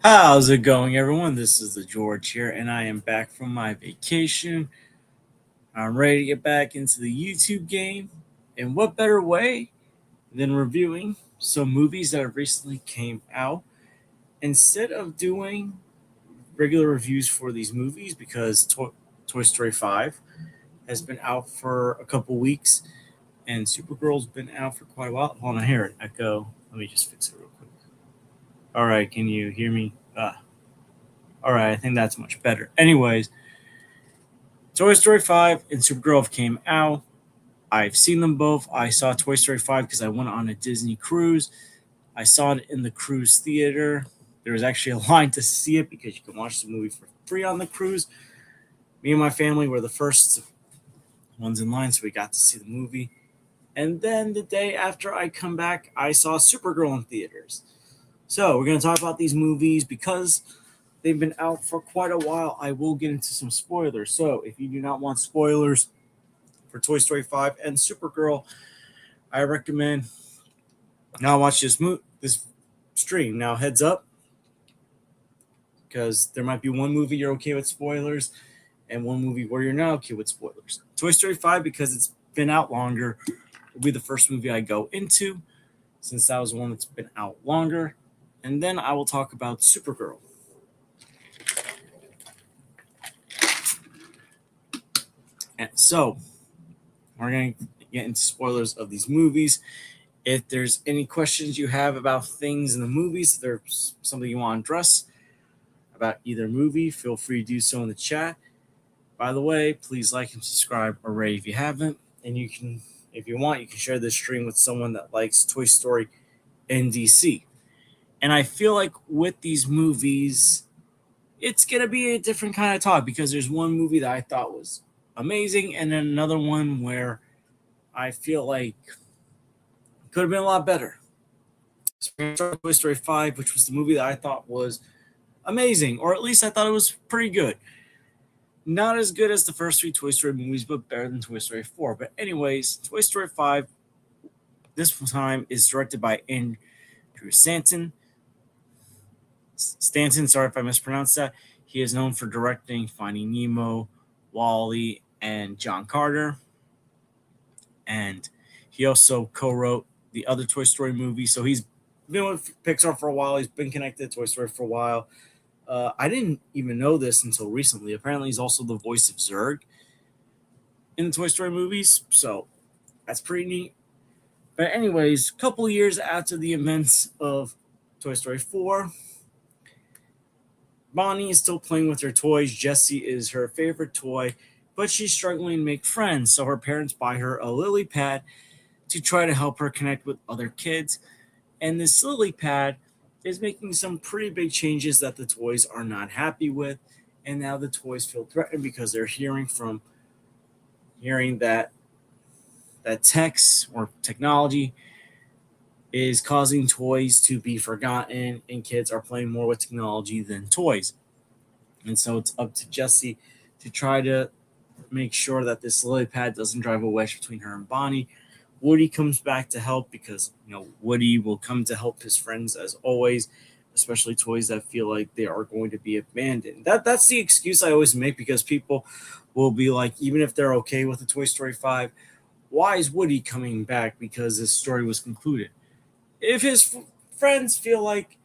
How's it going, everyone? This is the George here, and I am back from my vacation. I'm ready to get back into the YouTube game. And what better way than reviewing some movies that have recently came out instead of doing regular reviews for these movies because Toy Story 5 has been out for a couple weeks and Supergirl's been out for quite a while. Hold on, I hear an echo. Let me just fix it real quick. All right, can you hear me? All right, I think that's much better. Anyways, Toy Story 5 and Supergirl came out. I've seen them both. I saw Toy Story 5 because I went on a Disney cruise. I saw it in the cruise theater. There was actually a line to see it because you can watch the movie for free on the cruise. Me and my family were the first ones in line, so we got to see the movie. And then the day after I come back, I saw Supergirl in theaters. So we're going to talk about these movies because they've been out for quite a while. I will get into some spoilers. So if you do not want spoilers for Toy Story 5 and Supergirl, I recommend now watch this stream. Now heads up, because there might be one movie you're okay with spoilers and one movie where you're not okay with spoilers. Toy Story 5, because it's been out longer, will be the first movie I go into, since that was the one that's been out longer. And then I will talk about Supergirl. And so we're going to get into spoilers of these movies. If there's any questions you have about things in the movies, if there's something you want to address about either movie, feel free to do so in the chat. By the way, please like and subscribe already if you haven't. And you can, if you want, you can share this stream with someone that likes Toy Story and DC. And I feel like with these movies, it's going to be a different kind of talk because there's one movie that I thought was amazing and then another one where I feel like could have been a lot better. So we're going to start with Toy Story 5, which was the movie that I thought was amazing, or at least I thought it was pretty good. Not as good as the first three Toy Story movies, but better than Toy Story 4. But anyways, Toy Story 5 this time is directed by Andrew Stanton. Sorry if I mispronounced that. He is known for directing Finding Nemo, WALL-E, and John Carter. And he also co-wrote the other Toy Story movie. So he's been with Pixar for a while. He's been connected to Toy Story for a while. I didn't even know this until recently. Apparently, he's also the voice of Zurg in the Toy Story movies. So that's pretty neat. But anyways, a couple years after the events of Toy Story 4, Bonnie is still playing with her toys. Jessie is her favorite toy, but she's struggling to make friends. So her parents buy her a lily pad to try to help her connect with other kids. And this lily pad is making some pretty big changes that the toys are not happy with. And now the toys feel threatened because they're hearing that text or technology is causing toys to be forgotten and kids are playing more with technology than toys. And so it's up to Jessie to try to make sure that this lily pad doesn't drive a wedge between her and Bonnie. Woody comes back to help because, Woody will come to help his friends as always, especially toys that feel like they are going to be abandoned. That's the excuse I always make because people will be like, even if they're okay with the Toy Story 5, why is Woody coming back? Because this story was concluded. If his friends feel like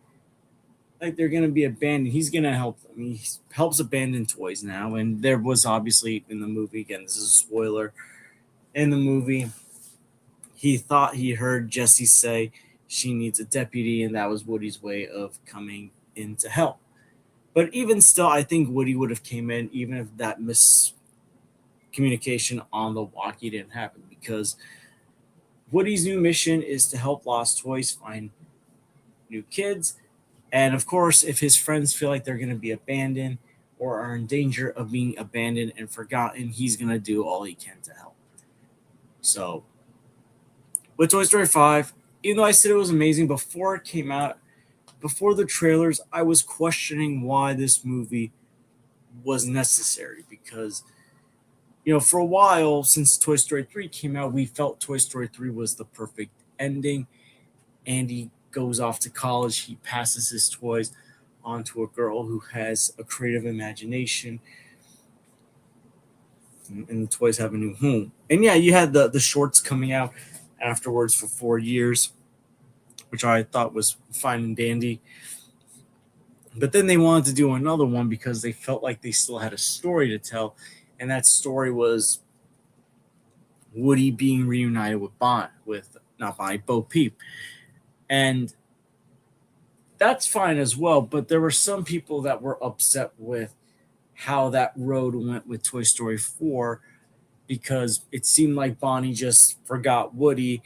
they're going to be abandoned, he's going to help them. He helps abandon toys now. And there was obviously in the movie, again, this is a spoiler, in the movie, he thought he heard Jessie say she needs a deputy, and that was Woody's way of coming in to help. But even still, I think Woody would have came in even if that miscommunication on the walkie didn't happen, because Woody's new mission is to help lost toys find new kids. And of course, if his friends feel like they're going to be abandoned or are in danger of being abandoned and forgotten, he's going to do all he can to help. So with Toy Story 5, even though I said it was amazing before it came out, before the trailers, I was questioning why this movie was necessary because, for a while since Toy Story 3 came out, we felt Toy Story 3 was the perfect ending. Andy goes off to college, he passes his toys onto a girl who has a creative imagination, and the toys have a new home. And yeah, you had the shorts coming out afterwards for 4 years, which I thought was fine and dandy. But then they wanted to do another one because they felt like they still had a story to tell, and that story was Woody being reunited with not Bonnie, Bo Peep. And that's fine as well, but there were some people that were upset with how that road went with Toy Story 4 because it seemed like Bonnie just forgot Woody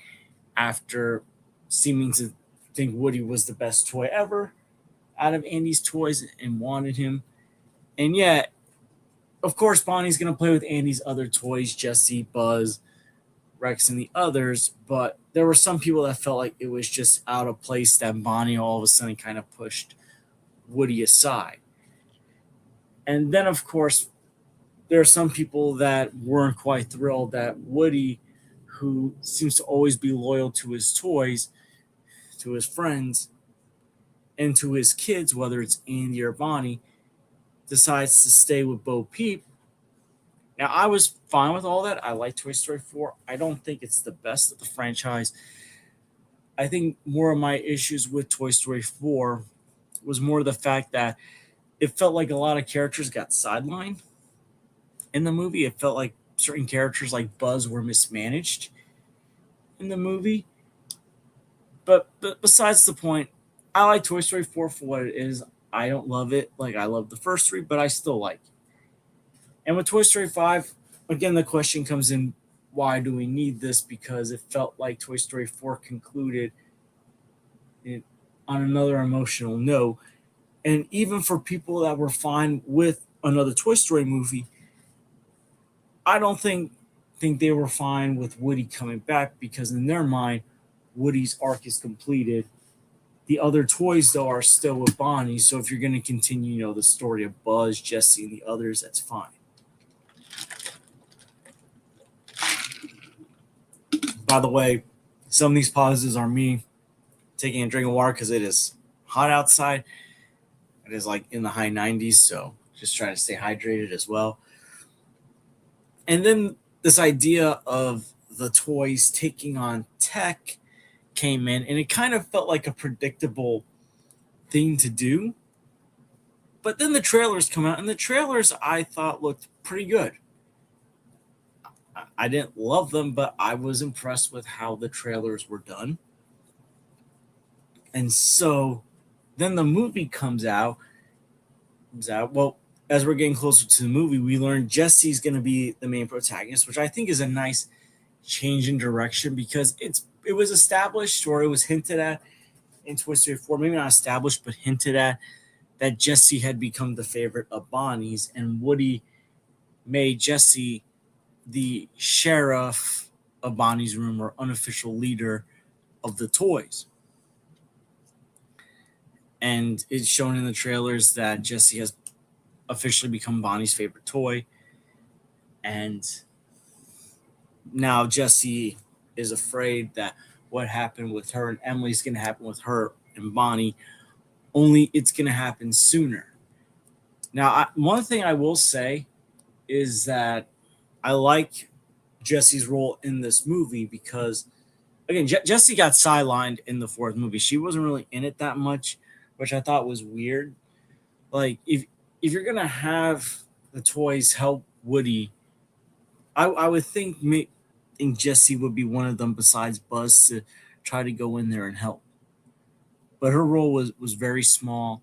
after seeming to think Woody was the best toy ever out of Andy's toys and wanted him. And yet, of course, Bonnie's going to play with Andy's other toys, Jesse, Buzz, Rex, and the others, but there were some people that felt like it was just out of place that Bonnie all of a sudden kind of pushed Woody aside. And then, of course, there are some people that weren't quite thrilled that Woody, who seems to always be loyal to his toys, to his friends, and to his kids, whether it's Andy or Bonnie, decides to stay with Bo Peep. Now, I was fine with all that. I like Toy Story 4. I don't think it's the best of the franchise. I think more of my issues with Toy Story 4 was more the fact that it felt like a lot of characters got sidelined in the movie. It felt like certain characters like Buzz were mismanaged in the movie. But besides the point, I like Toy Story 4 for what it is. I don't love it like I love the first three, but I still like it. And with Toy Story 5, again, the question comes in, why do we need this? Because it felt like Toy Story 4 concluded on another emotional note. And even for people that were fine with another Toy Story movie, I don't think they were fine with Woody coming back because in their mind, Woody's arc is completed. The other toys, though, are still with Bonnie. So if you're going to continue, the story of Buzz, Jesse, and the others, that's fine. By the way, some of these pauses are me taking a drink of water because it is hot outside. It is like in the high 90s, so just trying to stay hydrated as well. And then this idea of the toys taking on tech came in, and it kind of felt like a predictable thing to do. But then the trailers come out, and the trailers I thought looked pretty good. I didn't love them, but I was impressed with how the trailers were done. And so then the movie comes out. Well, as we're getting closer to the movie, we learn Jesse's going to be the main protagonist, which I think is a nice change in direction because it was established or it was hinted at in Toy Story 4, maybe not established, but hinted at that Jesse had become the favorite of Bonnie's, and Woody made Jesse the sheriff of Bonnie's room or unofficial leader of the toys. And it's shown in the trailers that Jesse has officially become Bonnie's favorite toy. And now Jesse is afraid that what happened with her and Emily is going to happen with her and Bonnie, only it's going to happen sooner. Now, one thing I will say is that I like Jesse's role in this movie because, again, Jessie got sidelined in the fourth movie. She wasn't really in it that much, which I thought was weird. Like, if you're going to have the toys help Woody, I would think Jessie would be one of them besides Buzz to try to go in there and help. But her role was very small.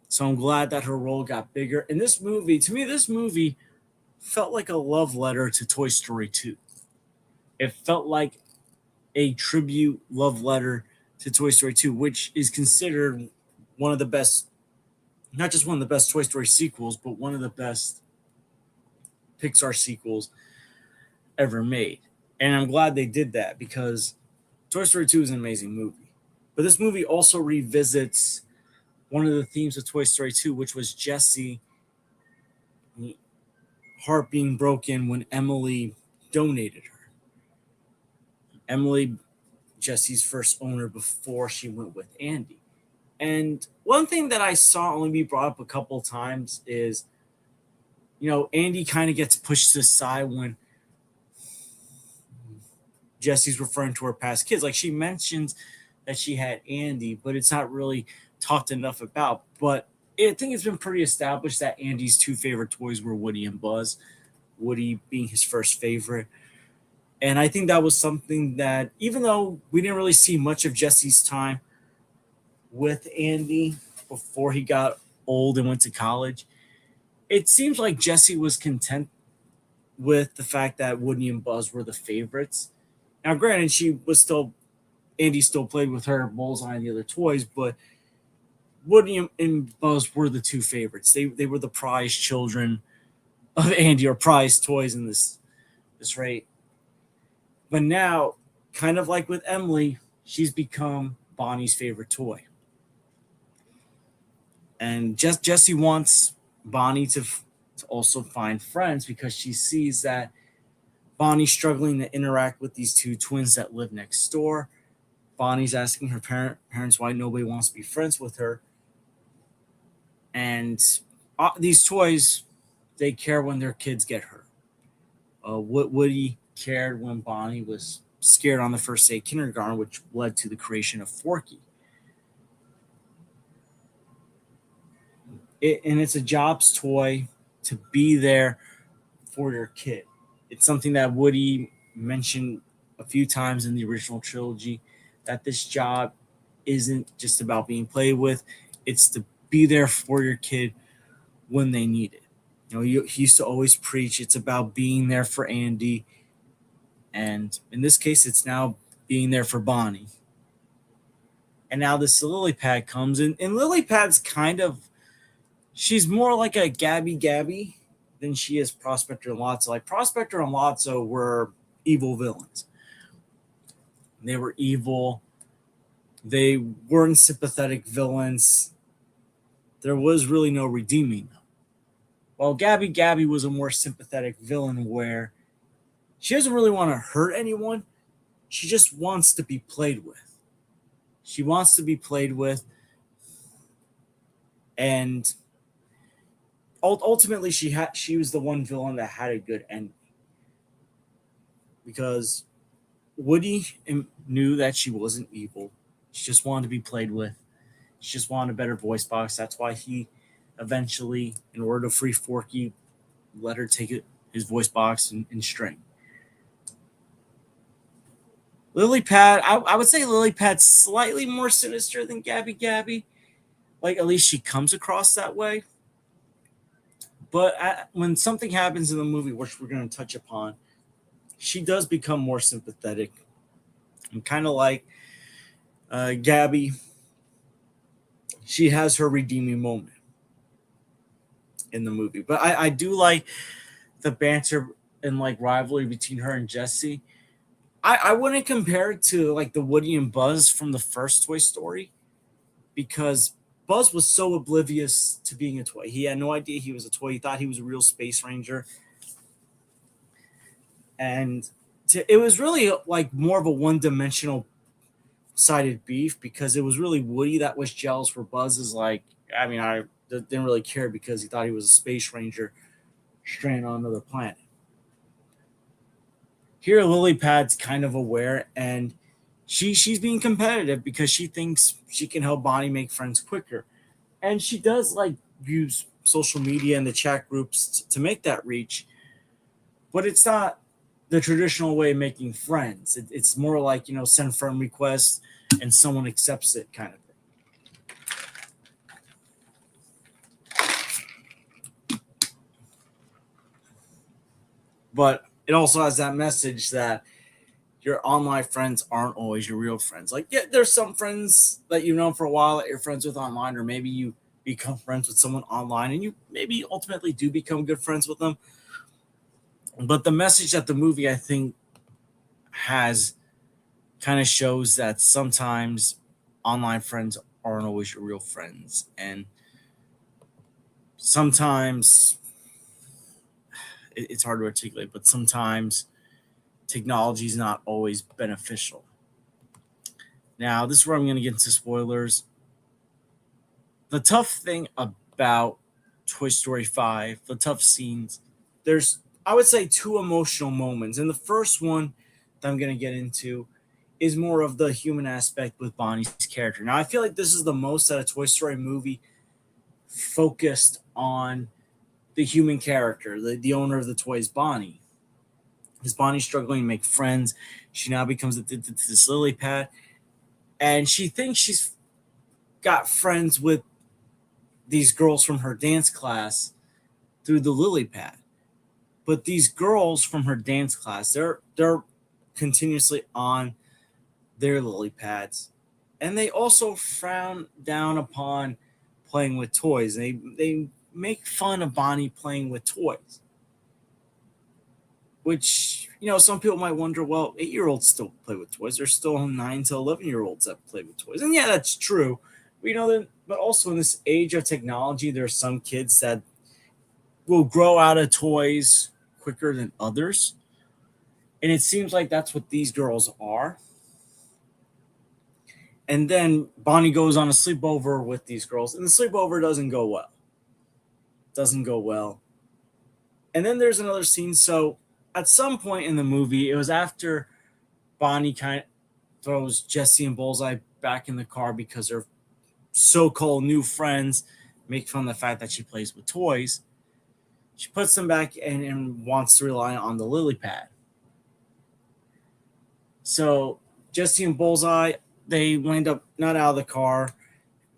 So I'm glad that her role got bigger. And this movie, to me, this movie felt like a love letter to Toy Story 2. It felt like a tribute love letter to Toy Story 2, which is considered one of the best, not just one of the best Toy Story sequels, but one of the best Pixar sequels ever made. And I'm glad they did that because Toy Story 2 is an amazing movie. But this movie also revisits one of the themes of Toy Story 2, which was Jessie heart being broken when Emily donated her. Emily, Jesse's first owner before she went with Andy. And one thing that I saw only be brought up a couple times is, Andy kind of gets pushed aside when Jesse's referring to her past kids. Like she mentions that she had Andy, but it's not really talked enough about. But I think it's been pretty established that Andy's two favorite toys were Woody and Buzz, Woody being his first favorite. And I think that was something that, even though we didn't really see much of Jesse's time with Andy before he got old and went to college, it seems like Jesse was content with the fact that Woody and Buzz were the favorites. Now, granted, Andy still played with her, Bullseye, and the other toys, but Woody and Buzz were the two favorites. They were the prized children of Andy, or prized toys in this rate. But now, kind of like with Emily, she's become Bonnie's favorite toy. And Jessie wants Bonnie to also find friends because she sees that Bonnie's struggling to interact with these two twins that live next door. Bonnie's asking her parents why nobody wants to be friends with her. And these toys, they care when their kids get hurt. Woody cared when Bonnie was scared on the first day of kindergarten, which led to the creation of Forky. And it's a Jobs toy to be there for your kid. It's something that Woody mentioned a few times in the original trilogy, that this job isn't just about being played with, it's to be there for your kid when they need it. He used to always preach it's about being there for Andy, and in this case, it's now being there for Bonnie. And now this Lily Pad comes in, and Lily Pad's she's more like a Gabby than she is Prospector and Lotso. Like Prospector and Lotso were evil villains. They were evil. They weren't sympathetic villains. There was really no redeeming them. While Gabby was a more sympathetic villain where she doesn't really want to hurt anyone. She just wants to be played with. She wants to be played with. And ultimately, she was the one villain that had a good ending. Because Woody knew that she wasn't evil. She just wanted to be played with. She just wanted a better voice box. That's why he eventually, in order to free Forky, let her take his voice box and string. Lily Pad, I would say Lily Pad's slightly more sinister than Gabby. Like, at least she comes across that way. But when something happens in the movie, which we're going to touch upon, she does become more sympathetic. And kind of like Gabby, she has her redeeming moment in the movie. But I do like the banter and like rivalry between her and Jesse. I wouldn't compare it to like the Woody and Buzz from the first Toy Story, because Buzz was so oblivious to being a toy. He had no idea he was a toy. He thought he was a real space ranger. And it was really like more of a one-dimensional sided beef, because it was really Woody that was jealous for Buzz's I didn't really care because he thought he was a space ranger stranded on another planet. Here, Lily Pad's kind of aware, and she's being competitive because she thinks she can help Bonnie make friends quicker, and she does like use social media and the chat groups to make that reach, but it's not the traditional way of making friends. It's more like send friend requests and someone accepts it kind of thing. But it also has that message that your online friends aren't always your real friends. Like, yeah, there's some friends that you've known for a while that you're friends with online, or maybe you become friends with someone online and you maybe ultimately do become good friends with them. But the message that the movie, I think, has kind of shows that sometimes online friends aren't always your real friends. And sometimes it's hard to articulate, but sometimes technology is not always beneficial. Now, this is where I'm going to get into spoilers. The tough thing about Toy Story 5, the tough scenes, there's, I would say, two emotional moments. And the first one that I'm going to get into is more of the human aspect with Bonnie's character. Now, I feel like this is the most that a Toy Story movie focused on the human character, the owner of the toys, Bonnie. Because Bonnie's struggling to make friends. She now becomes addicted to this lily pad. And she thinks she's got friends with these girls from her dance class through the lily pad. But these girls from her dance class, they're continuously on their lily pads. And they also frown down upon playing with toys. They make fun of Bonnie playing with toys. Which, some people might wonder, well, 8-year-olds still play with toys. There's still 9 to 11-year-olds that play with toys. And yeah, that's true. But also in this age of technology, there are some kids that will grow out of toys quicker than others. And it seems like that's what these girls are. And then Bonnie goes on a sleepover with these girls, and the sleepover doesn't go well. And then there's another scene. So at some point in the movie, it was after Bonnie kind of throws Jessie and Bullseye back in the car because her so-called new friends make fun of the fact that she plays with toys. She puts them back and wants to rely on the lily pad. So Jessie and Bullseye, they land up not out of the car.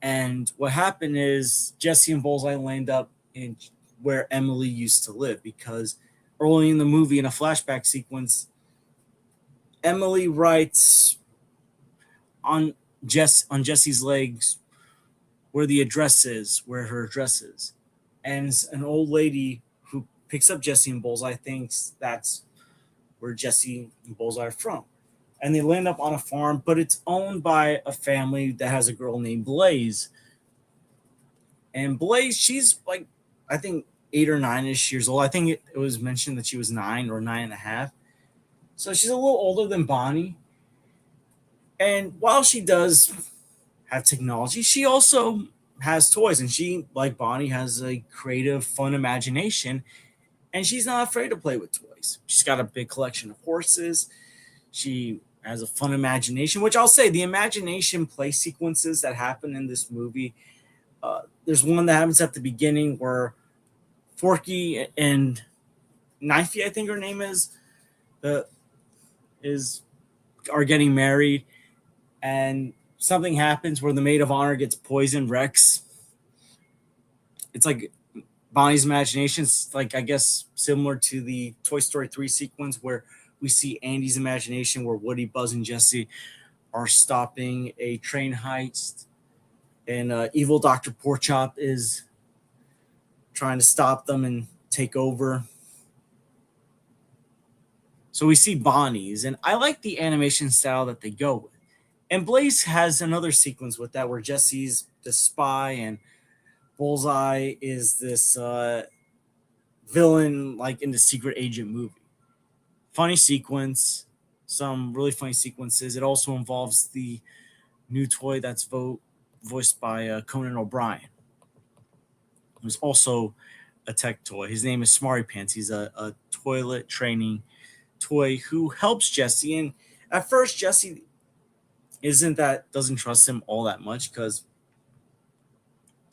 And what happened is Jessie and Bullseye land up in where Emily used to live, because early in the movie, in a flashback sequence, Emily writes on Jessie's legs where her address is. And an old lady who picks up Jessie and Bullseye thinks that's where Jessie and Bullseye are from. And they land up on a farm, but it's owned by a family that has a girl named Blaze. And Blaze, she's like, I think 8 or 9-ish years old. I think it was mentioned that she was 9 or 9.5. So she's a little older than Bonnie. And while she does have technology, she also has toys. And she, like Bonnie, has a creative, fun imagination. And she's not afraid to play with toys. She's got a big collection of horses. She has a fun imagination, which I'll say the imagination play sequences that happen in this movie. There's one that happens at the beginning where Forky and Knifey, I think her name is are getting married, and something happens where the maid of honor gets poisoned. Rex. It's like Bonnie's imagination. It's like, I guess, similar to the Toy Story 3 sequence where we see Andy's imagination, where Woody, Buzz, and Jessie are stopping a train heist, and evil Dr. Porkchop is trying to stop them and take over. So we see Bonnie's, and I like the animation style that they go with. And Blaze has another sequence with that where Jessie's the spy and Bullseye is this villain, like in the Secret Agent movie. Funny sequence, some really funny sequences. It also involves the new toy that's voiced by Conan O'Brien, who's also a tech toy. His name is Smarty Pants. He's a toilet training toy who helps Jessie. And at first, Jessie doesn't trust him all that much, because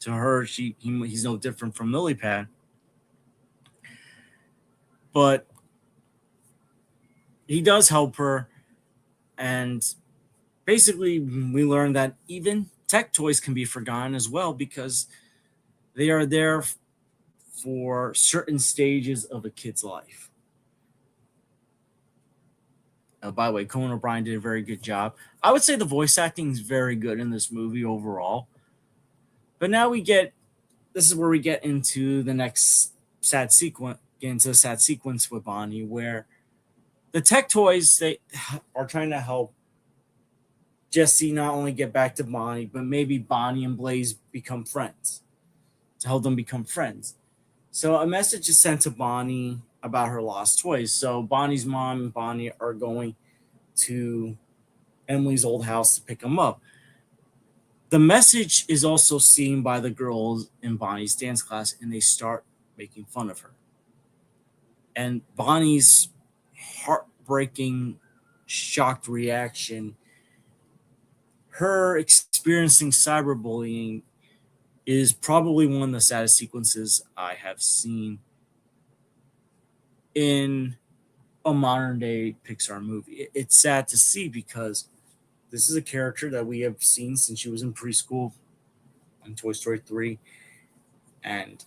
to her, he's no different from Lilypad. But he does help her, and basically we learn that even tech toys can be forgotten as well, because they are there for certain stages of a kid's life. By the way, Conan O'Brien did a very good job. I would say the voice acting is very good in this movie overall. But now this is where we get into the next sad sequence, with Bonnie, where the tech toys, they are trying to help Jessie not only get back to Bonnie, but maybe Bonnie and Blaze become friends, to help them become friends. So a message is sent to Bonnie about her lost toys. So Bonnie's mom and Bonnie are going to Emily's old house to pick them up. The message is also seen by the girls in Bonnie's dance class, and they start making fun of her. And Bonnie's heartbreaking, shocked reaction, her experiencing cyberbullying, is probably one of the saddest sequences I have seen in a modern day Pixar movie. It's sad to see because this is a character that we have seen since she was in preschool in Toy Story 3, and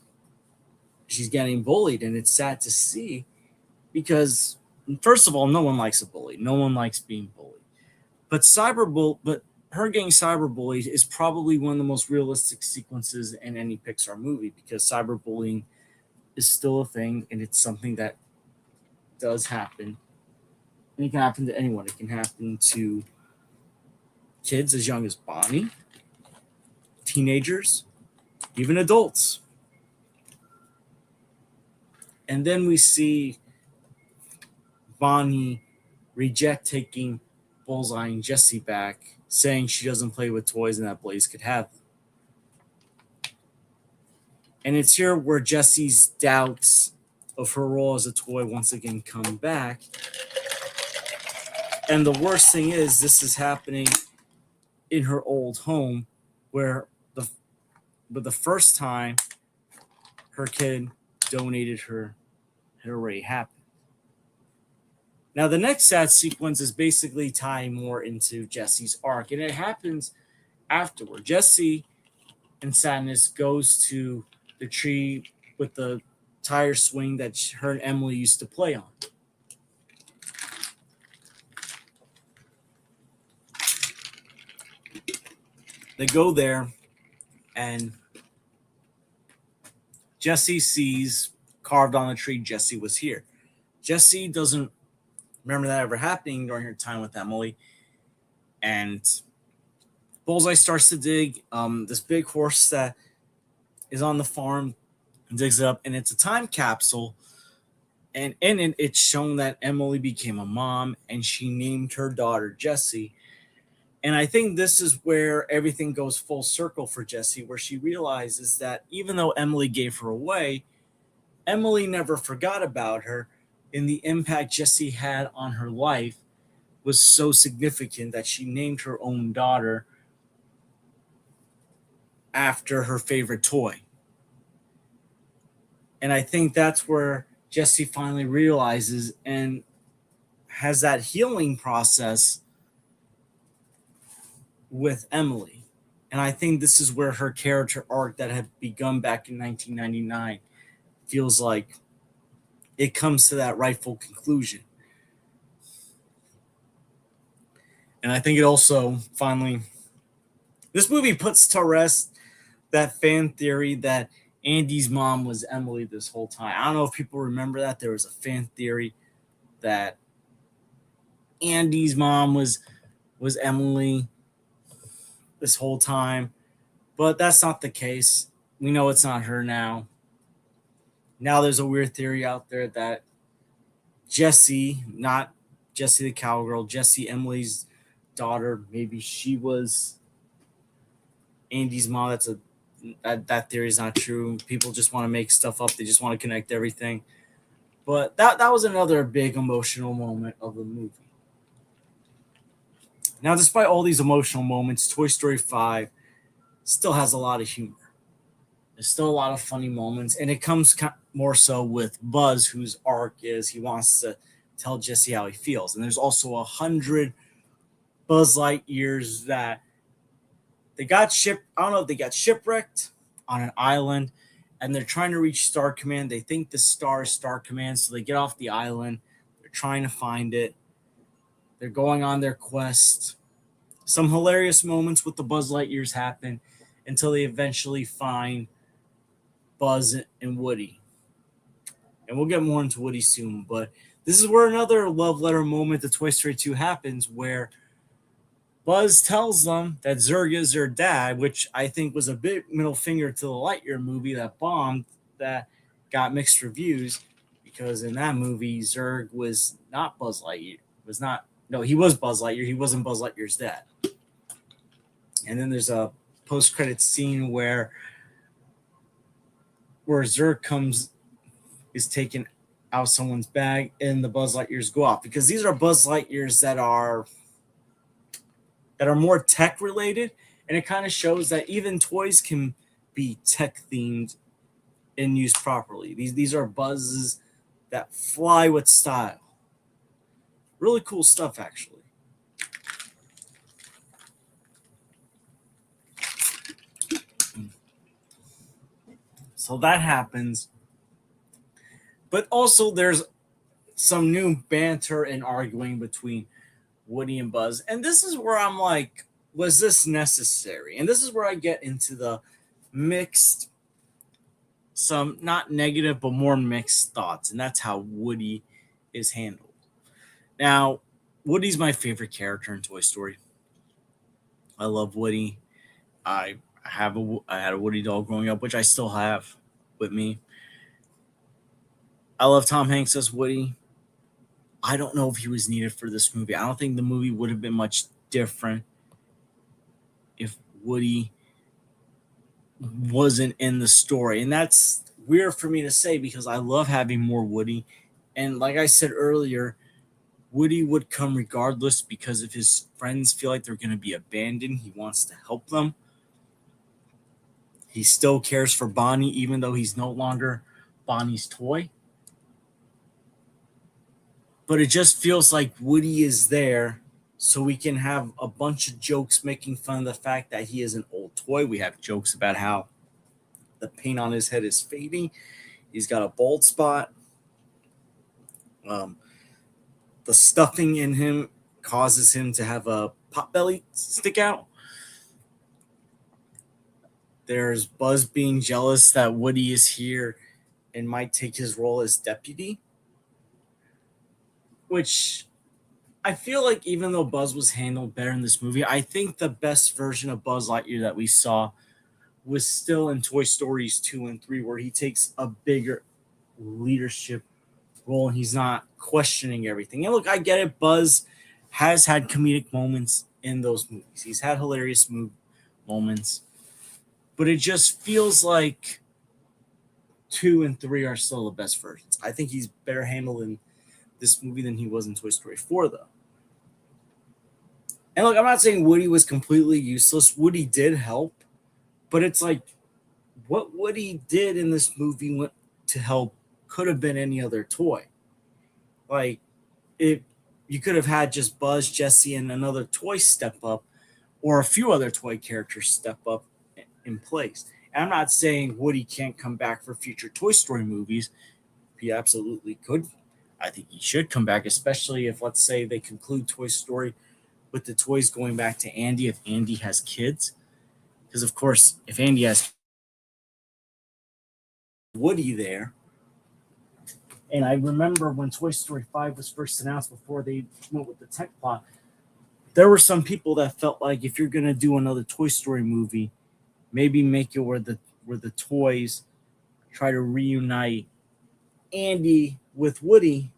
she's getting bullied, and it's sad to see because, first of all, no one likes a bully. No one likes being bullied. But her getting cyberbullied is probably one of the most realistic sequences in any Pixar movie because cyberbullying is still a thing, and it's something that does happen. And it can happen to anyone. It can happen to kids as young as Bonnie, teenagers, even adults. And then we see Bonnie reject taking Bullseye and Jessie back, saying she doesn't play with toys and that Blaze could have them. And it's here where Jessie's doubts of her role as a toy once again come back. And the worst thing is, this is happening in her old home, where the first time her kid donated her had already happened. Now, the next sad sequence is basically tying more into Jessie's arc, and it happens afterward. Jessie, in sadness, goes to the tree with the tire swing that her and Emily used to play on. They go there, and Jessie sees carved on the tree, Jessie was here. Jessie doesn't remember that ever happening during her time with Emily. And Bullseye starts to dig this big horse that is on the farm, and digs it up, and it's a time capsule. And in it, it's shown that Emily became a mom, and she named her daughter Jessie. And I think this is where everything goes full circle for Jessie, where she realizes that even though Emily gave her away, Emily never forgot about her, and the impact Jessie had on her life was so significant that she named her own daughter after her favorite toy. And I think that's where Jessie finally realizes and has that healing process with Emily. And I think this is where her character arc that had begun back in 1999 feels like it comes to that rightful conclusion. And I think it also finally, this movie puts to rest that fan theory that Andy's mom was Emily this whole time. I don't know if people remember that. There was a fan theory that Andy's mom was Emily this whole time, but that's not the case. We know it's not her now. Now there's a weird theory out there that Jessie, not Jessie the cowgirl, Jessie, Emily's daughter, maybe she was Andy's mom. That theory is not true. People just want to make stuff up. They just want to connect everything. But that was another big emotional moment of the movie. Now, despite all these emotional moments, Toy Story 5 still has a lot of humor. There's still a lot of funny moments, and it comes more so with Buzz, whose arc is he wants to tell Jessie how he feels. And there's also 100 Buzz Lightyears that I don't know if they got shipwrecked on an island, and they're trying to reach Star Command. They think the star is Star Command, so they get off the island. They're trying to find it. They're going on their quest. Some hilarious moments with the Buzz Lightyears happen until they eventually find Buzz and Woody. And we'll get more into Woody soon, but this is where another love letter moment to Toy Story 2 happens, where Buzz tells them that Zurg is their dad, which I think was a big middle finger to the Lightyear movie that bombed, that got mixed reviews, because in that movie, Zurg was not Buzz Lightyear. He was Buzz Lightyear. He wasn't Buzz Lightyear's dad. And then there's a post-credit scene where Zurg comes is taking out someone's bag and the Buzz Lightyears go off, because these are Buzz Lightyears that are more tech related, and it kind of shows that even toys can be tech themed and used properly. These are buzzes that fly with style. Really cool stuff, actually. So that happens. But also, there's some new banter and arguing between Woody and Buzz. And this is where I'm like, was this necessary? And this is where I get into the mixed, some not negative, but more mixed thoughts. And that's how Woody is handled. Now, Woody's my favorite character in Toy Story. I love Woody. I had a Woody doll growing up, which I still have with me. I love Tom Hanks as Woody. I don't know if he was needed for this movie. I don't think the movie would have been much different if Woody wasn't in the story. And that's weird for me to say because I love having more Woody. And like I said earlier, Woody would come regardless because if his friends feel like they're going to be abandoned, he wants to help them. He still cares for Bonnie, even though he's no longer Bonnie's toy. But it just feels like Woody is there so we can have a bunch of jokes making fun of the fact that he is an old toy. We have jokes about how the paint on his head is fading. He's got a bald spot. The stuffing in him causes him to have a pot belly stick out. There's Buzz being jealous that Woody is here and might take his role as deputy, which I feel like even though Buzz was handled better in this movie, I think the best version of Buzz Lightyear that we saw was still in Toy Stories 2 and 3, where he takes a bigger leadership role and he's not questioning everything. And look, I get it. Buzz has had comedic moments in those movies. He's had hilarious moments. But it just feels like 2 and 3 are still the best versions. I think he's better handled in this movie than he was in Toy Story 4, though. And look, I'm not saying Woody was completely useless. Woody did help. But it's like what Woody did in this movie went to help could have been any other toy. Like, if you could have had just Buzz, Jesse, and another toy step up, or a few other toy characters step up in place. And I'm not saying Woody can't come back for future Toy Story movies. He absolutely could. I think he should come back, especially if, let's say, they conclude Toy Story with the toys going back to Andy if Andy has kids. Because, of course, if Andy has Woody there. And I remember when Toy Story 5 was first announced before they went with the tech plot, there were some people that felt like if you're going to do another Toy Story movie, maybe make it where the toys try to reunite Andy with Woody.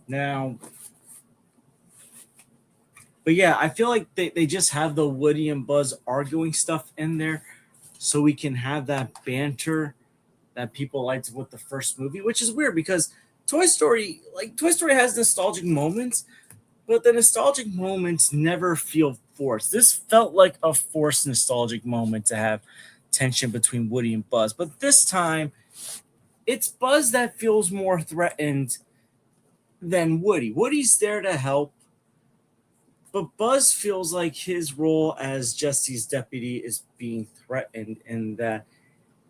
Now, but yeah, I feel like they just have the Woody and Buzz arguing stuff in there so we can have that banter that people liked with the first movie, which is weird because Toy Story has nostalgic moments, but the nostalgic moments never feel forced. This felt like a forced nostalgic moment to have tension between Woody and Buzz, but this time it's Buzz that feels more threatened than Woody. Woody's there to help, but Buzz feels like his role as Jesse's deputy is being threatened and that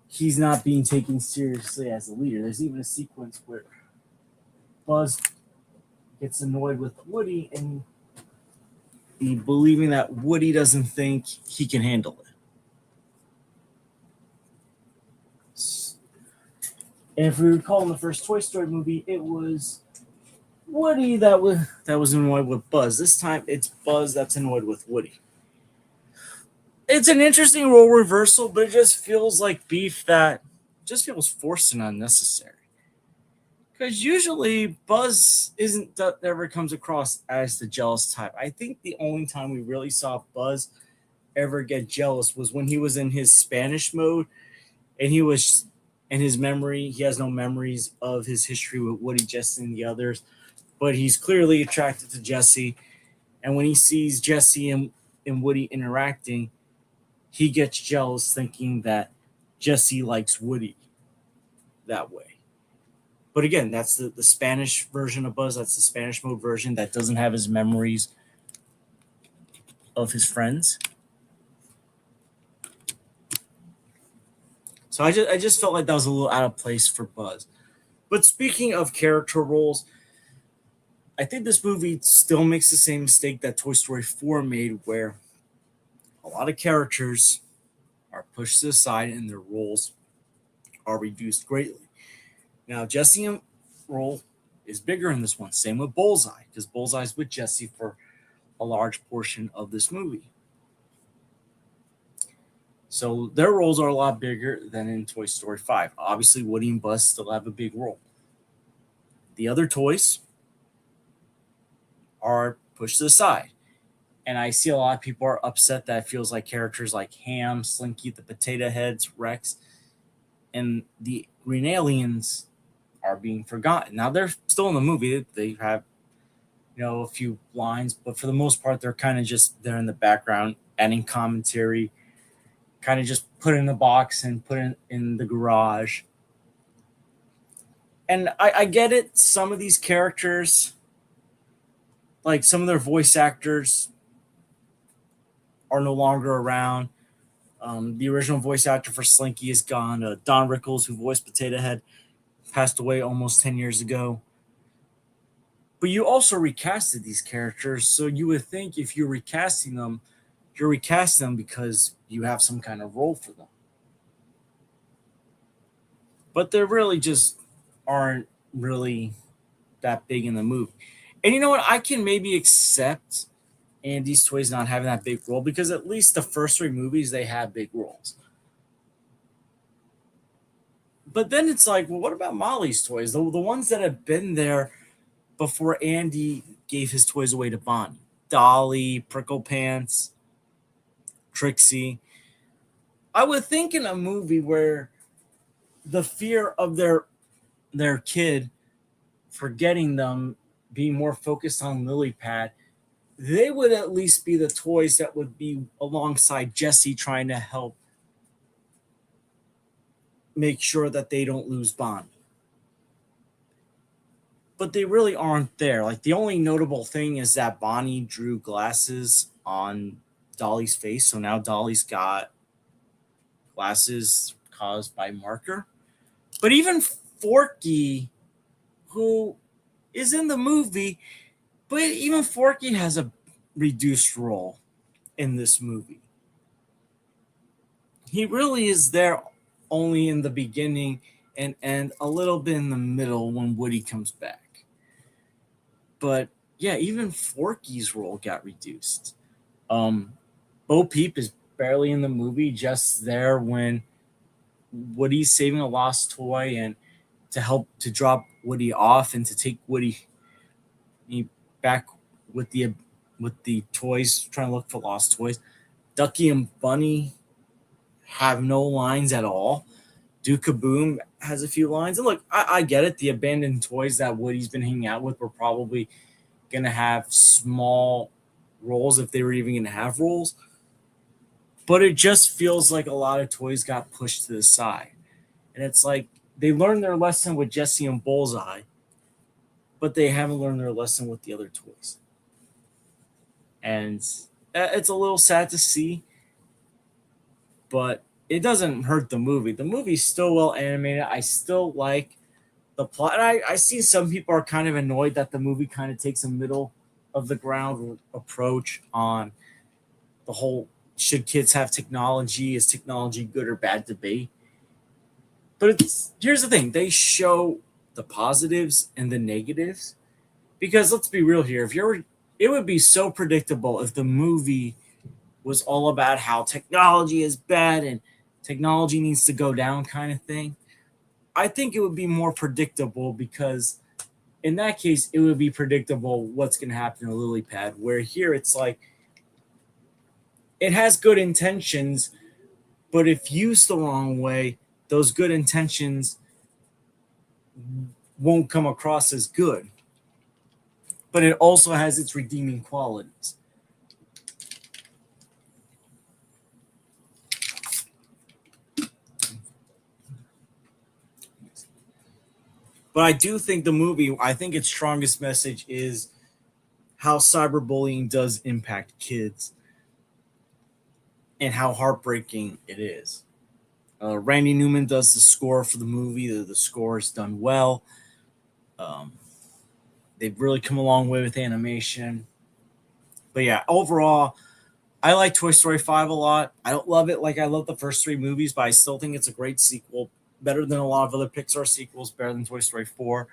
he's not being taken seriously as a leader. There's even a sequence where Buzz gets annoyed with Woody and believing that Woody doesn't think he can handle it. And if we recall in the first Toy Story movie, it was Woody that was annoyed with Buzz. This time it's Buzz that's annoyed with Woody. It's an interesting role reversal, but it just feels like beef that just feels forced and unnecessary. Because usually Buzz isn't that never comes across as the jealous type. I think the only time we really saw Buzz ever get jealous was when he was in his Spanish mode and he was in his memory. He has no memories of his history with Woody, Jesse, and the others, but he's clearly attracted to Jesse. And when he sees Jesse and Woody interacting, he gets jealous, thinking that Jesse likes Woody that way. But again, that's the Spanish version of Buzz. That's the Spanish mode version that doesn't have his memories of his friends. So I just felt like that was a little out of place for Buzz. But speaking of character roles, I think this movie still makes the same mistake that Toy Story 4 made, where a lot of characters are pushed to the side and their roles are reduced greatly. Now, Jesse's role is bigger in this one. Same with Bullseye, because Bullseye's with Jesse for a large portion of this movie. So their roles are a lot bigger than in Toy Story 5. Obviously, Woody and Buzz still have a big role. The other toys are pushed to the side. And I see a lot of people are upset that it feels like characters like Ham, Slinky, the Potato Heads, Rex, and the Green Aliens are being forgotten. Now they're still in the movie. They have, a few lines, but for the most part, they're kind of just there in the background, adding commentary, kind of just put in the box and put in the garage. And I get it. Some of these characters, like some of their voice actors, are no longer around. The original voice actor for Slinky is gone. Don Rickles, who voiced Potato Head, passed away almost 10 years ago. But you also recasted these characters, so you would think if you're recasting them because you have some kind of role for them. But they really just aren't really that big in the movie. And you know what? I can maybe accept Andy's toys not having that big role because at least the first three movies, they have big roles. But then it's like, well, what about Molly's toys? The ones that have been there before Andy gave his toys away to Bonnie. Dolly, Prickle Pants, Trixie. I would think in a movie where the fear of their kid forgetting them, being more focused on Lily Pad, they would at least be the toys that would be alongside Jesse trying to help make sure that they don't lose Bonnie. But they really aren't there. Like the only notable thing is that Bonnie drew glasses on Dolly's face. So now Dolly's got glasses caused by marker. But even Forky, who is in the movie, but even Forky has a reduced role in this movie. He really is there only in the beginning and a little bit in the middle when Woody comes back. But yeah, even Forky's role got reduced. Bo Peep is barely in the movie, just there when Woody's saving a lost toy and to help to drop Woody off and to take Woody back with the toys, trying to look for lost toys. Ducky and Bunny have no lines at all. Duke Kaboom has a few lines. And look, I get it. The abandoned toys that Woody's been hanging out with were probably going to have small roles if they were even going to have roles. But it just feels like a lot of toys got pushed to the side. And it's like they learned their lesson with Jesse and Bullseye, but they haven't learned their lesson with the other toys. And it's a little sad to see, but it doesn't hurt the movie. The movie's still well animated. I still like the plot. And I see some people are kind of annoyed that the movie kind of takes a middle of the ground approach on the whole should kids have technology? Is technology good or bad debate? But here's the thing. They show the positives and the negatives. Because let's be real here. It would be so predictable if the movie was all about how technology is bad and technology needs to go down kind of thing. I think it would be more predictable because in that case, it would be predictable what's going to happen to Lily Pad. Where here, it's like it has good intentions, but if used the wrong way, those good intentions won't come across as good. But it also has its redeeming qualities. But I do think the movie, I think its strongest message is how cyberbullying does impact kids and how heartbreaking it is. Randy Newman does the score for the movie. The score is done well. Um, they've really come a long way with animation. But yeah, overall, I like Toy Story 5 a lot. I don't love it like I love the first three movies, but I still think it's a great sequel. Better than a lot of other Pixar sequels, better than Toy Story 4.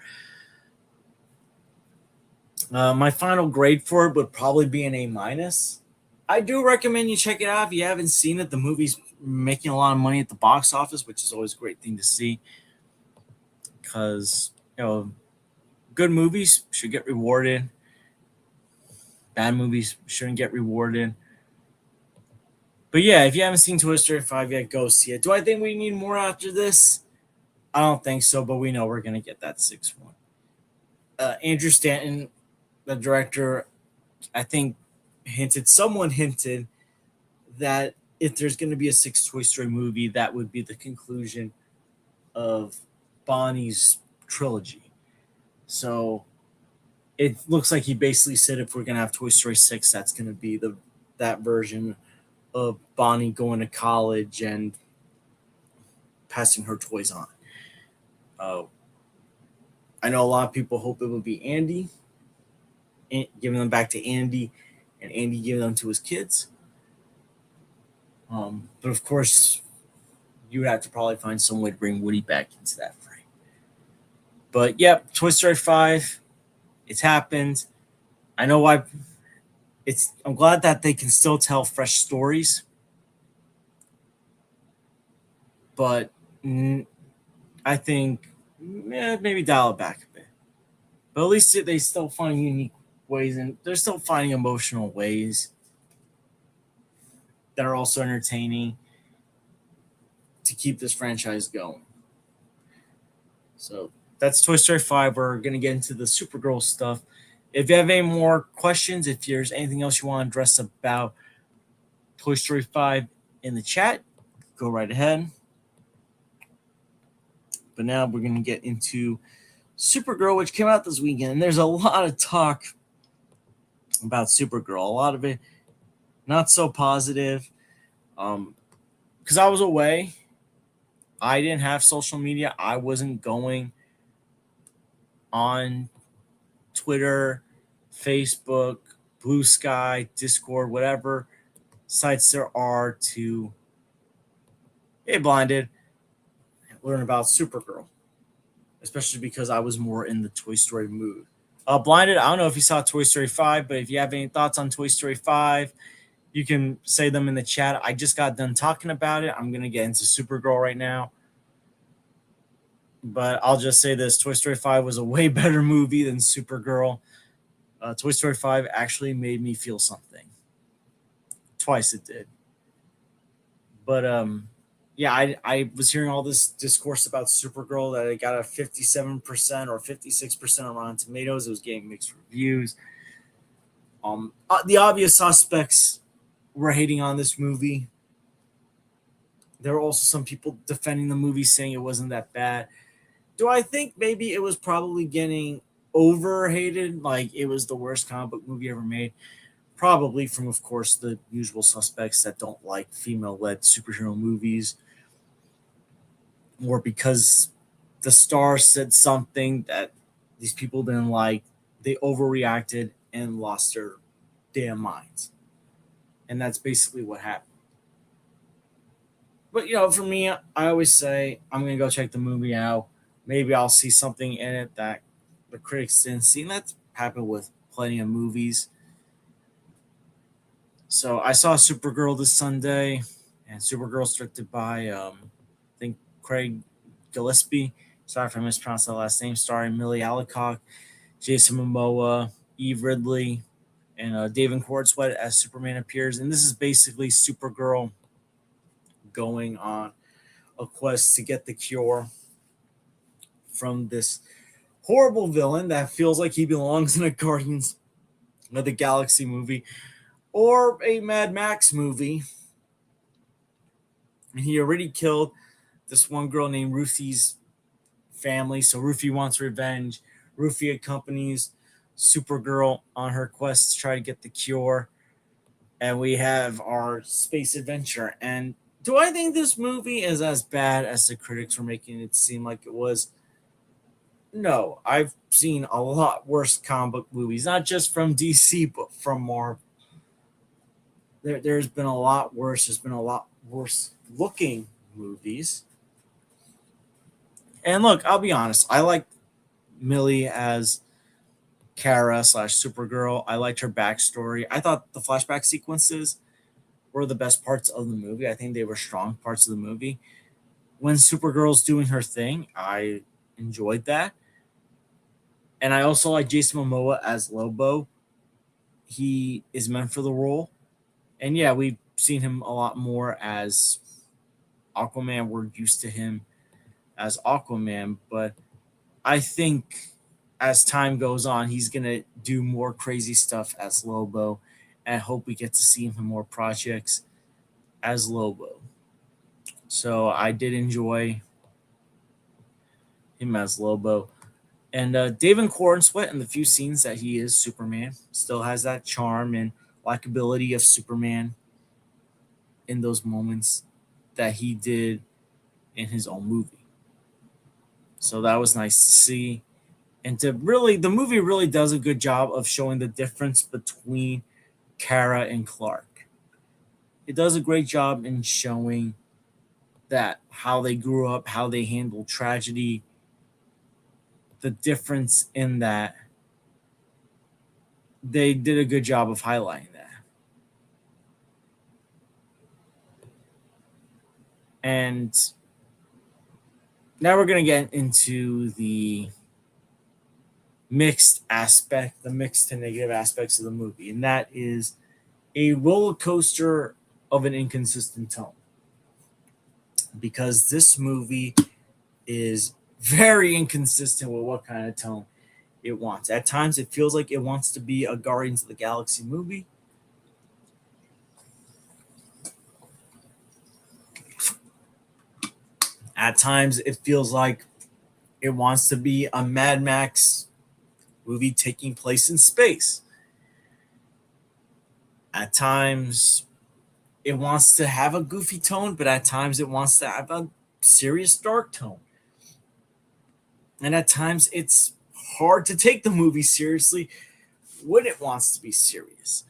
My final grade for it would probably be an A minus. I do recommend you check it out if you haven't seen it. The movie's making a lot of money at the box office, which is always a great thing to see. Because good movies should get rewarded. Bad movies shouldn't get rewarded. But yeah, if you haven't seen Toy Story 5 yet, go see it. Do I think we need more after this? I don't think so, but we know we're going to get that sixth one. Andrew Stanton, the director, I think someone hinted that if there's going to be a sixth Toy Story movie, that would be the conclusion of Bonnie's trilogy. So it looks like he basically said if we're going to have Toy Story 6, that's going to be that version of Bonnie going to college and passing her toys on. Uh, I know a lot of people hope it would be Andy, giving them back to Andy, and Andy giving them to his kids. But of course, you would have to probably find some way to bring Woody back into that frame. But yep, Toy Story 5, it's happened. I know why. I'm glad that they can still tell fresh stories, but I think maybe dial it back a bit. But at least they still find unique ways, and they're still finding emotional ways that are also entertaining to keep this franchise going. So that's Toy Story 5. We're going to get into the Supergirl stuff. If you have any more questions, if there's anything else you want to address about Toy Story 5 in the chat, go right ahead. But now we're going to get into Supergirl, which came out this weekend. And there's a lot of talk about Supergirl. A lot of it not so positive. Because I was away. I didn't have social media. I wasn't going on Twitter, Facebook, Blue Sky, Discord, whatever sites there are to get blinded and learn about Supergirl, especially because I was more in the Toy Story mood. Blinded, I don't know if you saw Toy Story 5, but if you have any thoughts on Toy Story 5, you can say them in the chat. I just got done talking about it. I'm going to get into Supergirl right now. But I'll just say this. Toy Story 5 was a way better movie than Supergirl. Toy Story 5 actually made me feel something. Twice it did. But yeah, I was hearing all this discourse about Supergirl that it got a 57% or 56% on Rotten Tomatoes. It was getting mixed reviews. The obvious suspects were hating on this movie. There were also some people defending the movie, saying it wasn't that bad. Do I think maybe it was probably getting overhated, like it was the worst comic book movie ever made? Probably, from, of course, the usual suspects that don't like female-led superhero movies, or because the star said something that these people didn't like, they overreacted and lost their damn minds. And that's basically what happened. But, for me, I always say I'm going to go check the movie out. Maybe I'll see something in it that the critics didn't see. And that's happened with plenty of movies. So I saw Supergirl this Sunday, and Supergirl's directed by, I think, Craig Gillespie. Sorry if I mispronounced that last name. Starring Millie Alcock, Jason Momoa, Eve Ridley, and David Cornsweet as Superman appears. And this is basically Supergirl going on a quest to get the cure from this horrible villain that feels like he belongs in a Guardians of the Galaxy movie or a Mad Max movie. And he already killed this one girl named Ruthie's family. So Ruthie wants revenge. Ruthie accompanies Supergirl on her quest to try to get the cure. And we have our space adventure. And do I think this movie is as bad as the critics were making it seem like it was? No, I've seen a lot worse comic book movies, not just from DC, but from Marvel. There's been a lot worse. There's been a lot worse looking movies. And look, I'll be honest. I like Millie as Kara / Supergirl. I liked her backstory. I thought the flashback sequences were the best parts of the movie. I think they were strong parts of the movie. When Supergirl's doing her thing, I enjoyed that. And I also like Jason Momoa as Lobo. He is meant for the role. And yeah, we've seen him a lot more as Aquaman. We're used to him as Aquaman, but I think as time goes on, he's going to do more crazy stuff as Lobo, and I hope we get to see him in more projects as Lobo. So I did enjoy him as Lobo. And David Cornsweet, in the few scenes that he is Superman, still has that charm and likability of Superman in those moments that he did in his own movie. So that was nice to see. And the movie really does a good job of showing the difference between Kara and Clark. It does a great job in showing that how they grew up, how they handled tragedy, the difference in that. They did a good job of highlighting that. And now we're going to get into the mixed aspect, the mixed to negative aspects of the movie. And that is a roller coaster of an inconsistent tone. Because this movie is very inconsistent with what kind of tone it wants. At times, it feels like it wants to be a Guardians of the Galaxy movie. At times, it feels like it wants to be a Mad Max movie taking place in space. At times, it wants to have a goofy tone, but at times, it wants to have a serious dark tone. And at times, it's hard to take the movie seriously when it wants to be serious.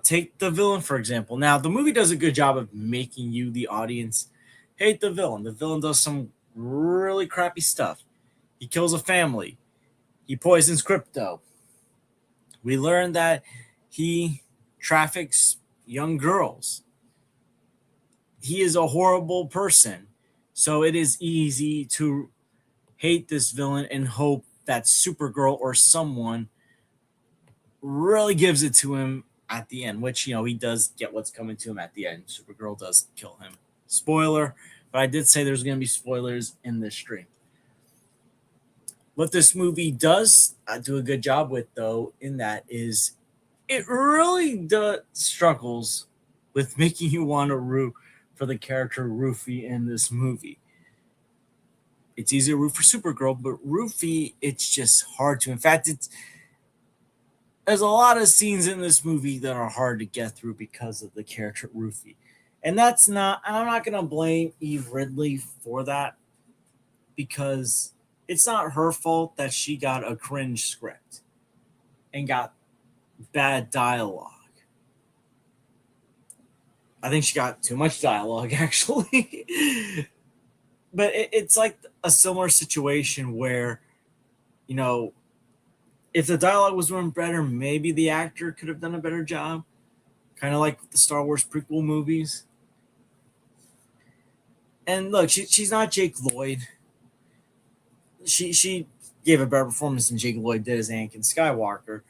Take the villain, for example. Now, the movie does a good job of making you, the audience, hate the villain. The villain does some really crappy stuff. He kills a family. He poisons crypto. We learn that he traffics young girls. He is a horrible person. So it is easy to hate this villain and hope that Supergirl or someone really gives it to him at the end, which, he does get what's coming to him at the end. Supergirl does kill him. Spoiler, but I did say there's going to be spoilers in this stream. What this movie does do a good job with, though, in that is it really struggles with making you want to root for the character Ruthie in this movie. It's easy to root for Supergirl, but Ruthie, it's just hard to. In fact, there's a lot of scenes in this movie that are hard to get through because of the character Ruthie. And I'm not going to blame Eve Ridley for that, because it's not her fault that she got a cringe script and got bad dialogue. I think she got too much dialogue, actually. But it's like a similar situation where, if the dialogue was run better, maybe the actor could have done a better job. Kind of like the Star Wars prequel movies. And look, she's not Jake Lloyd. She gave a better performance than Jake Lloyd did as Anakin Skywalker,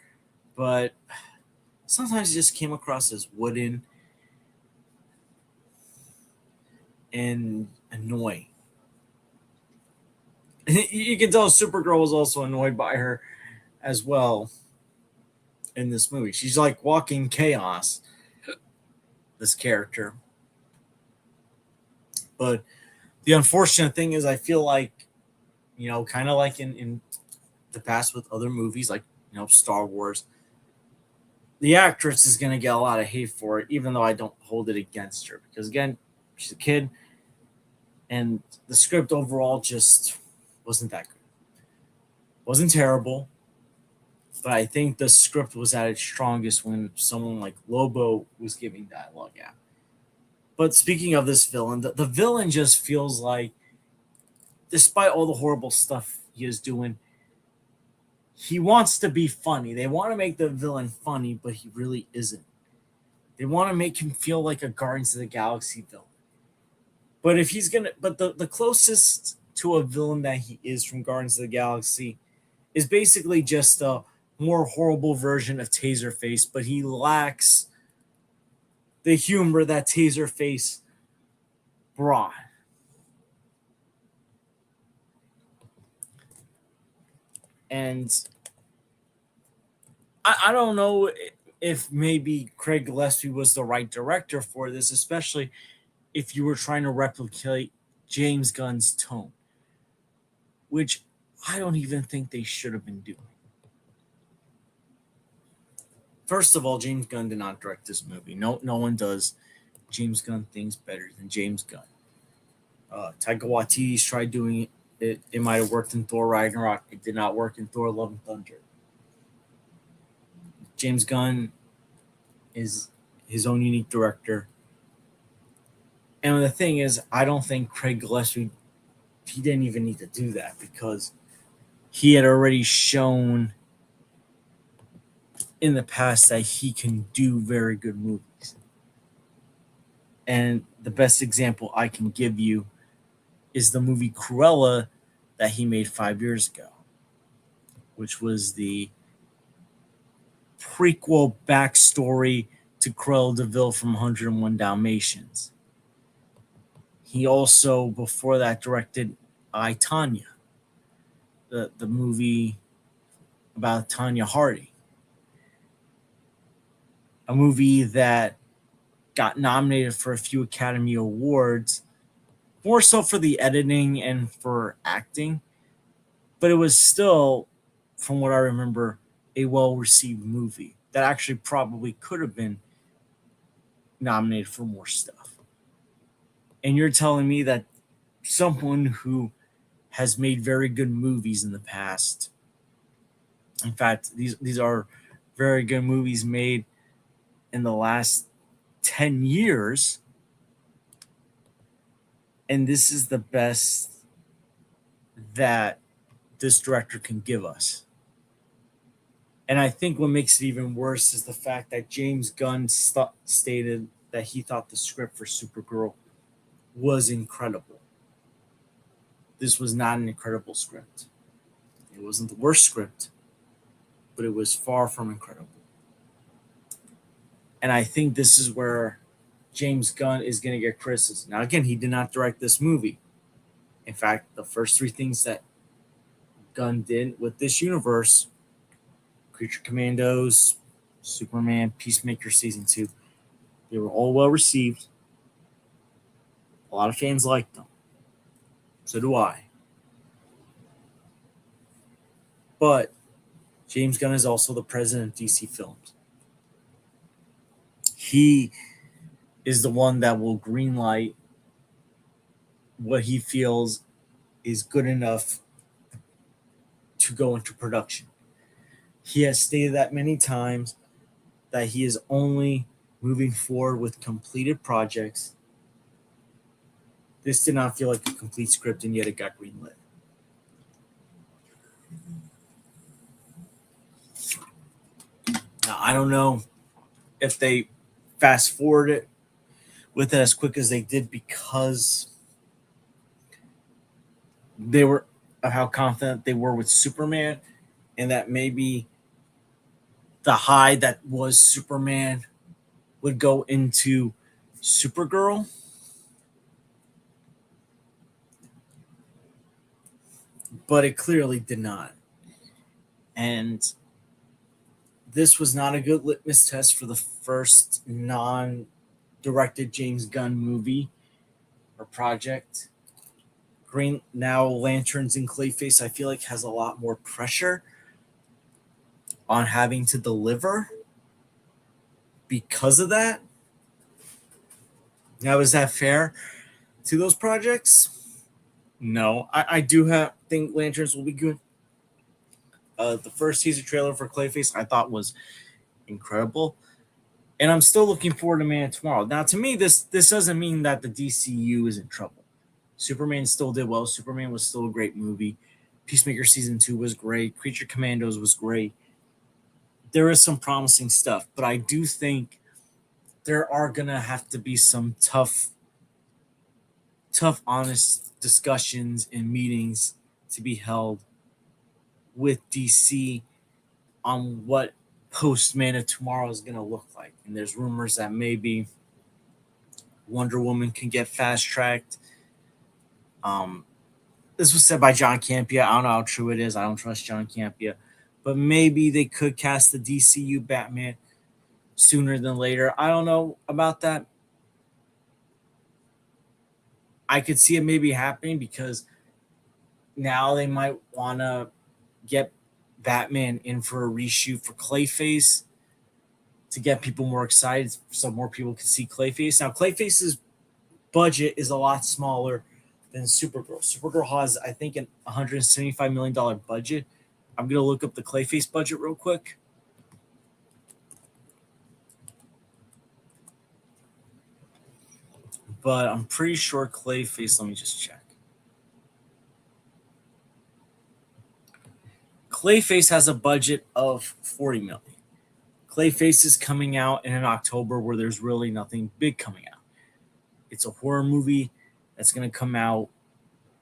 but sometimes it just came across as wooden and annoying. You can tell Supergirl was also annoyed by her as well in this movie. She's like walking chaos, this character. But the unfortunate thing is, I feel like, kind of like in the past with other movies, like, Star Wars, the actress is going to get a lot of hate for it, even though I don't hold it against her. Because, again, she's a kid, and the script overall just wasn't that good. Wasn't terrible, but I think the script was at its strongest when someone like Lobo was giving dialogue out. But speaking of this villain, the villain just feels like, despite all the horrible stuff he is doing, he wants to be funny. They want to make the villain funny, but he really isn't. They want to make him feel like a Guardians of the Galaxy villain. But if he's gonna, but the closest to a villain that he is from Guardians of the Galaxy is basically just a more horrible version of Taserface, but he lacks the humor that Taserface brought. And I don't know if maybe Craig Gillespie was the right director for this, especially if you were trying to replicate James Gunn's tone, which I don't even think they should have been doing. First of all, James Gunn did not direct this movie. No one does James Gunn things better than James Gunn. Taika Waititi's tried doing it. It might have worked in Thor Ragnarok. It did not work in Thor Love and Thunder. James Gunn is his own unique director. And the thing is, I don't think Craig Gillespie, he didn't even need to do that because he had already shown in the past that he can do very good movies. And the best example I can give you is the movie Cruella that he made 5 years ago, which was the prequel backstory to Cruella de Vil from 101 Dalmatians. He also, before that, directed I, Tanya, the movie about Tanya Harding, a movie that got nominated for a few Academy Awards, more so for the editing and for acting, but it was still, from what I remember, a well-received movie that actually probably could have been nominated for more stuff. And you're telling me that someone who has made very good movies in the past, in fact, these are very good movies made in the last 10 years, and this is the best that this director can give us. And I think what makes it even worse is the fact that James Gunn stated that he thought the script for Supergirl was incredible. This was not an incredible script. It wasn't the worst script, but it was far from incredible. And I think this is where James Gunn is going to get criticism. Now, again, he did not direct this movie. In fact, the first three things that Gunn did with this universe, Creature Commandos, Superman, Peacemaker Season 2, they were all well received. A lot of fans liked them. So do I. But James Gunn is also the president of DC Films. He is the one that will greenlight what he feels is good enough to go into production. He has stated that many times that he is only moving forward with completed projects. This did not feel like a complete script, and yet it got greenlit. Now, I don't know if they fast forward it with it as quick as they did because they were how confident they were with Superman, and that maybe the high that was Superman would go into Supergirl, but it clearly did not. And this was not a good litmus test for the first non directed James Gunn movie or project. Green Now Lanterns and Clayface, I feel like, has a lot more pressure on having to deliver because of that. Now, is that fair to those projects? No, I do think Lanterns will be good. The first teaser trailer for Clayface I thought was incredible, and I'm still looking forward to Man of Tomorrow. Now, to me, this doesn't mean that the DCU is in trouble. Superman still did well. Superman was still a great movie. Peacemaker season 2 was great. Creature Commandos was great. There is some promising stuff, but I do think there are gonna have to be some honest discussions and meetings to be held with DC on what post Man of Tomorrow is going to look like. And there's rumors that maybe Wonder Woman can get fast tracked. This was said by John Campea. I don't know how true it is. I don't trust John Campea. But maybe they could cast the DCU Batman sooner than later. I don't know about that. I could see it maybe happening because now they might want to get Batman in for a reshoot for Clayface to get people more excited so more people can see Clayface. Now, Clayface's budget is a lot smaller than Supergirl. Supergirl has, I think, an $175 million budget. I'm going to look up the Clayface budget real quick. But I'm pretty sure Clayface, let me just check. Clayface has a budget of $40 million. Clayface is coming out in an October where there's really nothing big coming out. It's a horror movie that's going to come out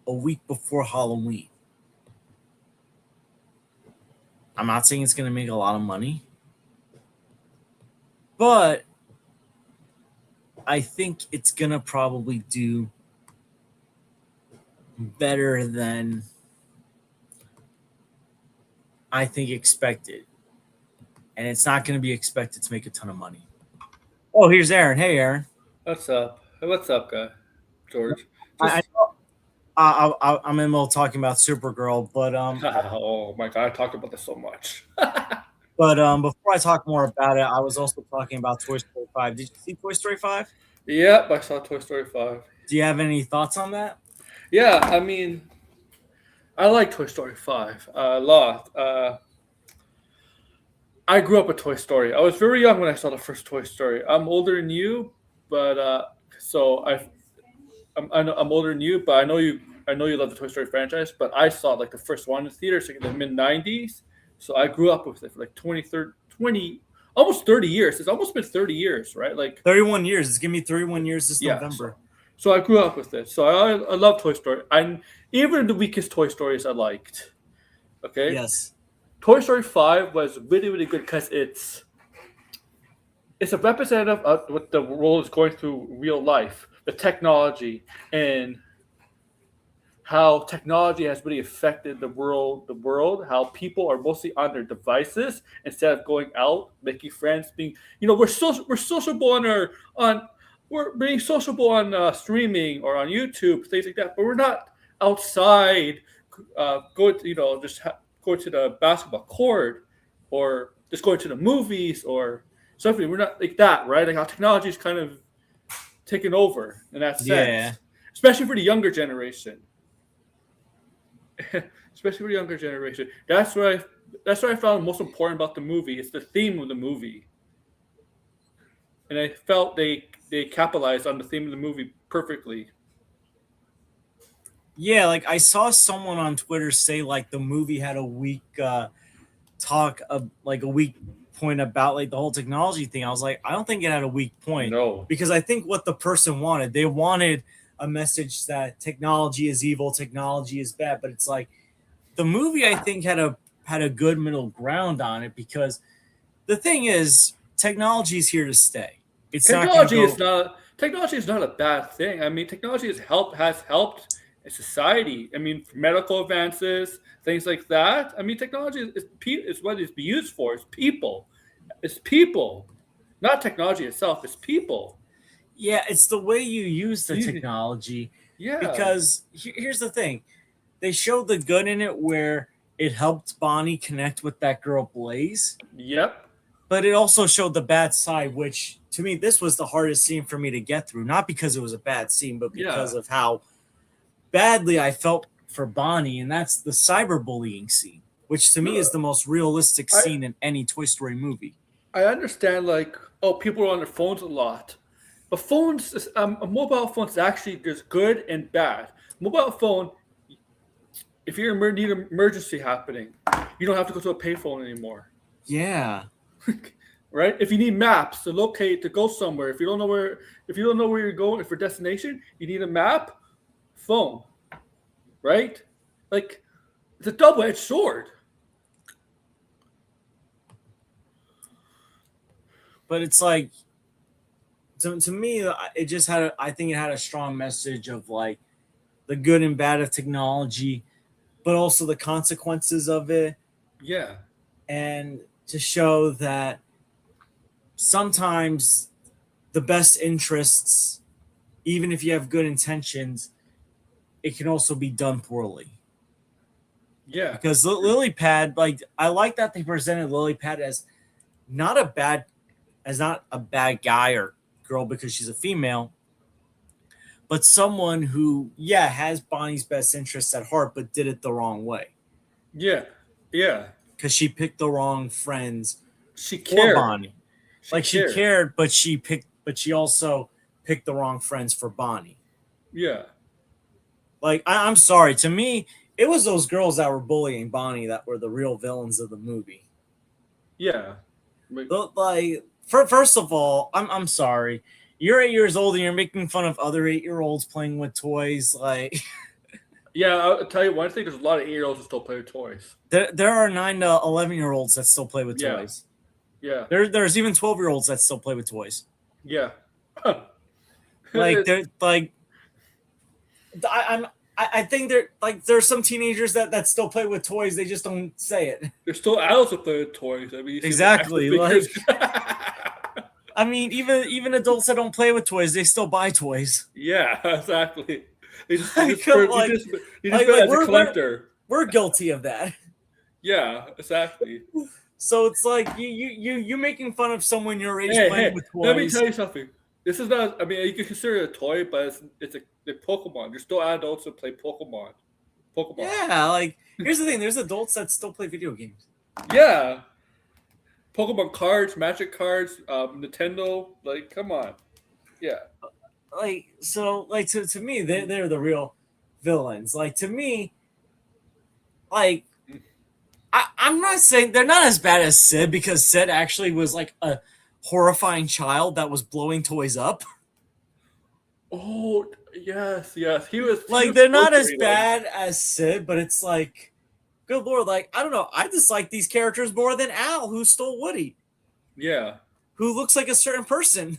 a week before Halloween. I'm not saying it's going to make a lot of money, but I think it's going to probably do better than I think expected. And it's not going to be expected to make a ton of money. Oh, here's Aaron. Hey, Aaron. What's up? What's up, guy? George. I Just know I'm in the middle of talking about Supergirl, oh my god, I talked about this so much. before I talk more about it, I was also talking about Toy Story 5. Did you see Toy Story 5? Yep, I saw Toy Story 5. Do you have any thoughts on that? Yeah, I mean, I like Toy Story 5 a lot. I grew up with Toy Story. I was very young when I saw the first Toy Story. I'm older than you, but so I'm older than you, but I know you love the Toy Story franchise. But I saw like the first one in the theaters like in the mid '90s, so I grew up with it for like 20, almost 30 years. It's almost been 30 years, right? Like 31 years. It's gonna be 31 years this yeah, November. so I grew up with it. So I love Toy Story. And even the weakest Toy Stories I liked. Okay, Yes. Toy Story 5 was really really good because it's a representative of what the world is going through real life, the technology, and how technology has really affected the world, how people are mostly on their devices instead of going out, making friends, being we're sociable on our on we're being sociable on streaming or on YouTube, things like that, but we're not outside going to going to the basketball court or just going to the movies or something. We're not like that, right? Like how technology is kind of taken over in that Yeah. sense, especially for the younger generation. Especially for the younger generation. That's what I found most important about the movie. It's the theme of the movie, and I felt they capitalized on the theme of the movie perfectly. Yeah, like I saw someone on Twitter say like the movie had a weak talk of like a weak point about like the whole technology thing. I was like, I don't think it had a weak point No, because I think what the person wanted, they wanted a message that technology is evil, technology is bad. But it's like the movie, I think, had a good middle ground on it, because the thing is, technology is here to stay. It's not going to go. Technology is not a bad thing. I mean, technology has helped in society. I mean, medical advances, things like that. I mean, technology is what it's used for. It's people. It's people, not technology itself. It's people. Yeah, it's the way you use the technology. Yeah. Because here's the thing, they showed the good in it where it helped Bonnie connect with that girl Blaze, Yep. but it also showed the bad side, which to me, this was the hardest scene for me to get through. Not because it was a bad scene, but because Yeah. of how badly I felt for Bonnie, and that's the cyberbullying scene, which to me is No, the most realistic I scene in any Toy Story movie. I understand, like, oh, people are on their phones a lot, but a mobile phone is actually, there's good and bad. Mobile phone, if you need an emergency happening, you don't have to go to a payphone anymore. Yeah, Right? If you need maps to locate to go somewhere, if you don't know where you're going for destination, you need a map, phone, right? Like, it's a double-edged sword. but it's like, to me, it just I think it had a strong message of like the good and bad of technology, but also the consequences of it, Yeah. and to show that sometimes the best interests, even if you have good intentions, it can also be done poorly. Yeah. Because Lily Pad, like, I like that they presented Lily Pad as not a bad not a bad guy or girl because she's a female, but someone who, yeah, has Bonnie's best interests at heart, but did it the wrong way Yeah. Yeah. because she picked the wrong friends She for cared. Bonnie. She Like, she cared. cared, but she also picked the wrong friends for Bonnie. Yeah. Like, I'm sorry, to me, it was those girls that were bullying Bonnie that were the real villains of the movie. Yeah. Like, Like, first of all, I'm sorry. You're 8 years old and you're making fun of other 8-year-olds playing with toys. Like, yeah, I'll tell you one thing. There's a lot of 8-year-olds who still play with toys. there are 9 to 11-year-olds that still play with Yeah. toys. Yeah. There's even 12-year-olds that still play with toys. Yeah. Like, It's, they're like, I'm I think there's some teenagers that still play with toys. They just don't say it. there's still adults who play with toys. I mean, you see the action Exactly. figures. Like, I mean, even adults that don't play with toys, they still buy toys. yeah, exactly. Like, like, You just like, go like as a collector. we're guilty of that. Yeah, exactly. So it's like you making fun of someone your age Hey, playing hey, with let me toys. tell you something. This is not. I mean, you can consider it a toy, but it's a Pokemon. There's still adults that play Pokemon. Pokemon. Yeah, like, here's the thing: there's adults that still play video games. Yeah, Pokemon cards, Magic cards, Nintendo. Like, come on. Yeah, Like, so, like, to me, they're the real villains. Like, to me, like, I'm not saying they're not as bad as Sid, because Sid actually was like a horrifying child that was blowing toys up. oh yes, yes. He Like, was they're not as torturing them. bad as Sid, but it's like, good lord, like, I don't know, I dislike these characters more than Al, who stole Woody, Yeah. who looks like a certain person.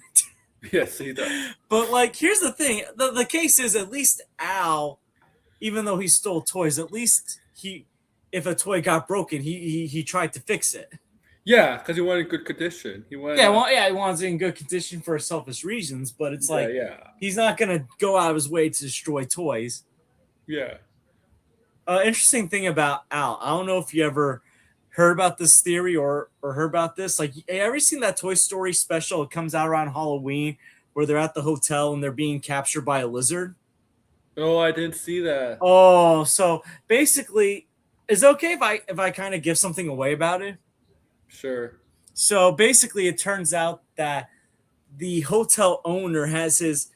Yes, he does. But, like, here's the thing: the case is, at least Al, even though he stole toys, at least if a toy got broken, he tried to fix it. Yeah, because he wanted good condition. He wanted. Yeah, well, yeah, he wants it in good condition for selfish reasons, but it's Yeah, like, yeah, he's not gonna go out of his way to destroy toys. yeah. Interesting thing about Al, I don't know if you ever heard about this theory or heard about this. Like, you ever seen that Toy Story special? It comes out around Halloween where they're at the hotel and they're being captured by a lizard. Oh, I didn't see that. Oh, so basically, is it okay if I kind of give something away about it? Sure. So basically, it turns out that the hotel owner has his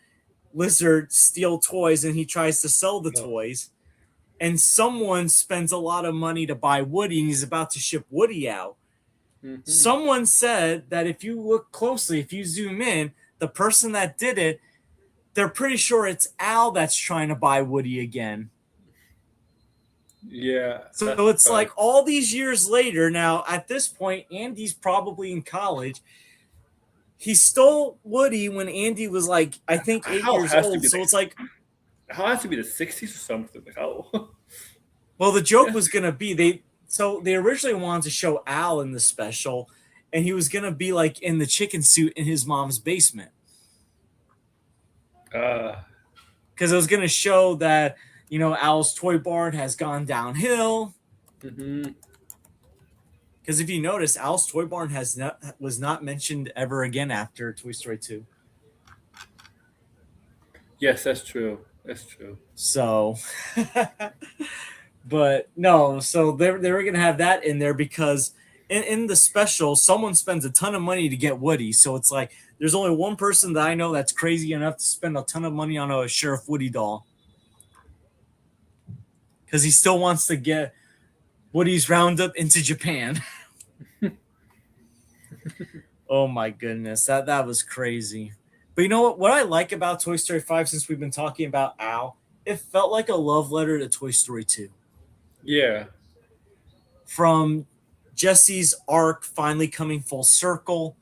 lizard steal toys and he tries to sell the No. toys. And someone spends a lot of money to buy Woody and he's about to ship Woody out. Mhm. Someone said that if you look closely, if you zoom in, the person that did it, they're pretty sure it's Al that's trying to buy Woody again. Yeah, that's So it's right. like all these years later. Now, at this point, Andy's probably in college. He stole Woody when Andy was like, I think, 8 years Has to old. be So like it's like, how has to be the 60s or something? Like how? well, the joke was gonna be they originally wanted to show Al in the special, and he was gonna be like in the chicken suit in his mom's basement uh, because it was gonna show that Al's toy barn has gone downhill. hmm Because if you notice, Al's toy barn was not mentioned ever again after Toy Story 2. Yes, that's true. That's true. So, but no, so they were gonna have that in there because in the special, someone spends a ton of money to get Woody. So it's like there's only one person that I know that's crazy enough to spend a ton of money on a Sheriff Woody doll because he still wants to get Woody's Roundup into Japan. Oh my goodness, that was crazy. But you know what? What I like about Toy Story 5, since we've been talking about Al, it felt like a love letter to Toy Story 2. Yeah. From Jesse's arc finally coming full circle,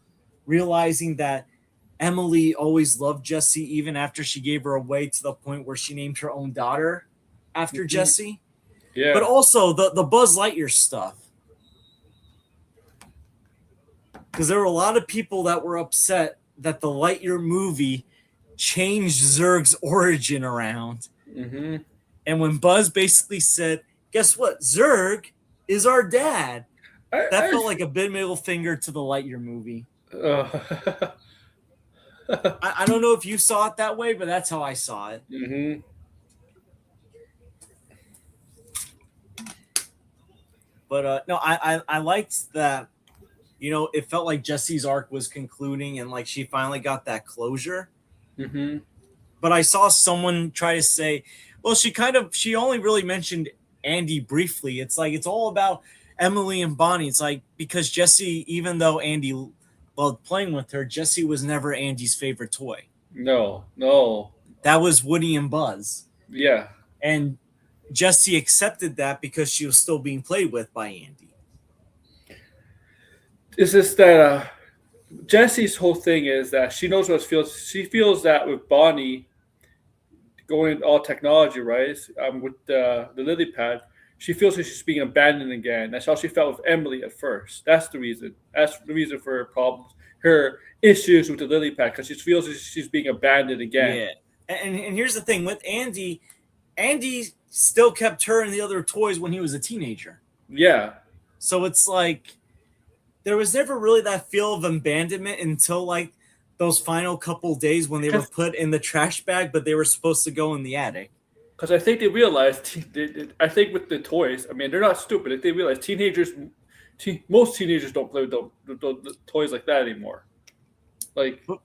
realizing that Emily always loved Jesse even after she gave her away to the point where she named her own daughter after hmm Jesse. But Yeah. also the Buzz Lightyear stuff. Because there were a lot of people that were upset that the Lightyear movie changed Zurg's origin around. hmm And when Buzz basically said, guess what? Zurg is our dad. That I felt like a big middle finger to the Lightyear movie. uh, I don't know if you saw it that way, but that's how I saw it. hmm But no, I liked that. It felt like Jesse's arc was concluding, and like she finally got that closure. hmm But I saw someone try to say, well, she only really mentioned Andy briefly. It's like it's all about Emily and Bonnie. It's like because Jesse, even though Andy loved playing with her, Jesse was never Andy's favorite toy. No, no. That was Woody and Buzz. Yeah. And Jesse accepted that because she was still being played with by Andy. It's just that Jesse's whole thing is that she knows what it feels. She feels that with Bonnie going all technology, right? With the lily pad, she feels like she's being abandoned again. That's how she felt with Emily at first. That's the reason. That's the reason for her problems, her issues with the lily pad, because she feels like she's being abandoned again. Yeah. And here's the thing with Andy still kept her and the other toys when he was a teenager. Yeah. So it's like there was never really that feel of abandonment until like those final couple days when they were put in the trash bag, but they were supposed to go in the attic. Because I think they realized, I think with the toys, I mean, they're not stupid. They realize most teenagers don't play with the toys like that anymore. Like, But,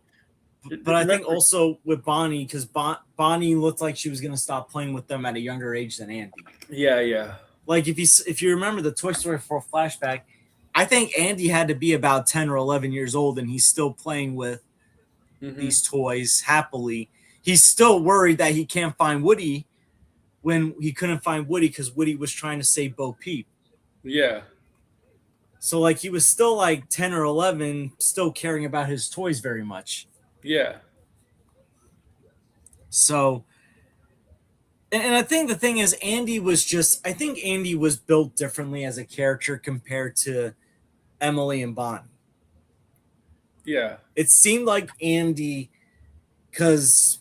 but I think also with Bonnie, because Bonnie looked like she was going to stop playing with them at a younger age than Andy. yeah, yeah. Like if you remember the Toy Story 4 flashback, I think Andy had to be about 10 or 11 years old, and he's still playing with these toys happily. He's still worried that he can't find Woody when he couldn't find Woody because Woody was trying to save Bo Peep. Yeah. So like he was still like 10 or 11, still caring about his toys very much. Yeah. So, and I think the thing is, I think Andy was built differently as a character compared to Emily and Bonnie. Yeah. It seemed like Andy, because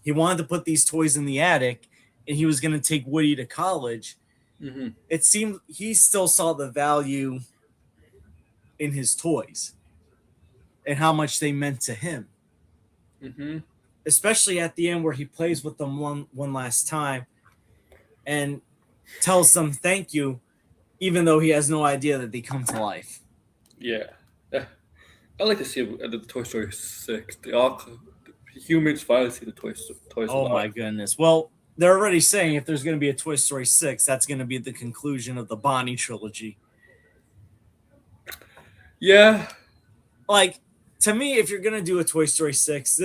he wanted to put these toys in the attic and he was going to take Woody to college. hmm It seemed he still saw the value in his toys and how much they meant to him. hmm Especially at the end where he plays with them one last time and tells them thank you, even though he has no idea that they come to life. Yeah. I like to see the Toy Story 6. The humans finally see the toys Oh my alive. goodness. Well, they're already saying if there's going to be a Toy Story 6, that's going to be the conclusion of the Bonnie trilogy. Yeah. Like, to me, if you're going to do a Toy Story 6,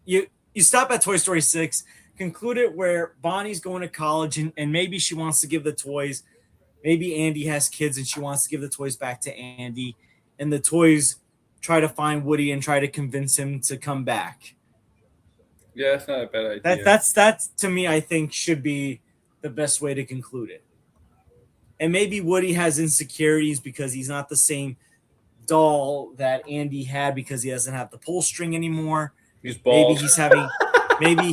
you you stop at Toy Story 6, conclude it where Bonnie's going to college and maybe she wants to give the toys. Maybe Andy has kids and she wants to give the toys back to Andy. And the toys try to find Woody and try to convince him to come back. Yeah, that's not a bad That idea. that's to me, I think should be the best way to conclude it. And maybe Woody has insecurities because he's not the same doll that Andy had because he doesn't have the pull string anymore. He's Maybe bald. he's having maybe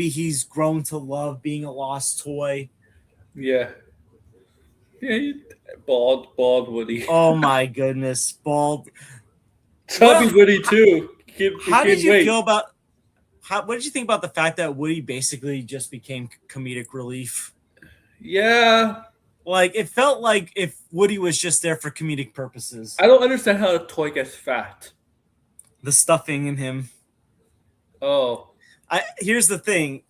he's grown to love being a lost toy. Yeah. Yeah, bald Woody. Oh my goodness, bald. Chubby Well, Woody too. how did Can't you wait. feel about what did you think about the fact that Woody basically just became comedic relief? Yeah. Like it felt like if Woody was just there for comedic purposes. I don't understand how a toy gets fat. The stuffing in him. Oh. I here's the thing.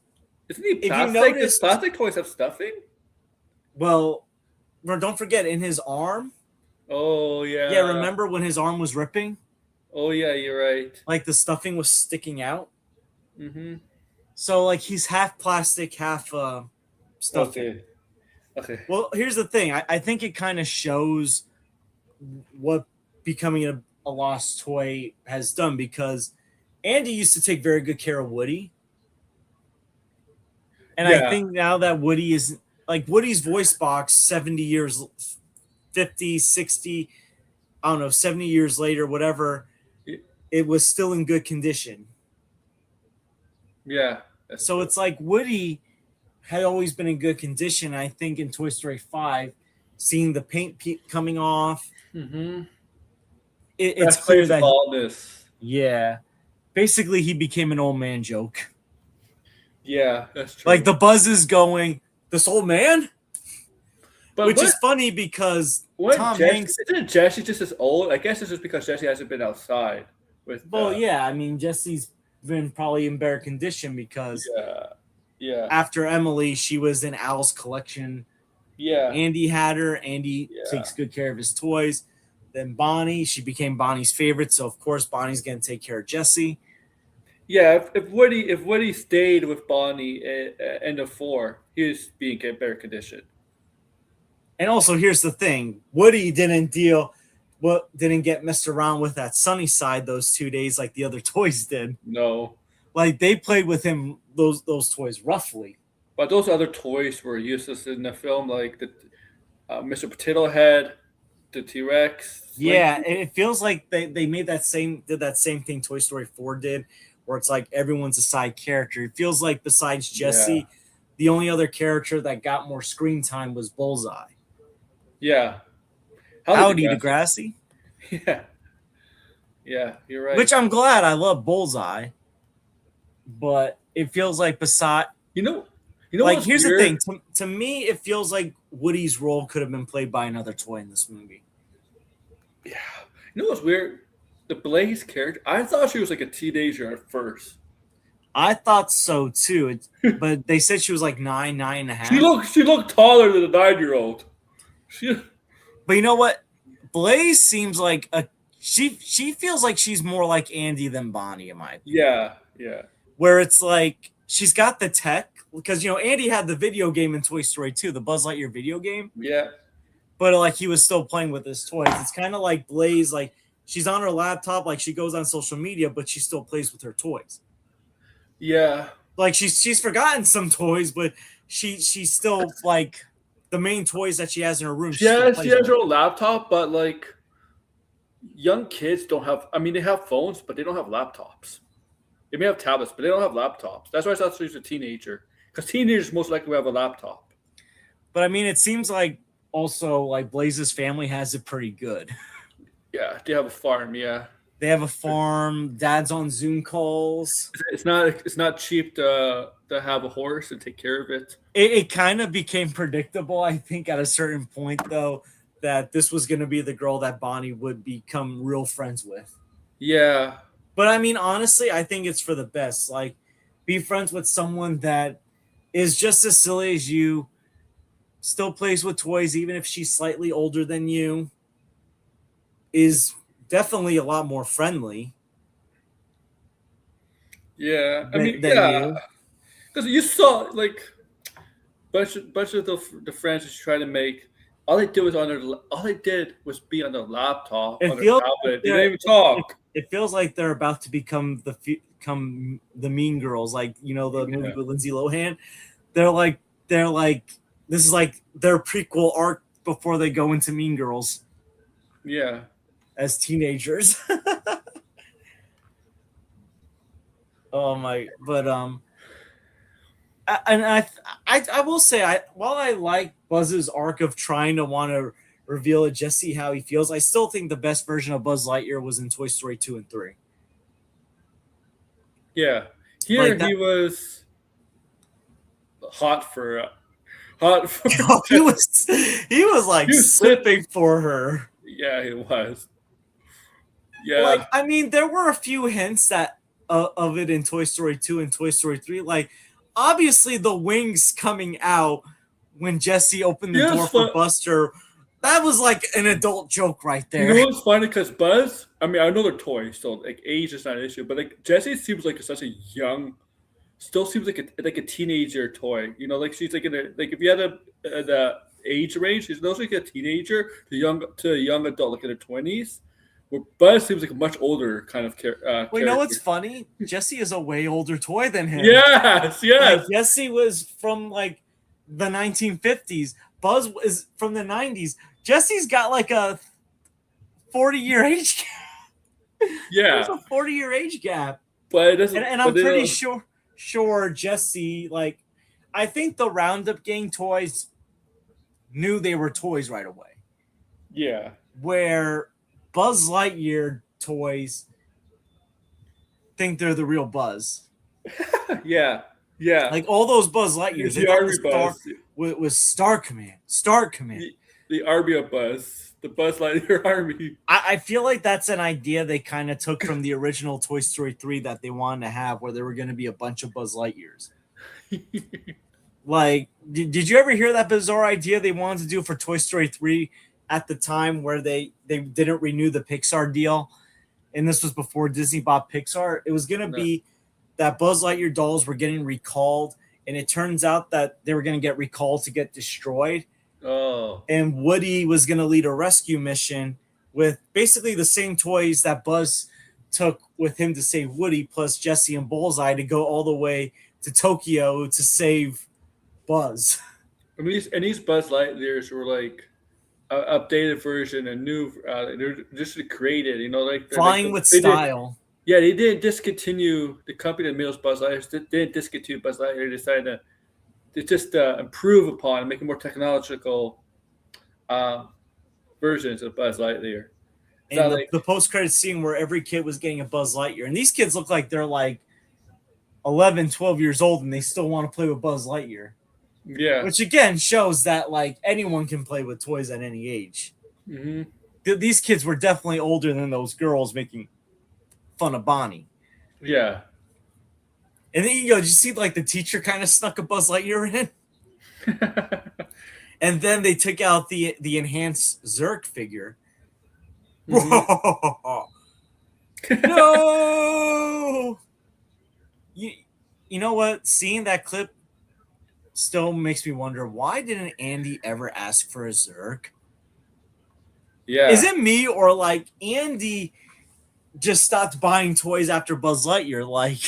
Isn't he If you plastic? Does noticed, plastic toys have stuffing? well, don't forget in his arm. Oh Yeah, yeah. remember when his arm was ripping? Oh yeah, you're right. Like the stuffing was sticking out. Mm-hmm. So like he's half plastic, half stuffing. Okay. Okay. Well, here's the thing. I think it kind of shows what becoming a lost toy has done because Andy used to take very good care of Woody. And I Yeah. think now that Woody is like Woody's voice box 70 years, 50, 60, I don't know, 70 years later, whatever, it was still in good condition. Yeah. That's So true. it's like Woody had always been in good condition. I think in Toy Story 5, seeing the paint coming off, Mm-hmm. it's That clear explains the that, baldness. yeah, basically he became an old man joke. Yeah, that's true. Like the buzz is going, this old man? But Which is funny because what Tom Jesse Hanks, isn't Jesse just as old? I guess it's just because Jesse hasn't been outside with well, yeah, I mean, Jesse's been probably in better condition because yeah. Yeah. after Emily, she was in Al's collection. Yeah. Andy had her. Andy Yeah. takes good care of his toys. Then Bonnie, she became Bonnie's favorite. So, of course, Bonnie's going to take care of Jesse. Yeah, if Woody stayed with Bonnie at end of 4, he was being in better condition. And also, here's the thing Woody didn't get messed around with at Sunnyside those 2 days like the other toys did. No, Like, they played with him, those toys, roughly. but those other toys were useless in the film, like the Mr. Potato Head, the T Rex. Yeah, it feels like they did that same thing Toy Story 4 did, where it's like everyone's a side character. It feels like besides Jesse, the only other character that got more screen time was Bullseye. Yeah. Howdy Degrassi. Yeah. Yeah, you're right. Which I'm glad. I love Bullseye, but it feels like you know like what's here's weird? the thing. To me, it feels like Woody's role could have been played by another toy in this movie. Yeah. You know what's weird? The Blaze character. I thought she was like a teenager at first. I thought so too, but they said she was like 9.5. She looked taller than a 9-year-old. She But you know what? Blaze seems like she feels like she's more like Andy than Bonnie in my opinion. yeah. Where it's like she's got the tech because Andy had the video game in Toy Story 2, the Buzz Lightyear video game, Yeah. but like he was still playing with his toys. It's kind of like Blaze, like she's on her laptop, like she goes on social media, but she still plays with her toys. Yeah. Like she's forgotten some toys, but she's still like the main toys that she has in her room. She has her own laptop, but like young kids don't have. I mean, they have phones, but they don't have laptops. They may have tablets, but they don't have laptops. That's why I thought she was a teenager, because teenagers most likely have a laptop. But I mean, it seems like also like Blaze's family has it pretty good. Yeah, they have a farm. Yeah, They have a farm. Dad's on Zoom calls. it's not cheap to have a horse and take care of it. It kind of became predictable, I think, at a certain point, though, that this was going to be the girl that Bonnie would become real friends with. Yeah, But I mean, honestly, I think it's for the best. Like, be friends with someone that is just as silly as you, still plays with toys, even if she's slightly older than you, is definitely a lot more friendly. Yeah, I mean, than yeah, you. because you saw like bunch of the franchises trying to make. All they did was be on their laptop, It on their feels like tablet. They they're didn't even talk. it feels like they're about to become the Mean Girls, like the movie Yeah, with Lindsay Lohan. They're like this is like their prequel arc before they go into Mean Girls yeah, as teenagers. Oh my! But and I will say while I like Buzz's arc of trying to want to reveal it, just see how he feels. I still think the best version of Buzz Lightyear was in Toy Story 2 and 3. yeah. Here Like that, he was hot for hot for. he was he was like He was sit. simping for her. Yeah, he was. Like Yeah, I mean, there were a few hints that of it in Toy Story 2 and Toy Story 3. Like obviously the wings coming out when Jesse opened the yeah. door It's for fun. Buster. That was like an adult joke right You know there. what's funny? Because Buzz, I mean, I know they're toys, so like age is not an issue. But like Jessie seems like such a young, still seems like a teenager toy. You know, like she's like in a like if you had the age range, she's not like a teenager to a young adult, like in her 20s. Where Buzz seems like a much older kind of Well, you know what's character. funny? Jesse is a way older toy than him. Yes, Like yes, Jesse was from like the 1950s. Buzz is from the 90s. Jesse's got like a 40-year age gap. There's yeah. a 40-year age gap. But it And, doesn't. and But I'm they pretty don't. sure Jesse, like, I think the Roundup Gang toys knew they were toys right away. Yeah, Where Buzz Lightyear toys think they're the real Buzz. yeah, yeah. Like all those Buzz Lightyears, they The thought army buzz, was Star Command. Star Command. the army of Buzz, the Buzz Lightyear army. I feel like that's an idea they kind of took from the original Toy Story 3 that they wanted to have, where there were going to be a bunch of Buzz Lightyears. Like, did you ever hear that bizarre idea they wanted to do for Toy Story 3 at the time where they didn't renew the Pixar deal? And this was before Disney bought Pixar. It was going to No. be that Buzz Lightyear dolls were getting recalled, and it turns out that they were going to get recalled to get destroyed. Oh, And Woody was going to lead a rescue mission with basically the same toys that Buzz took with him to save Woody, plus Jesse and Bullseye to go all the way to Tokyo to save Buzz. I mean, these Buzz Lightyears were like an updated version, a new, they're just created. You know, like Flying with they did. style. Yeah, they didn't discontinue the company that made those Buzz Lightyears. They didn't discontinue Buzz Lightyear. They decided to just improve upon and make more technological uh, versions of Buzz Lightyear. It's And not the, like the post-credit scene where every kid was getting a Buzz Lightyear. And these kids look like they're like 11, 12 years old and they still want to play with Buzz Lightyear. yeah. Which again shows that like anyone can play with toys at any age. Hmm. These kids were definitely older than those girls making fun of Bonnie. Yeah. And then did you see like the teacher kind of snuck a Buzz Lightyear in? And then they took out the enhanced Zerk figure. Mhm. No! You, you know what? Seeing that clip still makes me wonder, why didn't Andy ever ask for a Zerk? Is Yeah. it me, or like Andy just stopped buying toys after Buzz Lightyear? Like,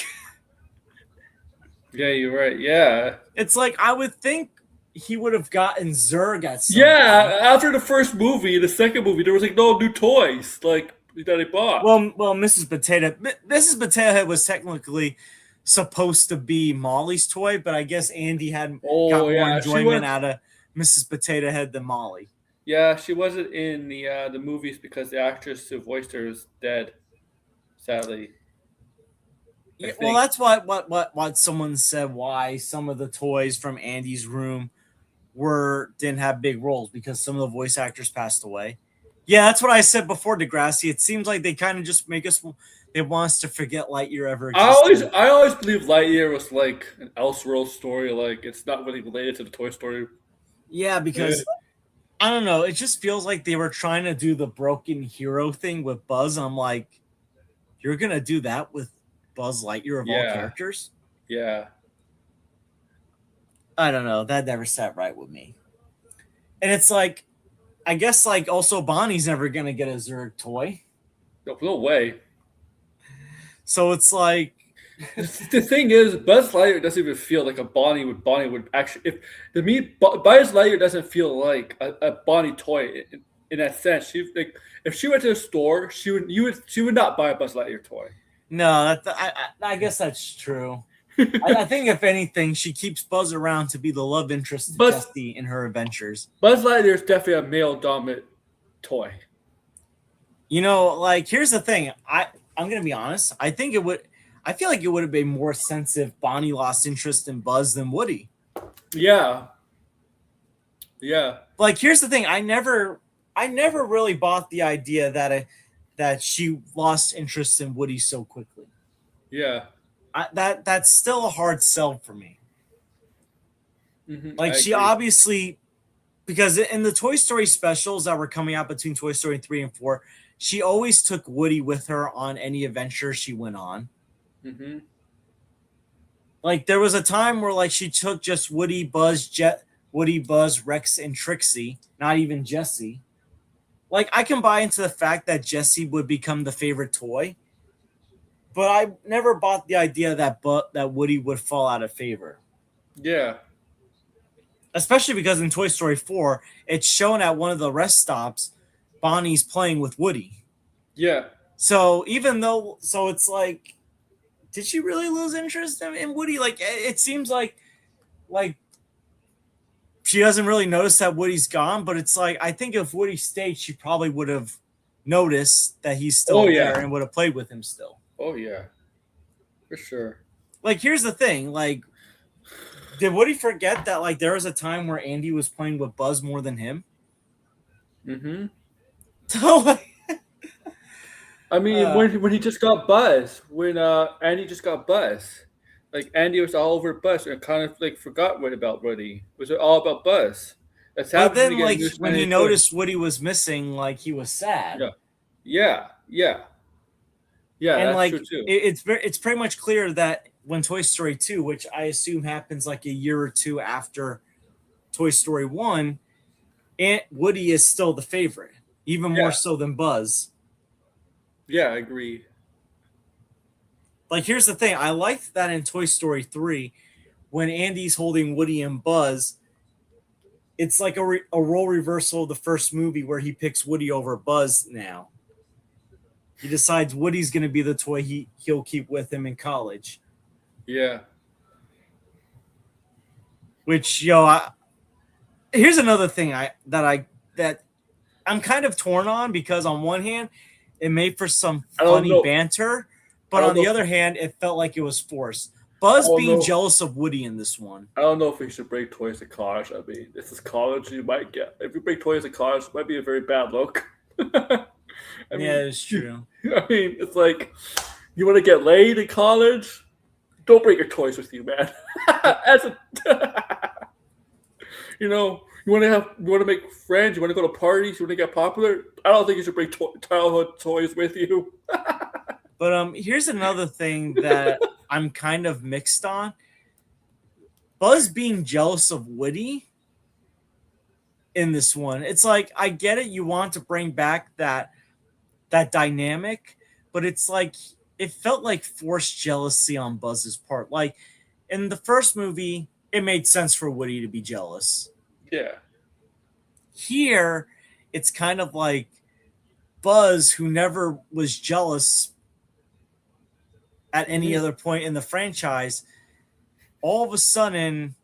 Yeah, you're right. Yeah. it's like I would think he would have gotten Zerg at some point. Yeah. After the first movie, the second movie, there was like no new toys like that he bought. Well, Mrs. Potato Head was technically supposed to be Molly's toy, but I guess Andy had Oh got more yeah, she enjoyment was. out of Mrs. Potato Head than Molly. Yeah, she wasn't in the movies because the actress who voiced her is dead. Sadly, I Yeah, well, think. that's what someone said. Why some of the toys from Andy's room didn't have big roles because some of the voice actors passed away. Yeah, that's what I said before, Degrassi. It seems like they kind of just make us. They want us to forget Lightyear ever existed. I always believe Lightyear was like an Elseworld story. Like it's not really related to the Toy Story. Yeah, Eh, because I don't know. It just feels like they were trying to do the broken hero thing with Buzz. And I'm like, you're gonna do that with Buzz Lightyear of all Yeah. characters. Yeah. I don't know. That never sat right with me. And it's like, I guess like also Bonnie's never gonna get a Zurg toy. No, no way. So it's like, The thing is, Buzz Lightyear doesn't even feel like a Bonnie would actually. If to me, Buzz Lightyear doesn't feel like a Bonnie toy in that sense. She like if she went to a store, she would not buy a Buzz Lightyear toy. no, I guess that's true. I think if anything, she keeps Buzz around to be the love interest to Buzz Jessie in her adventures. Buzz Lightyear is definitely a male dominant toy. You know, like here's the thing. I'm gonna be honest. I think it would. I feel like it would have been more sense if Bonnie lost interest in Buzz than Woody. Yeah, yeah, Like here's the thing. I never really bought the idea that she lost interest in Woody so quickly. yeah. That's still a hard sell for me. I Like she agree. obviously, because in the Toy Story specials that were coming out between Toy Story 3 and 4, she always took Woody with her on any adventure she went on. Hmm. Like there was a time where like she took just Woody, Buzz, Rex, and Trixie, not even Jessie. Like I can buy into the fact that Jessie would become the favorite toy, but I never bought the idea that Woody would fall out of favor. Yeah, Especially because in Toy Story 4, it's shown at one of the rest stops, Bonnie's playing with Woody. yeah. So it's like, did she really lose interest in Woody? Like it seems like she doesn't really notice that Woody's gone, but it's like I think if Woody stayed, she probably would have noticed that he's Oh still there yeah, and would have played with him still. oh yeah, for sure. Like here's the thing, like did Woody forget that like there was a time where Andy was playing with Buzz more than him? Hmm. So like, I mean, uh, when he just got Buzz, when Andy just got Buzz, like Andy was all over Buzz and kind of like forgot what about Woody. It was all about Buzz. That's but happens when then you get a like new when he shiny toy. noticed Woody was missing, like he was sad. Yeah, yeah, yeah, yeah. And That's like true too. it's pretty much clear that when Toy Story 2, which I assume happens like a year or two after Toy Story 1, Aunt Woody is still the favorite, even more Yeah, so than Buzz. yeah. I agree. Like here's the thing, I liked that in Toy Story 3 when Andy's holding Woody and Buzz, it's like a role reversal of the first movie where he picks Woody over Buzz now. He decides Woody's going to be the toy he'll keep with him in college. Yeah, Which here's another thing that I'm kind of torn on because on one hand, it made for some I don't funny know. banter, I but don't on know. the If, other hand, it felt like it was forced. I Buzz don't being know. jealous of Woody in this one. I don't know if we should bring toys to college. I mean, this is college. You might get if you bring toys to college, it might be a very bad look. I Yeah, mean, it's true. I mean, it's like you want to get laid in college. Don't bring your toys with you, man. As a, you want to make friends. You want to go to parties. You want to get popular. I don't think you should bring childhood toys with you. But here's another thing that I'm kind of mixed on. Buzz being jealous of Woody in this one. It's like I get it, you want to bring back that dynamic, but it's like it felt like forced jealousy on Buzz's part. Like in the first movie, it made sense for Woody to be jealous. Yeah, Here, it's kind of like Buzz, who never was jealous at any hmm other point in the franchise, all of a sudden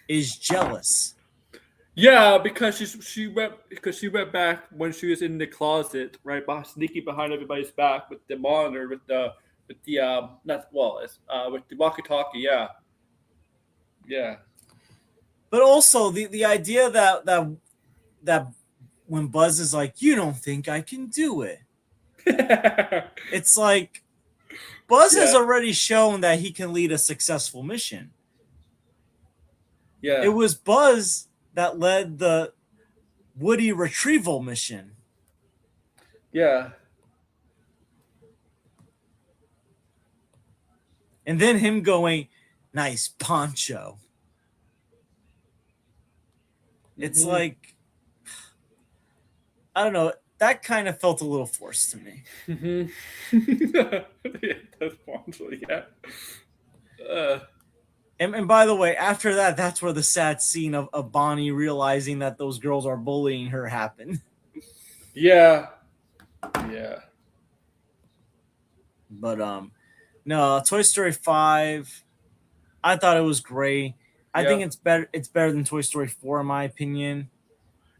is jealous. yeah, because she went back when she was in the closet, right, sneaking behind everybody's back with the monitor with the not well, it's, with the walkie-talkie. Yeah, yeah, But also the idea that when Buzz is like, "You don't think I can do it," it's like Buzz has yeah, already shown that he can lead a successful mission. It yeah, was Buzz that led the Woody retrieval mission. yeah. And then him going, "Nice poncho." It's Mm-hmm. like, I don't know. That kind of felt a little forced to me. Mm-hmm. Yeah, that's possible. Yeah. Uh, And by the way, after that, that's where the sad scene of Bonnie realizing that those girls are bullying her happened. yeah. Yeah. But no, Toy Story 5, I thought it was great. I think Yeah. it's better than Toy Story 4 in my opinion.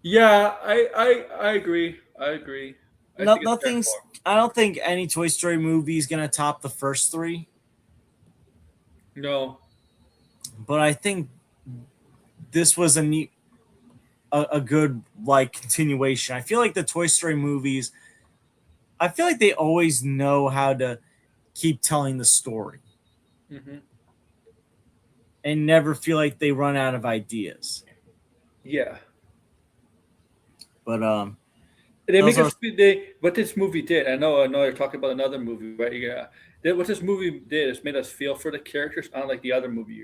Yeah. I agree. I agree. I No, think it's fair nothing's for I don't think any Toy Story movie is going to top the first 3, him. No. but I think this was a good like continuation. I feel like the Toy Story movies, I feel like they always know how to keep telling the story Mm-hmm. and never feel like they run out of ideas. Yeah. But They those make are us. They what this movie did. I know. I know. You're talking about another movie, right? Yeah. What this movie did is made us feel for the characters, unlike the other movie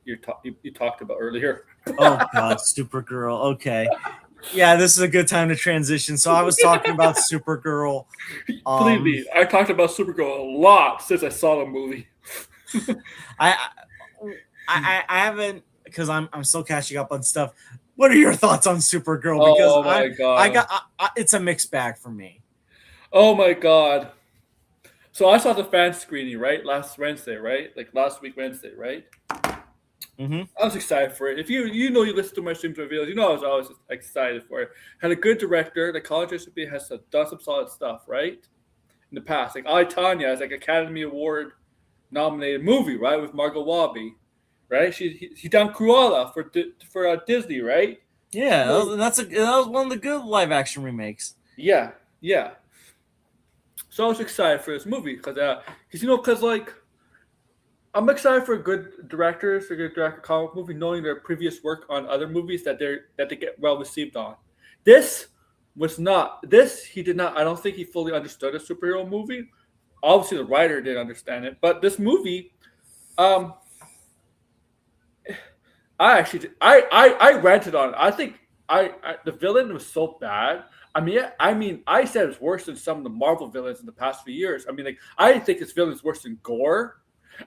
you talked about earlier. oh god, Supergirl. Okay. Yeah, this is a good time to transition. So I was talking about Supergirl. Believe Um me, I talked about Supergirl a lot since I saw the movie. I I haven't, because I'm still catching up on stuff. What are your thoughts on Supergirl? Because Oh my I god. got it's a mixed bag for me. Oh my god. So I saw the fan screening right last Wednesday, right? Like last week Wednesday, right? Hmm. I was excited for it. If you know you listen to my streams or videos, you know I was always excited for it. Had a good director. The college recipe has done some solid stuff, right? In the past, like I Tanya is like Academy Award nominated movie, right, with Margot Robbie, right? He done Cruella for Disney, right? Yeah, So that was one of the good live action remakes. yeah, yeah. So I was excited for this movie because because like I'm excited for good directors, for good director comic movie, knowing their previous work on other movies that they get well received on. This was not. This he did not. I don't think he fully understood a superhero movie. Obviously, the writer didn't understand it, but this movie, um, I ranted on it. I think the villain was so bad. I said it was worse than some of the Marvel villains in the past few years. I mean, like I think this villain is worse than Gore.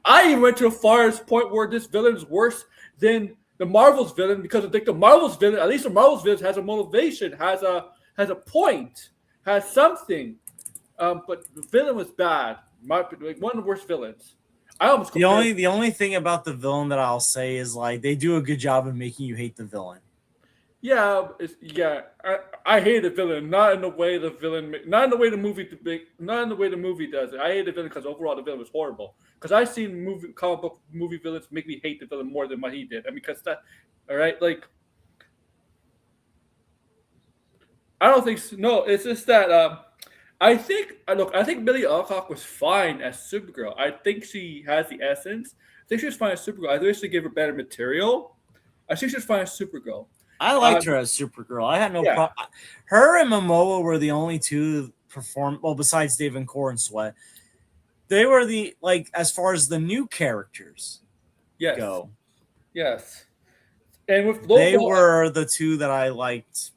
I even went to a far as point where this villain is worse than the Marvel's villain because I think the Marvel's villain, at least the Marvel's villain, has a motivation, has a point, has something. But the villain was bad. Like one of the worst villains. I almost The compared. only the only thing about the villain that I'll say is like they do a good job of making you hate the villain. Yeah, yeah. I hate the villain, not in the way the villain, not in the way the movie, not in the way the movie does it. I hate the villain because overall the villain was horrible. Because I've seen comic book movie villains make me hate the villain more than what he did. I mean, because that, all right, like I don't think so. No. It's just that I think look. I think Millie Alcock was fine as Supergirl. I think she has the essence. I think she was fine as Supergirl. I wish they gave her better material. I think she was fine as Supergirl. I Uh, liked her as Supergirl. I had no yeah, problem. Her and Momoa were the only two perform, well, besides Dave and Core and Sweat. They were the, like, as far as the new characters yes, go, yes. And with they Lobo, were the two that I liked.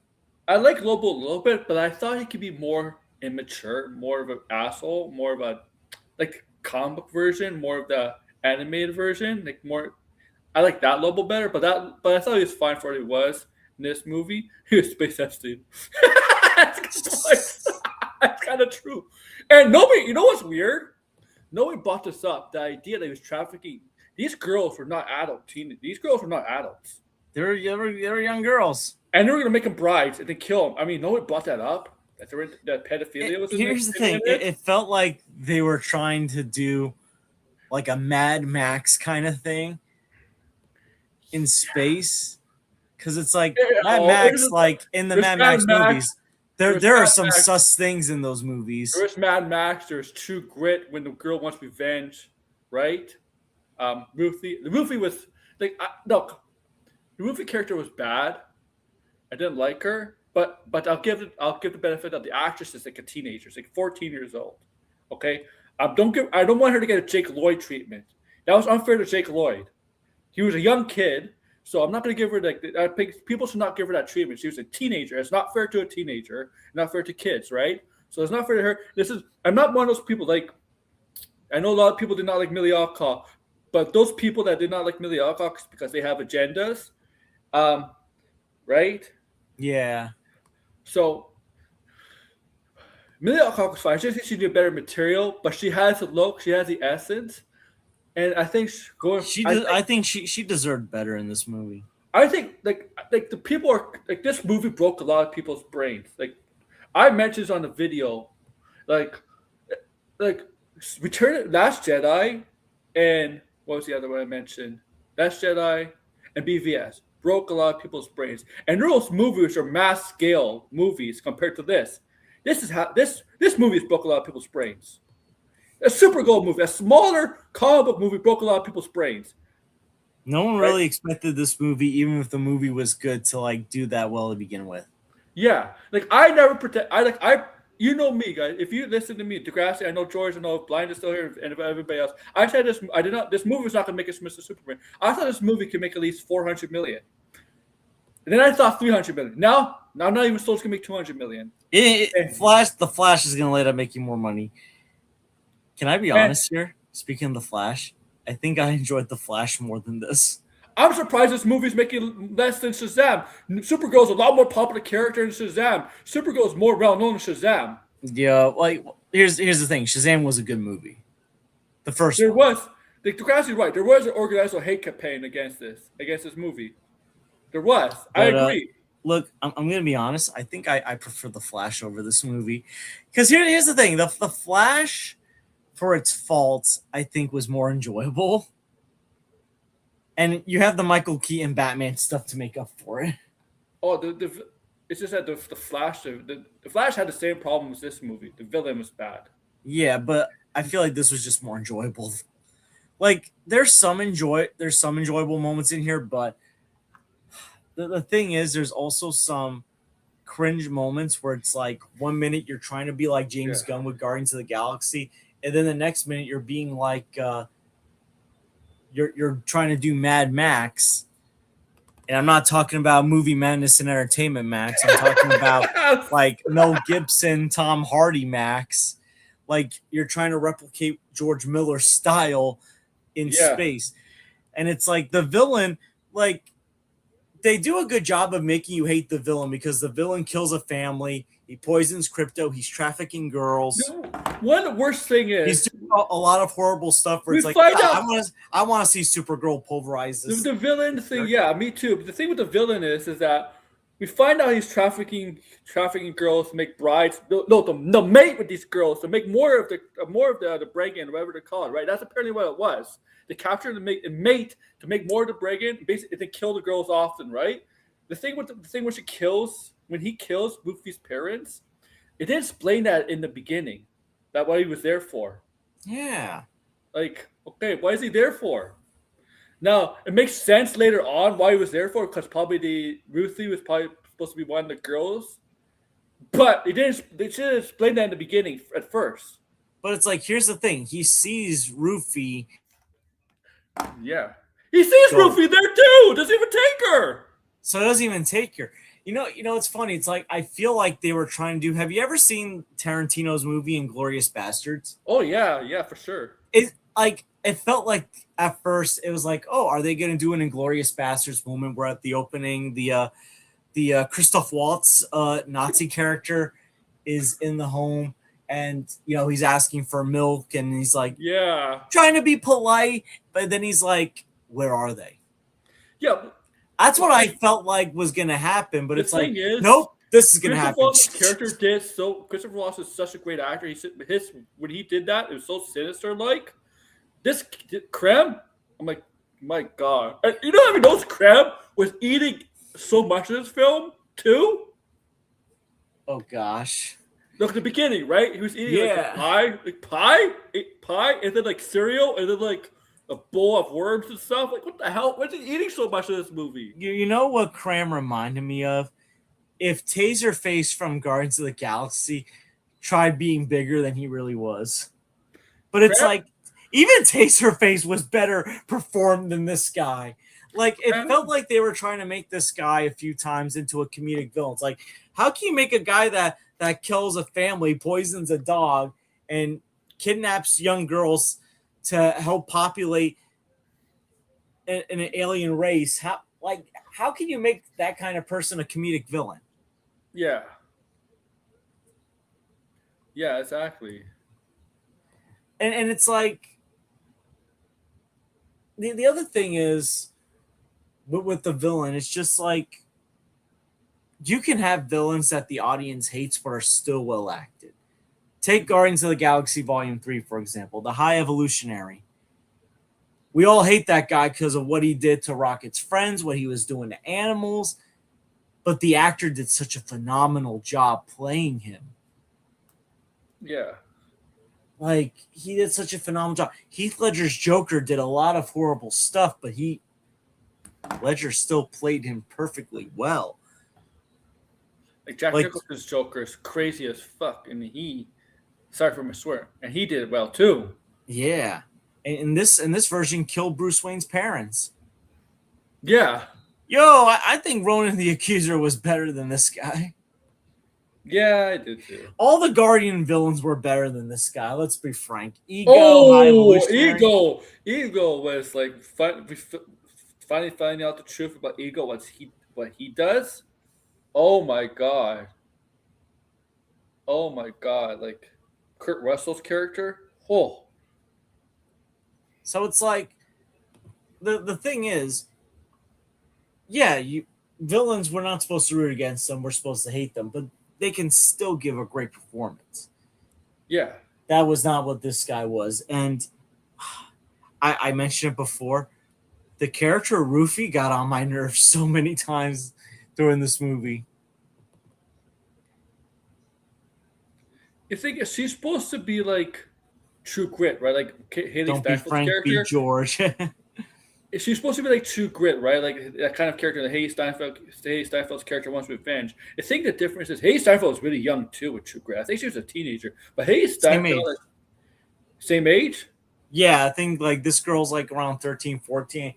I like Lobo a little bit, but I thought he could be more immature, more of an asshole, more of a like comic book version, more of the animated version, like more. I like that Lobo better, but I thought he was fine for what he was in this movie. He was Space Epstein. That's kind of like, that's kind of true. And nobody, you know what's weird? Nobody brought this up. The idea that he was trafficking these girls were not adult teen. These girls were not adults. They were young girls. And they were gonna make them brides and then kill them. I mean, no one brought that up. That pedophilia was Here's the in thing: it. it felt like they were trying to do like a Mad Max kind of thing in space, because it's like Mad Oh, Max, like in the there's Mad Mad Max Max. movies, there There's there are Mad some Max. sus things in those movies. There's Mad Max. There's True Grit when the girl wants revenge, right? The Ruthie was like, look, the Ruthie character was bad. I didn't like her, but I'll give the benefit of the actress is like a teenager, she's like 14 years old. Okay, I don't want her to get a Jake Lloyd treatment. That was unfair to Jake Lloyd. He was a young kid, so I'm not going to give her like I think people should not give her that treatment. She was a teenager. It's not fair to a teenager. Not fair to kids, right? So it's not fair to her. I'm not one of those people like I know a lot of people did not like Millie Alcock, but those people that did not like Millie Alcock is because they have agendas, um, right? Yeah. So Millie Alcock is fine. I just think she did better material, but she has the look, she has the essence, and I think going. I think she deserved better in this movie. I think like the people are like this movie broke a lot of people's brains. Like I mentioned this on the video, like like Return Last Jedi, and what was the other one I mentioned? Last Jedi and BVS broke a lot of people's brains. And those movies are mass scale movies compared to this. This is how this movie has broke a lot of people's brains. A Supergirl movie, a smaller comic book movie, broke a lot of people's brains. No one Right? really expected this movie, even if the movie was good, to like do that well to begin with. Yeah, like I never pretend. You know me, guys. If you listen to me, Degrassi, I know George, I know Blind is still here, and everybody else. I said this. I did not. This movie was not going to make us Mr. Superman. I thought this movie could make at least 400 million. And then I thought 300 million. Now I'm not even still going to make 200 million. The Flash is going to let up making more money. Can I be honest here? Speaking of the Flash, I think I enjoyed the Flash more than this. I'm surprised this movie's making less than Shazam. Supergirl's a lot more popular character than Shazam. Supergirl's more well known than Shazam. Yeah, like here's the thing. Shazam was a good movie. The first There one. was. Degrassi's right. There was an organized hate campaign against this movie. There was. I agree. Look, I'm going to be honest. I think I prefer the Flash over this movie because here's the thing: the Flash, for its faults, I think was more enjoyable. And you have the Michael Keaton Batman stuff to make up for it. Oh, it's just that the Flash, the Flash had the same problem as this movie. The villain was bad. Yeah, but I feel like this was just more enjoyable. Like there's some enjoyable moments in here, but the thing is, there's also some cringe moments where it's like 1 minute you're trying to be like James Gunn with Guardians of the Galaxy, and then the next minute you're being like you're trying to do Mad Max. And I'm not talking about Movie Madness and Entertainment Max. I'm talking about like Mel Gibson, Tom Hardy Max. Like you're trying to replicate George Miller's style in space. And it's like the villain, like they do a good job of making you hate the villain because the villain kills a family. He poisons crypto. He's trafficking girls. One of the worst thing is he's doing a lot of horrible stuff where it's like, I want to see Supergirl pulverize this. The villain thing, yeah, me too. But the thing with the villain is that we find out he's trafficking girls to make brides. No, mate with these girls to make more of the Bregan, whatever they call it, right? That's apparently what it was. They capture and mate to make more of the Bregan. Basically, they kill the girls often, right? The thing when he kills Luffy's parents, it didn't explain that in the beginning. That what he was there for. Yeah. Like, okay, what is he there for? Now, it makes sense later on why he was there for, because probably Ruthie was probably supposed to be one of the girls. But they should have explained that in the beginning at first. But it's like, here's the thing. He sees Ruthie. Yeah. He sees Ruthie there too! Doesn't even take her! So it doesn't even take her. You know, it's funny. It's like, I feel like they were trying to do. Have you ever seen Tarantino's movie Inglourious Bastards? Oh, yeah, for sure. It felt like at first it was like, oh, are they going to do an Inglourious Bastards moment where at the opening the Christoph Waltz Nazi character is in the home and he's asking for milk and he's like, yeah, trying to be polite, but then he's like, where are they? Yeah. That's what I felt like was going to happen, but it's like, nope, this is going to happen. Christopher Waltz is such a great actor. When he did that, it was so sinister. Like this Krem, I'm like, my God, and those Krem was eating so much of this film too. Oh gosh. Look at the beginning, right? He was eating pie, and then like cereal, and then like a bowl of worms and stuff. Like, what the hell? What's he eating so much of this movie? You know what Cram reminded me of? If Taserface from Guardians of the Galaxy tried being bigger than he really was. But it's Crap. like even Taserface was better performed than this guy. Like it felt like they were trying to make this guy a few times into a comedic villain. It's like, how can you make a guy that kills a family, poisons a dog, and kidnaps young girls to help populate an alien race? How can you make that kind of person a comedic villain? Yeah. Yeah, exactly. And it's like the other thing is with the villain, it's just like you can have villains that the audience hates but are still well acted. Take Guardians of the Galaxy Volume 3, for example, the High Evolutionary. We all hate that guy because of what he did to Rocket's friends, what he was doing to animals, but the actor did such a phenomenal job playing him. Yeah. Like, he did such a phenomenal job. Heath Ledger's Joker did a lot of horrible stuff, but Ledger still played him perfectly well. Like Jack Like, Nicholson's Joker is crazy as fuck, and sorry for my swear, and he did it well too. yeah. And in this version, killed Bruce Wayne's parents. Yeah. Yo, I think Ronan the Accuser was better than this guy. Yeah, I did too. All the Guardian villains were better than this guy. Let's be frank. Ego, High Oh, Evolutionary. Ego was like finally finding out the truth about Ego. What he does. Oh my god. Oh my god. Like Kurt Russell's character. Oh. So it's like the thing is, yeah, you villains we're not supposed to root against them. We're supposed to hate them, but they can still give a great performance. Yeah. That was not what this guy was, and I mentioned it before. The character Rufy got on my nerves so many times during this movie. You think she's supposed to be like True Grit, right? Like Haley Don't be Steinfeld's Frank, be character. George. She's supposed to be like True Grit, right? Like that kind of character that Haley Steinfeld's character wants revenge. I think the difference is Haley Steinfeld was really young too with True Grit. I think she was a teenager, but Haley Same Steinfeld, age. like, same age. Yeah, I think like this girl's like around 13, 14.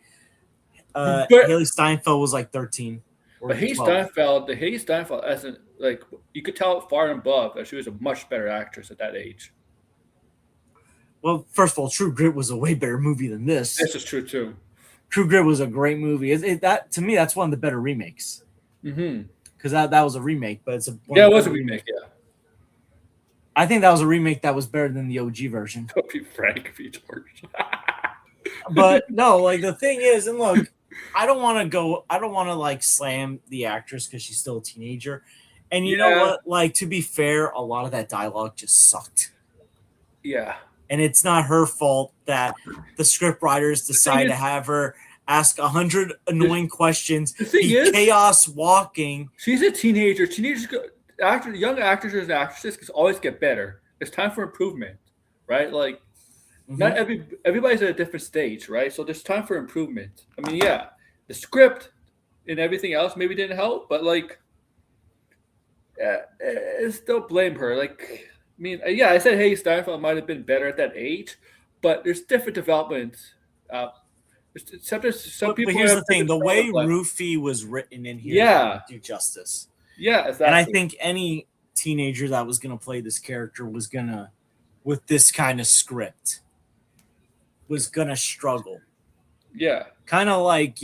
But Haley Steinfeld was like 13 or but 12. Haley Steinfeld, as an like you could tell far and above that she was a much better actress at that age. Well, first of all, True Grit was a way better movie than this. This is true too. True Grit was a great movie. That to me, that's one of the better remakes Mm-hmm. because that was a remake, but it's one Yeah, of it the was a better remake. remakes. Yeah, I think that was a remake that was better than the OG version. don't be Frank, be George. But no, like the thing is, and look, I don't want to like slam the actress because she's still a teenager. And you know Yeah, what? Like, to be fair, a lot of that dialogue just sucked. yeah. And it's not her fault that the script writers The thing decide to is, have her ask 100 annoying questions, the thing be is, chaos walking. she's a teenager. Young actors and actresses can always get better. It's time for improvement, right? Like not Mhm. everybody's at a different stage, right? So there's time for improvement. I mean, yeah, the script and everything else maybe didn't help, but like, still blame her. Like, I mean, yeah, I said, hey, Steinfeld might have been better at that age, but there's different developments. Uh, some But people here's have the thing: different the way development. Rufy was written in here did Yeah, not do justice. yeah, And I exactly. think any teenager that was going to play this character was gonna, with this kind of script, was gonna struggle. Yeah, Kind of like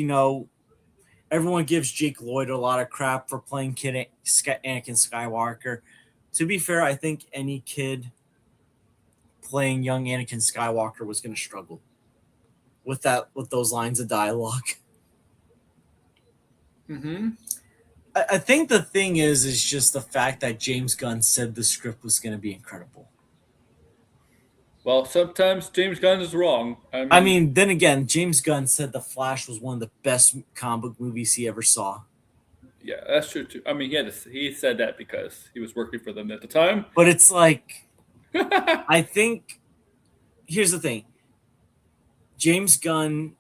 everyone gives Jake Lloyd a lot of crap for playing Anakin Skywalker. To be fair, I think any kid playing young Anakin Skywalker was going to struggle with those lines of dialogue. mm-hmm. I think the thing is just the fact that James Gunn said the script was going to be incredible. Well, sometimes James Gunn is wrong. I I mean, mean, then again, James Gunn said The Flash was one of the best comic book movies he ever saw. yeah, that's true too. I mean, he said that because he was working for them at the time. But it's like, I think, here's the thing. James Gunn,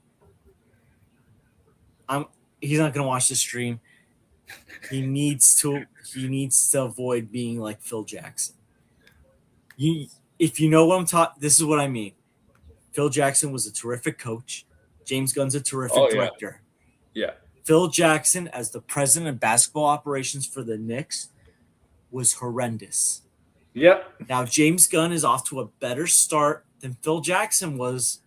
he's not going to watch the stream. He needs to avoid being like Phil Jackson. You if you know what I'm talking, this is what I mean. Phil Jackson was a terrific coach. James Gunn's a terrific Oh yeah, director. yeah, Phil Jackson, as the president of basketball operations for the Knicks, was horrendous. yep. Now, James Gunn is off to a better start than Phil Jackson was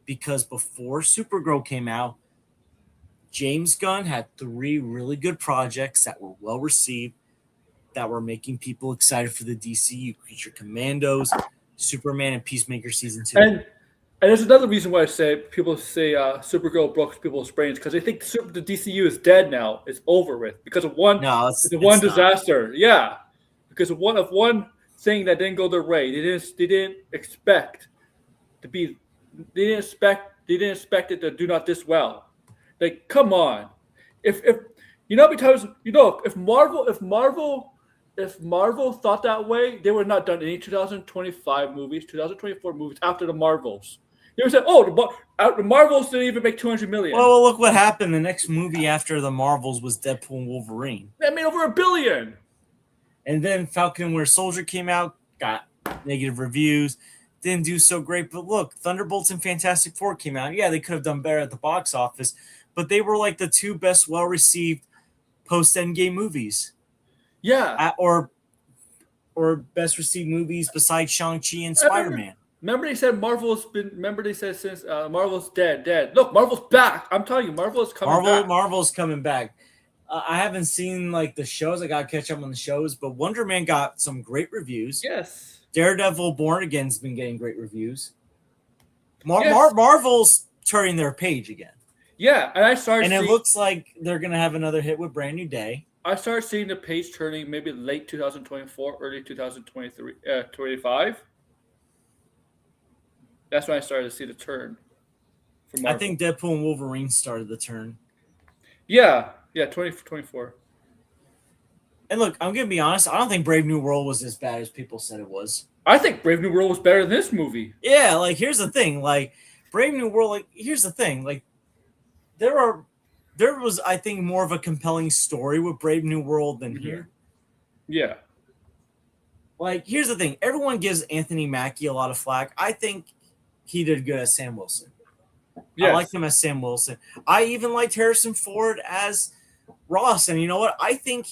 because before Supergirl came out, James Gunn had 3 really good projects that were well received, that were making people excited for the DCU: Creature Commandos, Superman, and Peacemaker season 2. And there's another reason why I say people say Supergirl broke people's brains because they think the DCU is dead now. It's over with because of one No, the one it's not. disaster. Yeah, because of one thing that didn't go their way. They didn't expect to be. They didn't expect it to do not this well. Like, come on. If because if Marvel thought that way, they would not done any 2025 movies, 2024 movies after the Marvels. They would say, "Oh, the Marvels didn't even make 200 million. Well, look what happened. The next movie after the Marvels was Deadpool and Wolverine. They made over $1 billion." And then Falcon and Winter Soldier came out, got negative reviews, didn't do so great. But look, Thunderbolts and Fantastic Four came out. Yeah, they could have done better at the box office, but they were like the 2 best well-received post-Endgame movies. Yeah. Or best received movies besides Shang-Chi and Spider-Man. Remember they said Marvel's been. Remember they said since Marvel's dead. Look, Marvel's back. I'm telling you, Marvel is coming back. Marvel's coming back. I haven't seen like the shows. I gotta catch up on the shows, but Wonder Man got some great reviews. Yes. Daredevil Born Again's been getting great reviews. Yes. Marvel's turning their page again. Yeah, and it looks like they're gonna have another hit with Brand New Day. I started seeing the page turning maybe late 2024, early 2023, 25. That's when I started to see the turn. I think Deadpool and Wolverine started the turn. Yeah, 2024. And look, I'm gonna be honest. I don't think Brave New World was as bad as people said it was. I think Brave New World was better than this movie. Yeah, like here's the thing. Like Brave New World. Like here's the thing. Like there was, I think, more of a compelling story with Brave New World than here. Yeah. Like here's the thing. Everyone gives Anthony Mackie a lot of flack. I think he did good as Sam Wilson. Yes. I liked him as Sam Wilson. I even liked Harrison Ford as Ross. And you know what? I think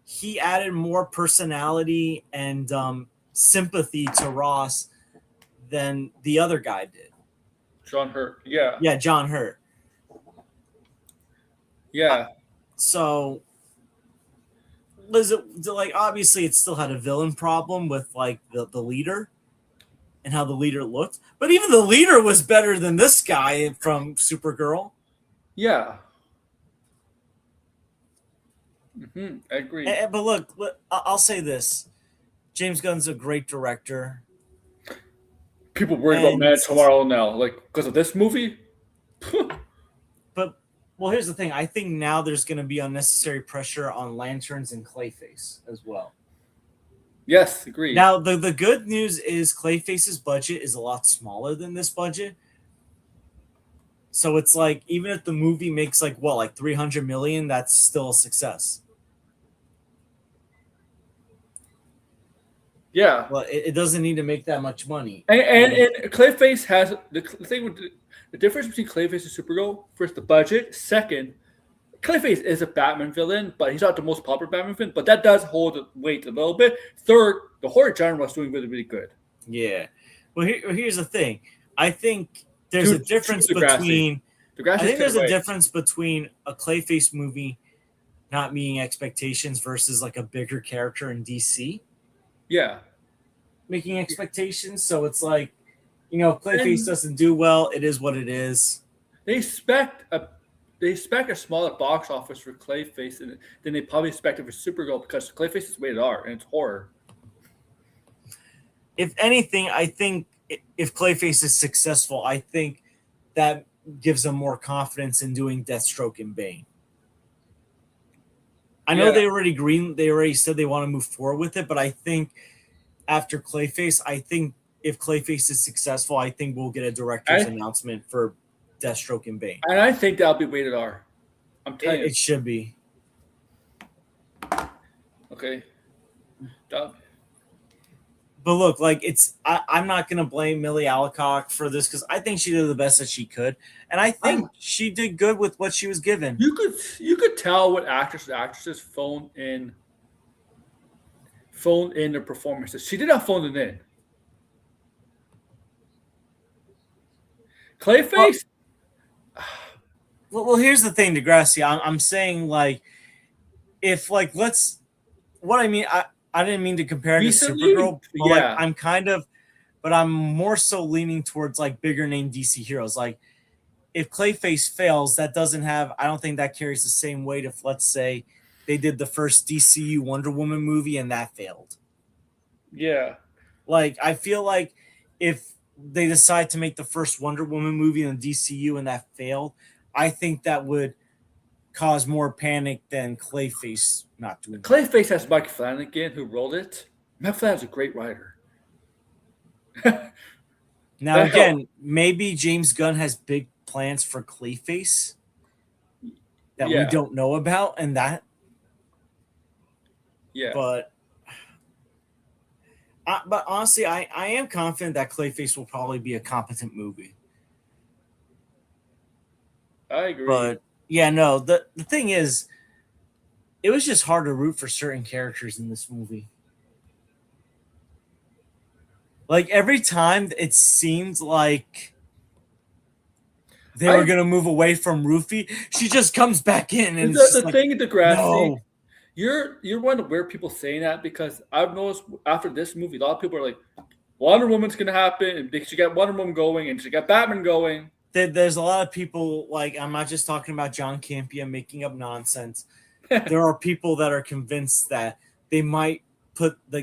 he added more personality and sympathy to Ross than the other guy did. John Hurt. Yeah. Yeah, John Hurt. Yeah. So, was it like obviously it still had a villain problem with like the leader and how the leader looked, but even the leader was better than this guy from Supergirl. Yeah. I agree. But look, I'll say this: James Gunn's a great director. People worried about Man of Tomorrow now, like because of this movie. But well, here's the thing: I think now there's going to be unnecessary pressure on Lanterns and Clayface as well. Yes, agreed. Now the good news is Clayface's budget is a lot smaller than this budget. So it's like even if the movie makes like 300 million, that's still a success. Yeah. Well, it doesn't need to make that much money. And Clayface has the thing with the difference between Clayface and Supergirl. First, the budget. Second, Clayface is a Batman villain, but he's not the most popular Batman villain. But that does hold the weight a little bit. Third, the horror genre is doing really, really good. Yeah. Well, here's the thing. I think there's a difference between. I think there's a difference between a Clayface movie not meeting expectations versus like a bigger character in DC. Yeah. Making expectations. So it's like, if Clayface doesn't do well, it is what it is. They expect a smaller box office for Clayface than they probably expected for Supergirl because Clayface is rated R and it's horror. If anything, I think if Clayface is successful, I think that gives them more confidence in doing Deathstroke and Bane. I know they already said they want to move forward with it, but I think after Clayface, if Clayface is successful, I think we'll get a director's announcement for Deathstroke and Bane. And I think that'll be rated R. I'm telling you. It should be. Okay. But look, like I'm not gonna blame Millie Alcock for this because I think she did the best that she could, and I think I'm she did good with what she was given. you could tell what actors and actresses phoned in their performances. She did not phone it in. Well, Clayface well, here's the thing, Degrassi. I'm saying like if like let's what I mean. I didn't mean to compare it to recently, Supergirl, but like yeah, I'm kind of, but I'm more so leaning towards like bigger name DC heroes. Like if Clayface fails, that doesn't have. I don't think that carries the same weight if let's say they did the first DCU Wonder Woman movie and that failed. yeah. Like I feel like if they decide to make the first Wonder Woman movie in the DCU and that failed, I think that would cause more panic than Clayface not doing well. Clayface has Mike Flanagan who wrote it. Mike Flanagan's a great writer. Now That helped. again, maybe James Gunn has big plans for Clayface that we Yeah, don't know about, and that. yeah. But but honestly, I am confident that Clayface will probably be a competent movie. I agree. But yeah, no, the thing is, it was just hard to root for certain characters in this movie. Like every time it seemed like they were I gonna move away from Rufy, she just comes back in and it's the, just the like, thing, Degrassi, no. you're one of the weird people saying that because I've noticed after this movie, a lot of people are like, Wonder Woman's gonna happen, and she got Wonder Woman going, and she got Batman going. There's a lot of people like I'm not just talking about John Campia making up nonsense. There are people that are convinced that they might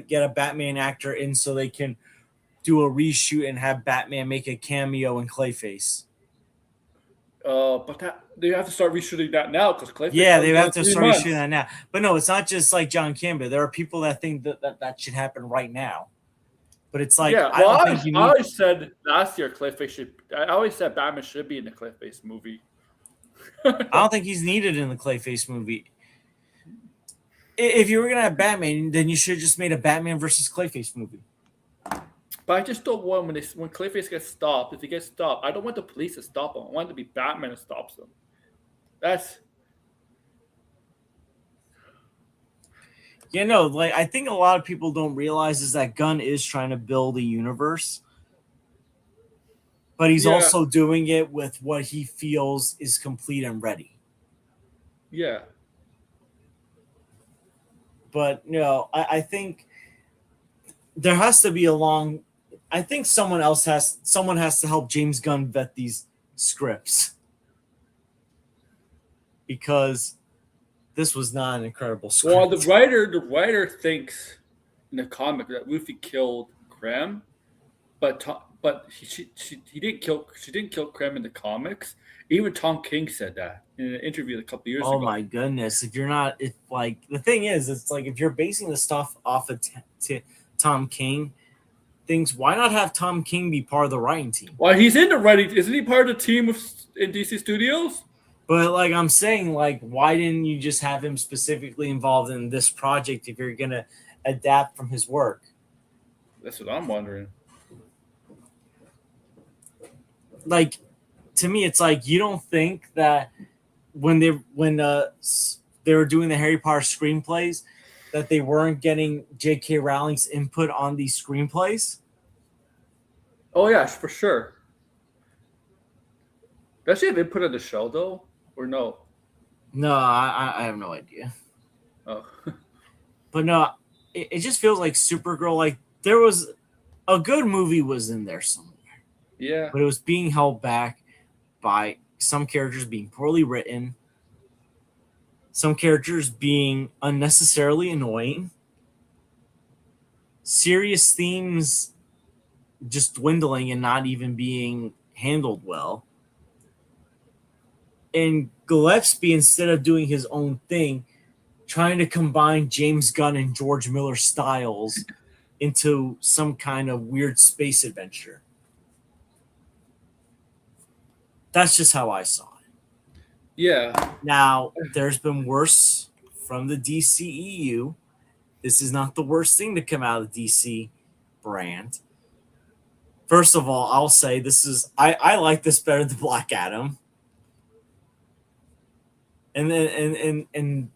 get a Batman actor in so they can do a reshoot and have Batman make a cameo in Clayface. But that they have to start reshooting that now because Clayface Yeah, they comes out have in to three start shooting months. that now. But no, it's not just like John Campbell. There are people that think that should happen right now. But it's like Yeah, I well, don't think you I need. always said last year Clayface should. I always said Batman should be in the Clayface movie. I don't think he's needed in the Clayface movie. If you were gonna have Batman, then you should have just made a Batman versus Clayface movie. But I just don't want when Clayface gets stopped. If he gets stopped, I don't want the police to stop him. I want it to be Batman that stops him. That's Yeah, no, like I think a lot of people don't realize is that Gunn is trying to build a universe, but he's yeah, also doing it with what he feels is complete and ready. yeah, But no, I think there has to be a long. I think someone has to help James Gunn vet these scripts because this was not an incredible Well, script. the writer thinks in the comic that Luffy killed Krem, but he didn't kill she didn't kill Krem in the comics. Even Tom King said that in an interview a couple years Oh ago. my goodness! If you're not, if like the thing is, it's like if you're basing the stuff off of Tom King things, why not have Tom King be part of the writing team? Well, he's in the writing. Isn't he part of the team in DC Studios? But like I'm saying, like why didn't you just have him specifically involved in this project if you're gonna adapt from his work? That's what I'm wondering. Like to me, it's like you don't think that when they were doing the Harry Potter screenplays that they weren't getting J.K. Rowling's input on these screenplays. Oh yeah, for sure. Does she have input on the show though, or no? No, I have no idea. Oh, But no, it just feels like Supergirl. Like there was a good movie was in there somewhere, yeah, but it was being held back by some characters being poorly written, some characters being unnecessarily annoying, serious themes just dwindling and not even being handled well. And Gillespie, instead of doing his own thing, trying to combine James Gunn and George Miller styles into some kind of weird space adventure. That's just how I saw it. yeah. Now, there's been worse from the DCEU. This is not the worst thing to come out of DC. brand. First of all, I'll say I like this better than Black Adam. And then and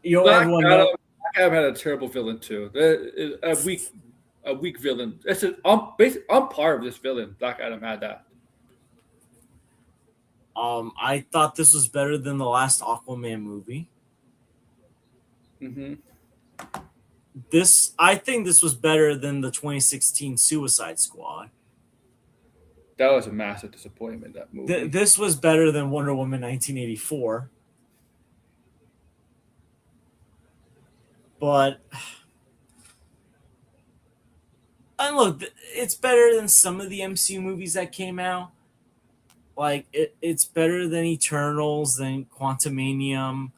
Black everyone Adam. know. Black Adam had a terrible villain too. A weak villain. I'm part of this villain. Black Adam had that. I thought this was better than the last Aquaman movie. Hmm. I think this was better than the 2016 Suicide Squad. That was a massive disappointment. That movie. This was better than Wonder Woman 1984. But and look, it's better than some of the MCU movies that came out. Like it's better than Eternals, than Quantumanium,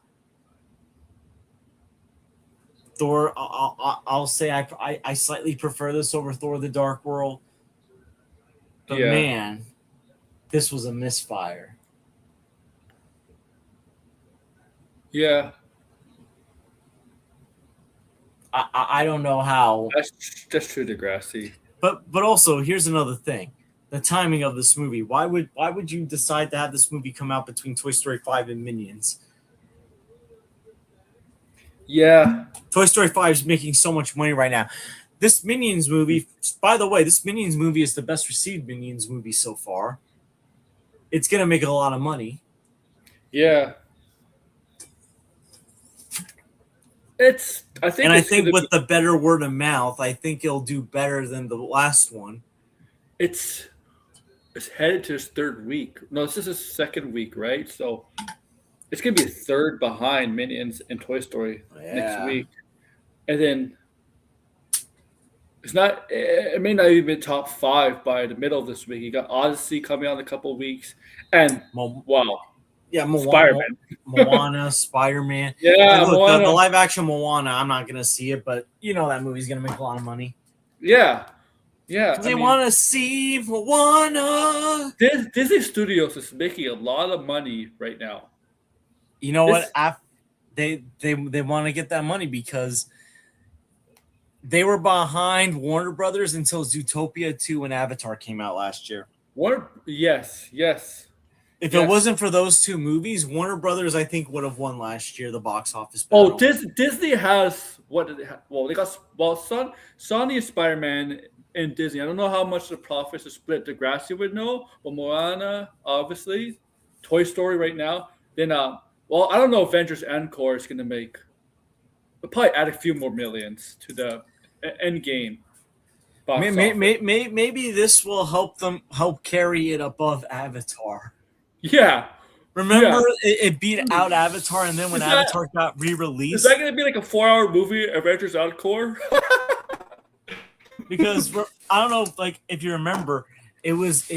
Thor. I'll say I slightly prefer this over Thor: The Dark World. But Yeah. man, this was a misfire. Yeah. I don't know how. That's true, Degrassi. But also here's another thing. The timing of this movie. Why would you decide to have this movie come out between Toy Story 5 and Minions? Yeah. Toy Story 5 is making so much money right now. This Minions movie, by the way, this Minions movie is the best received Minions movie so far. It's going to make a lot of money. Yeah. I think with the better word of mouth, I think it'll do better than the last one. It's headed to its third week. No, this is its second week, right? So it's gonna be a third behind Minions and Toy Story next week, and then it's not. It may not even be top 5 by the middle of this week. You got Odyssey coming out in a couple of weeks, and wow. Yeah, Spider-Man. Moana, Spider-Man. Yeah, look, Moana. The live action Moana, I'm not gonna see it, but that movie's gonna make a lot of money. Yeah. Yeah. They want to see Moana. Disney Studios is making a lot of money right now. You know what? They want to get that money because they were behind Warner Brothers until Zootopia 2 and Avatar came out last year. Yes. If it wasn't for those two movies, Warner Brothers, I think, would have won last year the box office battle. Oh, Disney has what did they have? Well, they got Sony is Spider-Man and Disney. I don't know how much the profits are split. Degrassi would know, but Moana, obviously, Toy Story right now. Then, I don't know if Avengers Encore is going to make. We'll probably add a few more millions to the end game. Maybe this will help carry it above Avatar. Yeah. Remember, it beat out Avatar, and then when Avatar got re-released... Is that going to be like a 4-hour movie, Avengers Encore? Because, I don't know, like, if you remember, it was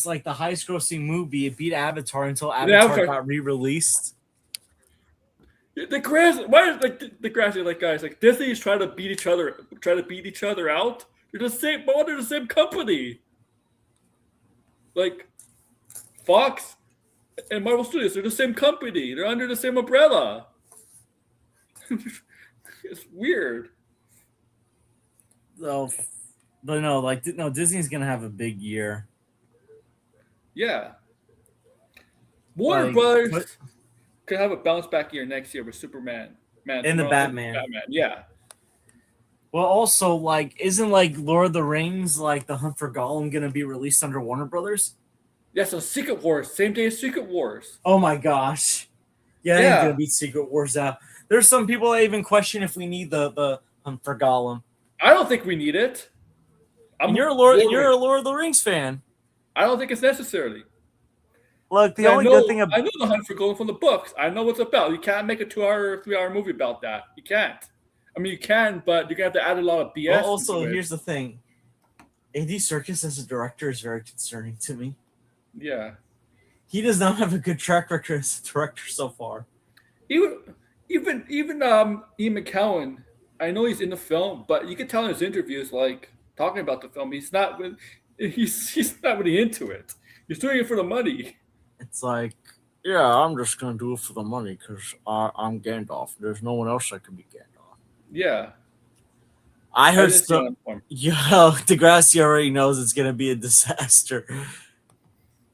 like the highest-grossing movie. It beat Avatar until Avatar got re-released. The grass, guys, like, Disney's trying to beat each other out. They're the same company. Like... Fox and Marvel Studios, they're the same company. They're under the same umbrella. It's weird. So, but no, Disney's gonna have a big year. Yeah. Warner Brothers could have a bounce back year next year with Superman, and the Batman. Yeah. Well, also, isn't Lord of the Rings, the Hunt for Gollum, gonna be released under Warner Brothers? Yeah, so Secret Wars, same day as Secret Wars. Oh my gosh. Yeah, they're gonna beat Secret Wars out. There's some people that even question if we need the Hunt for Gollum. I don't think we need it. You're a Lord of the Rings fan. I don't think it's necessary. Look, only good thing I know the Hunt for Gollum from the books. I know what it's about. You can't make a 2-hour, 3-hour movie about that. You can't. I mean, you can, but you're gonna have to add a lot of BS. Well, also, here's the thing. Andy Serkis as a director is very concerning to me. Yeah. He does not have a good track record as a director so far. Even Ian McKellen, I know he's in the film, but you can tell in his interviews, talking about the film, he's not really into it. He's doing it for the money. It's like, yeah, I'm just gonna do it for the money because I'm Gandalf. There's no one else that can be Gandalf. Yeah. I I heard didn't see so. on form. Yo, Degrassi already knows it's gonna be a disaster.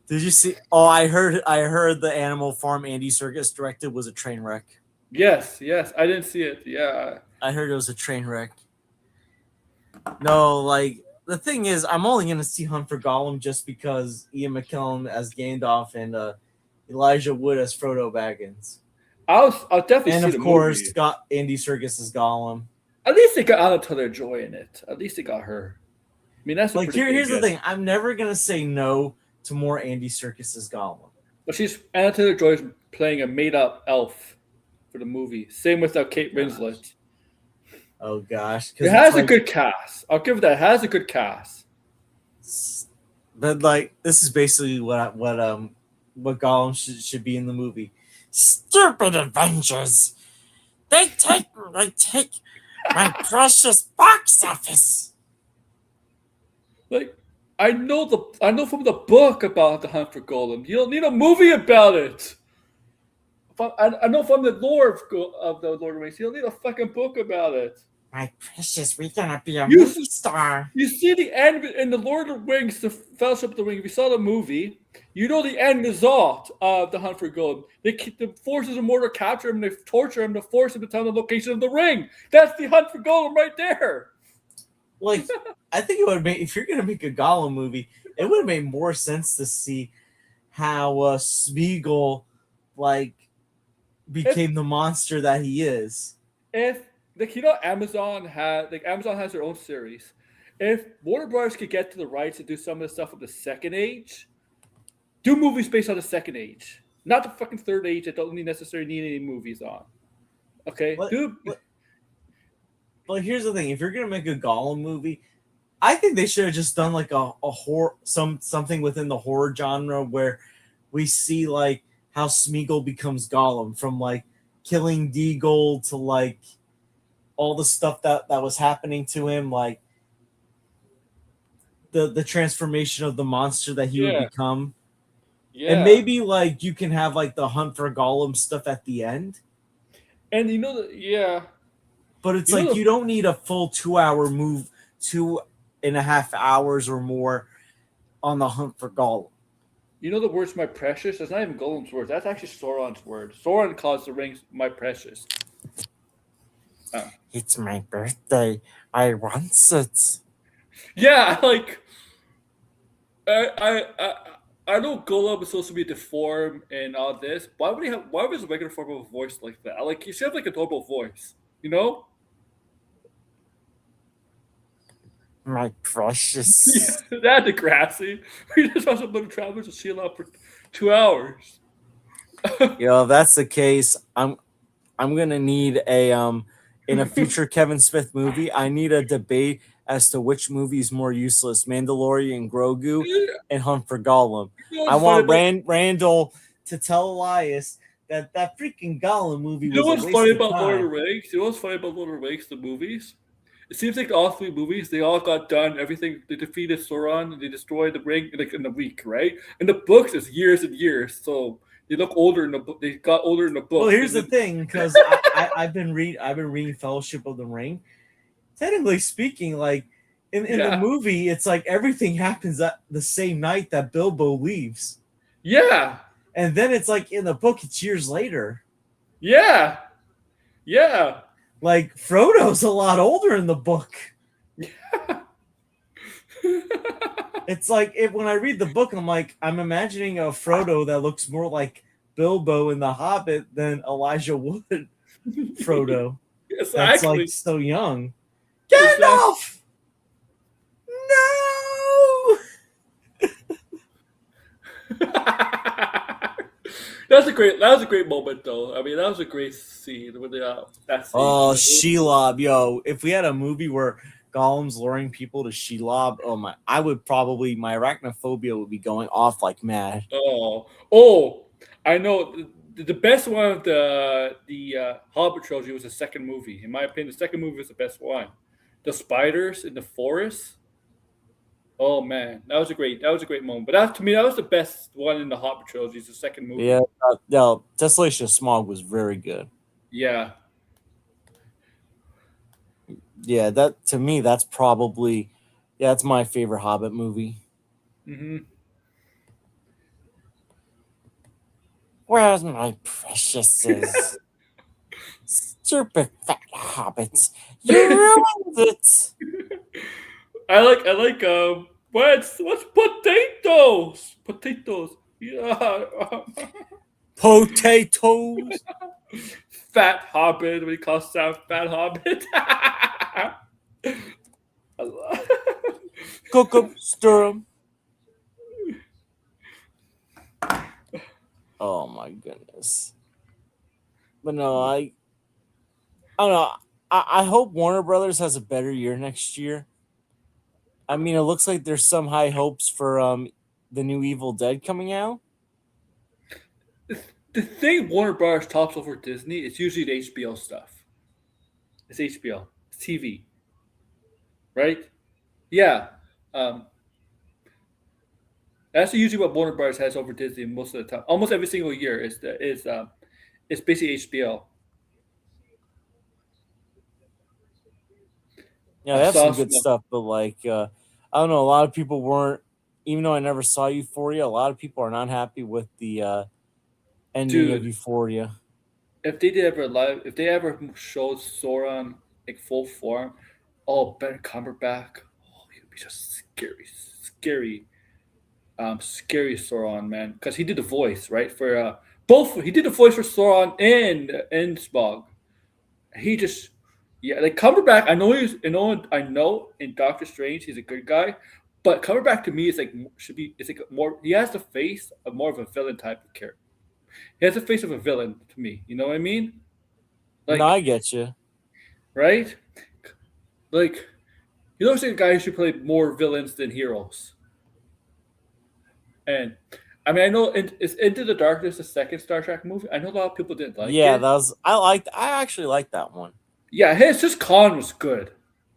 Did you see? Oh, I heard the Animal Farm Andy Circus directed was a train wreck. Yes, yes, I didn't see it. Yeah, I heard it was a train wreck. No, like the thing is, I'm only gonna see Hunt for Gollum just because Ian McKellen as Gandalf and Elijah Wood as Frodo Baggins, I'll definitely and see of the course movie. got Andy Serkis as Gollum. At least they got Anna Taylor Joy in it. At least they got her. I mean, that's a Like pretty big here's the get. thing: I'm never gonna say no to more Andy Serkis as Gollum. But she's Anna Taylor Joy's playing a made up elf for the movie. Same with Kate Gosh. Winslet. Oh gosh, It because it's has a like, good cast. I'll give it that. It has a good cast. but like this is basically what Gollum should be in the movie. Stupid Avengers! They take my precious box office. Like I know from the book about the Hunt for Golem. You don't need a movie about it. I know from the lore of the Lord of the Rings. You don't need a fucking book about it. My precious, we're gonna be a You movie star. You see the end in the Lord of the Rings, the Fellowship of the Ring. If you saw the movie, you know the end result of the Hunt for Gold. The forces of Mordor capture him, they torture him, to force him to tell the location of the ring. That's the Hunt for Gold right there. Like, I think it would make if you're gonna make a Gollum movie, it would have made more sense to see how Smeagol like If became the monster that he is. if Amazon has their own series. If Warner Brothers could get to the rights to do some of the stuff of the Second Age, do movies based on the Second Age, not the fucking Third Age that don't necessarily need any movies on. Okay, But, do but but here's the thing: if you're gonna make a Gollum movie, I think they should have just done like a horror something within the horror genre where we see like how Smeagol becomes Gollum from like killing Deagle to like all the stuff that was happening to him, like the transformation of the monster that he would yeah, become. And yeah. maybe like you can have like the hunt for Gollum stuff at the end, And you know that, yeah, but it's you know like the you don't need a full 2 hour move, 2.5 hours or more on the hunt for Gollum. the words "my precious." That's not even Golem's words. That's actually Sauron's word. Sauron calls the rings "my precious." Uh, It's my birthday. I want it. yeah, like I, I, I, I know Golem is supposed to be deformed and all this. Why would he have? Why was a regular form of a voice like that? Like he should have like a normal voice, you know? My Yeah, precious. that Degrassi. We just watched a bunch of travelers to Sheila for 2 hours. If that's the case, I'm gonna need a in a future Kevin Smith movie, I need a debate as to which movie is more useless, Mandalorian Grogu You and Hunt for Gollum. know I what's funny want about Randall to tell Elias that that freaking Gollum movie You know was a what's funny waste of about Lord of the time. Rings? You know what's funny about Lord of the Rings, the movies? It seems like all three movies, they all got done. Everything they defeated Sauron and they destroyed the ring like in a week, right? In the books, it's years and years. So they look older in the book. They got older in the Well, books, here's and the then thing, because I've been reading Fellowship of the Ring. Technically speaking, like in the yeah, movie, it's like everything happens at the same night that Bilbo leaves. yeah, And then it's like in the book, it's years later. yeah, yeah. Like Frodo's a lot older in the book. It's like when I read the book, I'm imagining a Frodo that looks more like Bilbo in The Hobbit than Elijah Wood Frodo. That's like exactly, so young. exactly. Gandalf! No! That was a great moment though. I mean, that was a great scene with that scene. Oh, Shelob, yo! If we had a movie where Gollum's luring people to Shelob, oh my! I would probably my arachnophobia would be going off like mad. Oh, I know. The best one of the Hobbit trilogy was the second movie. In my opinion, the second movie was the best one. The spiders in the forest. Oh man, that was a great moment. But that to me, that was the best one in the Hobbit trilogy. Is the second Yeah, movie. no, Desolation of Smog was very good. Yeah, Yeah, that to me, that's probably, yeah, that's my favorite Hobbit movie. Hmm. Where's my preciouses? Stupid fat hobbits. You ruined it. What's potatoes? Potatoes. Yeah. Potatoes. Fat Hobbit. We call Sam Fat Hobbit. Cook 'em, stir 'em. Oh my goodness. But no, I don't know. I hope Warner Brothers has a better year next year. I mean, it looks like there's some high hopes for the new Evil Dead coming out. The thing Warner Brothers tops over Disney is usually the HBO stuff. It's HBO. It's TV, right? Yeah. Um, that's usually what Warner Brothers has over Disney most of the time. Almost every single year is basically HBO. Yeah, I they have saw some good some. stuff, but like I don't know, a lot of people weren't. Even though I never saw Euphoria, a lot of people are not happy with the ending of Dude, Euphoria. if they ever showed Sauron like full form, oh Ben Cumberbatch, oh he would be just scary, scary Sauron man, because he did the voice right for both. He did the voice for Sauron and Smog. He just yeah, like Cumberbatch. I know in Doctor Strange he's a good guy, but Cumberbatch to me is like should be it's like more. He has the face of more of a villain type of character. He has the face of a villain to me. You know what I mean? No, I Like get you. right? Like he looks like a guy who should play more villains than heroes. And I mean, I know it's Into the Darkness, the second Star Trek movie. I know a lot of people didn't like Yeah, it. that was I actually liked that one. Yeah, his con was good.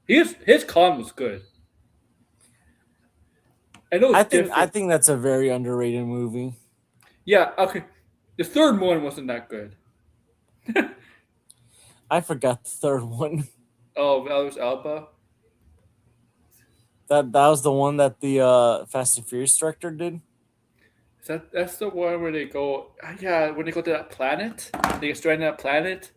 His con was good. I know it's I different. think that's a very underrated movie. Yeah, okay. The third one wasn't that good. I forgot the third one. Oh, Valor's Alba. That was the one that the Fast and Furious director did. That's the one where they go? Yeah, when they go to that planet, they get stranded on that planet.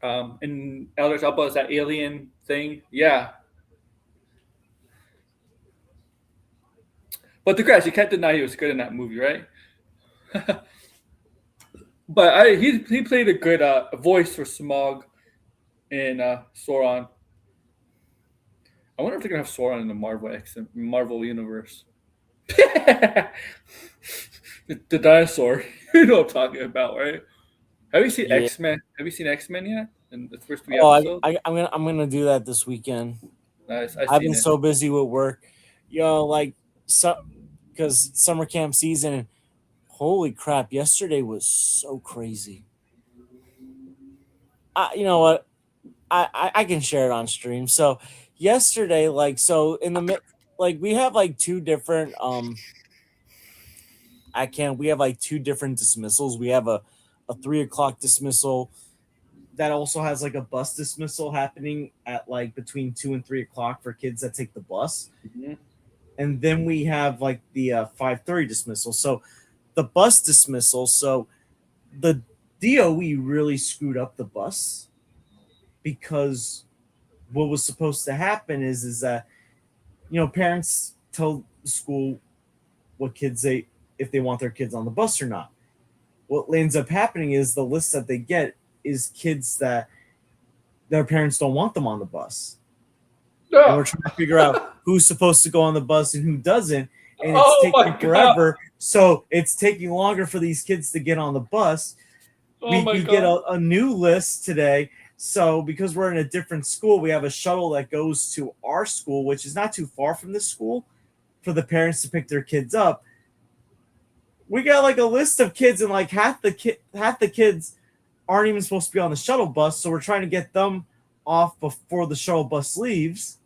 And Elder's Alba is that alien thing. Yeah, but the grass you can't deny he was good in that movie, right? But he played a good voice for Smog in Sauron. I wonder if they're gonna have Sauron in the Marvel universe. The dinosaur, you know what I'm talking about, right? Have you seen Yeah. X Men? Have you seen X Men yet? In the first three Oh, episodes? I'm gonna do that this weekend. Nice, I've I've seen been it. so busy with work, like so because summer camp season. And holy crap! Yesterday was so crazy. You know what? I can share it on stream. So yesterday, in the like we have like two different we have like two different dismissals. We have a 3 o'clock dismissal that also has like a bus dismissal happening at like between 2 and 3 o'clock for kids that take the bus. Mhm. And then we have like the 5:30 dismissal. So the bus dismissal, so the DOE really screwed up the bus because what was supposed to happen is that parents tell the school what kids they if they want their kids on the bus or not. What ends up happening is the list that they get is kids that their parents don't want them on the bus. And Yeah. we're trying to figure out who's supposed to go on the bus and who doesn't. And it's Oh taking my god. forever. So it's taking longer for these kids to get on the bus. Oh We, my we get god. a new list today. So because we're in a different school, we have a shuttle that goes to our school, which is not too far from this school, for the parents to pick their kids up. We got like a list of kids, and like half the kids aren't even supposed to be on the shuttle bus. So we're trying to get them off before the shuttle bus leaves.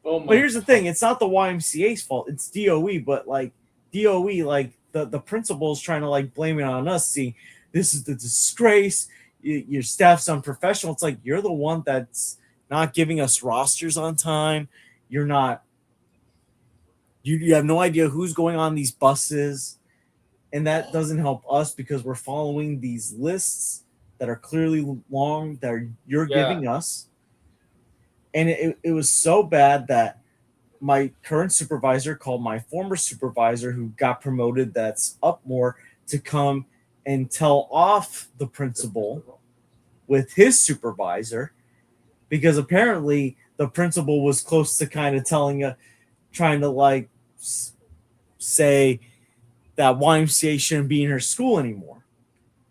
Oh But my here's the god. thing: it's not the YMCA's fault. It's DOE. But like DOE, like the principal is trying to like blame it on us. See, this is the disgrace. your staff's unprofessional. It's like you're the one that's not giving us rosters on time. You're not. You have no idea who's going on these buses, and that doesn't help us because we're following these lists that are clearly long that you're Yeah. giving us. And it was so bad that my current supervisor called my former supervisor who got promoted that's up more to come and tell off the principal with his supervisor because apparently the principal was close to kind of trying to like say that YMCA shouldn't be in her school anymore.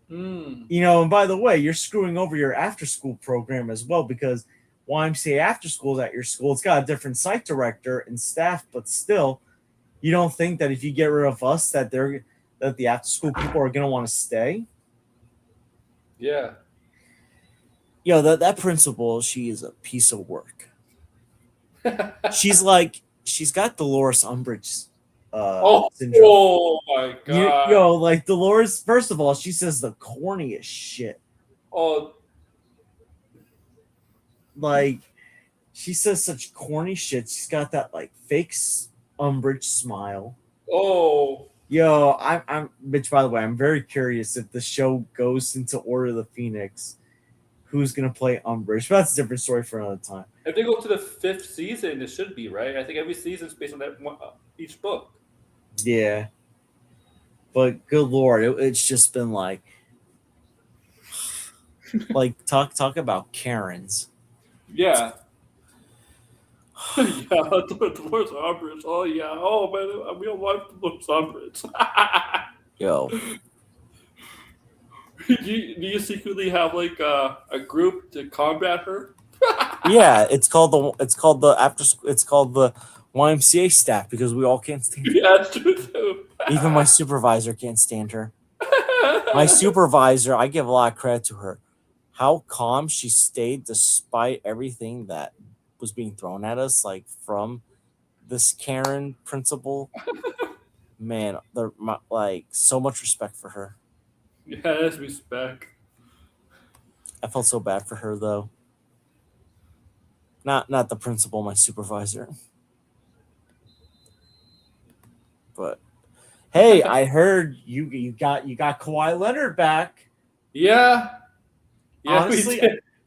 Mm. And by the way, you're screwing over your after school program as well because YMCA after school is at your school. It's got a different site director and staff, but still, you don't think that if you get rid of us that the after school people are going to want to stay? Yeah. That principal, she is a piece of work. She's got Dolores Umbridge syndrome. Oh my god. Like Dolores, first of all, she says the corniest shit. Oh. Like, she says such corny shit. She's got that like fake Umbridge smile. Oh. I'm Mitch. By the way, I'm very curious if the show goes into Order of the Phoenix, who's gonna play Umbridge. But that's a different story for another time. If they go to the 5th season, it should be right. I think every season is based on that one, each book. Yeah, but good lord, it's just been like talk about Karens. Yeah. Yeah, Dolores Umbridge. Oh yeah. Oh man, we don't like Dolores Umbridge. Do you secretly have like a group to combat her? Yeah, it's called the YMCA staff because we all can't stand her. Yeah, that's true too. Even my supervisor can't stand her. My supervisor, I give a lot of credit to her. How calm she stayed despite everything that was being thrown at us, like from this Karen principal. Man, like so much respect for her. Yeah, that's respect. I felt so bad for her though. Not the principal, my supervisor. But hey, I heard you got Kawhi Leonard back. Yeah. Yeah, Honestly,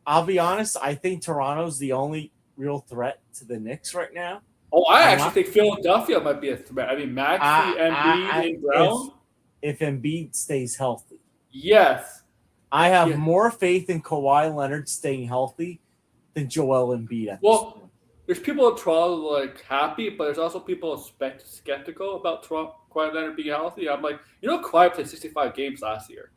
I'll be honest. I think Toronto's the only real threat to the Knicks right now. Oh, I actually think Philadelphia might be a threat. I mean, Maxey, Embiid, and Brown. If Embiid stays healthy, yes, I have more faith in Kawhi Leonard staying healthy than Joel Embiid. There's people in Toronto like happy, but there's also people skeptical about Kawhi Leonard being healthy. I'm like, Kawhi played 65 games last year.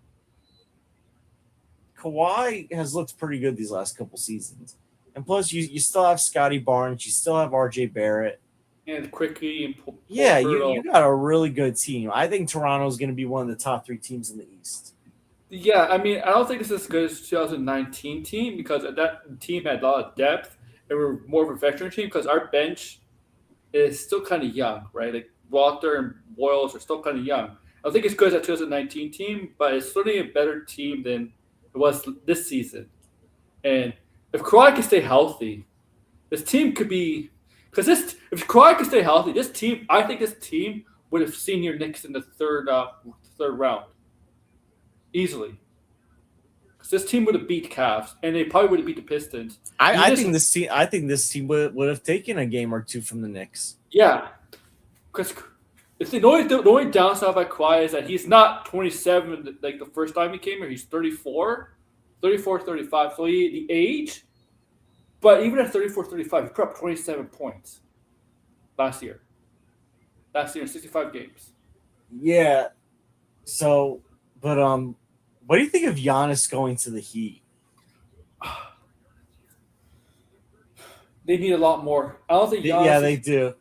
Kawhi has looked pretty good these last couple seasons. And plus, you still have Scotty Barnes. You still have RJ Barrett. And Quickly. And yeah, you got a really good team. I think Toronto's going to be one of the top 3 teams in the East. Yeah, I mean, I don't think this is as good as 2019 team because that team had a lot of depth and we're more of a veteran team because our bench is still kind of young, right? Like Walter and Boyles are still kind of young. I don't think it's good as that 2019 team, but it's certainly a better team than it was this season. And if Kawhi can stay healthy, this team could be because if Kawhi can stay healthy, I think this team would have seen your Knicks in the third round easily. Because this team would have beat Cavs, and they probably would have beat the Pistons. I think this team would have taken a game or 2 from the Knicks. Yeah, because the only downside by Kawhi is that he's not 27 like the first time he came here. He's 34, 35. So the age, but even at 34, 35, he put up 27 points last year. Last year in 65 games. Yeah. So, but what do you think of Giannis going to the Heat? They need a lot more. I don't think Giannis. Yeah, they do.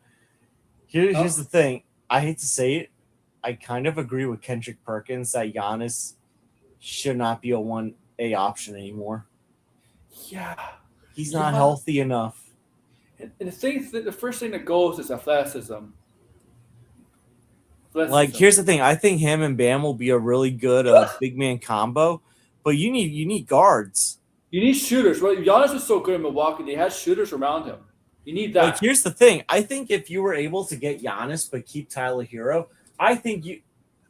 Here's the thing. I hate to say it. I kind of agree with Kendrick Perkins that Giannis should not be a 1A option anymore. Yeah. He's not healthy enough. And the first thing that goes is athleticism. Like, here's the thing. I think him and Bam will be a really good big man combo. but you need guards. You need shooters. Well, Giannis was so good in Milwaukee. They had shooters around him. You need Like, that. here's the thing. I think if you were able to get Giannis but keep Tyler Hero, I think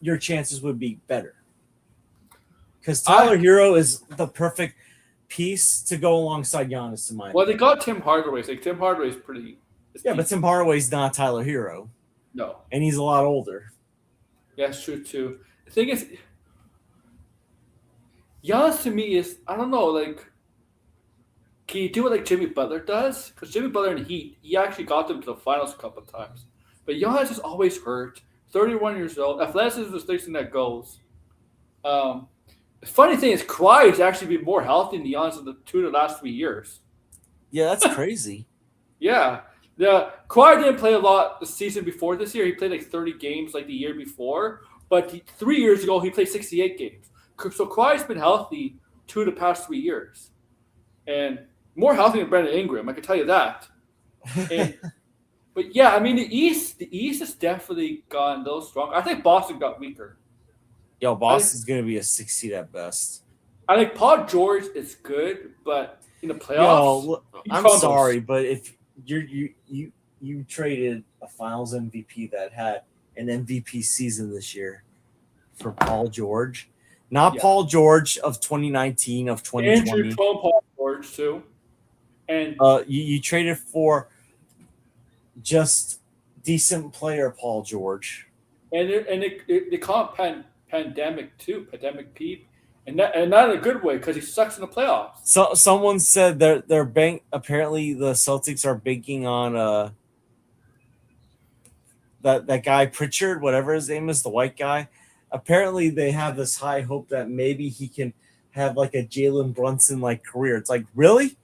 your chances would be better. Because Tyler I Hero is the perfect piece to go alongside Giannis, in my Well, they opinion. got Tim Hardaway. Like Tim Hardaway is pretty. Is Yeah, but decent. Tim Hardaway's not Tyler Hero, No, and he's a lot older. yeah, it's true too. The thing is, Giannis to me is I don't know. Like, can you do it like Jimmy Butler does? Because Jimmy Butler in Heat, he actually got them to the finals a couple of times. But Giannis is always hurt. 31 years old. Athleticism is the thing that goes. Um, the funny thing is, Kawhi has actually been more healthy than Giannis in the last 3 years. Yeah, that's crazy. Yeah. The Kawhi didn't play a lot the season before this year. He played like 30 games like the year before. But 3 years ago, he played 68 games. So Kawhi's been healthy 2 of the past 3 years. And more healthy than Brandon Ingram, I can tell you that. And, but yeah, I mean the East has definitely gone a little strong. I think Boston got weaker. Yo, I think Boston's gonna be a 6 seed at best. I think Paul George is good, but in the Yo, playoffs, he I'm crumbles. sorry, but if you traded a Finals MVP that had an MVP season this year for Paul George, not Yeah. Paul George of 2019 of Andrew 2020. Trump, Paul George too. And You traded for just decent player Paul George. they call it pandemic too, pandemic Pete, and not in a good way because he sucks in the playoffs. So someone said they're bank. Apparently, the Celtics are banking on that guy Pritchard, whatever his name is, the white guy. Apparently, they have this high hope that maybe he can have like a Jalen Brunson like career. It's like, really,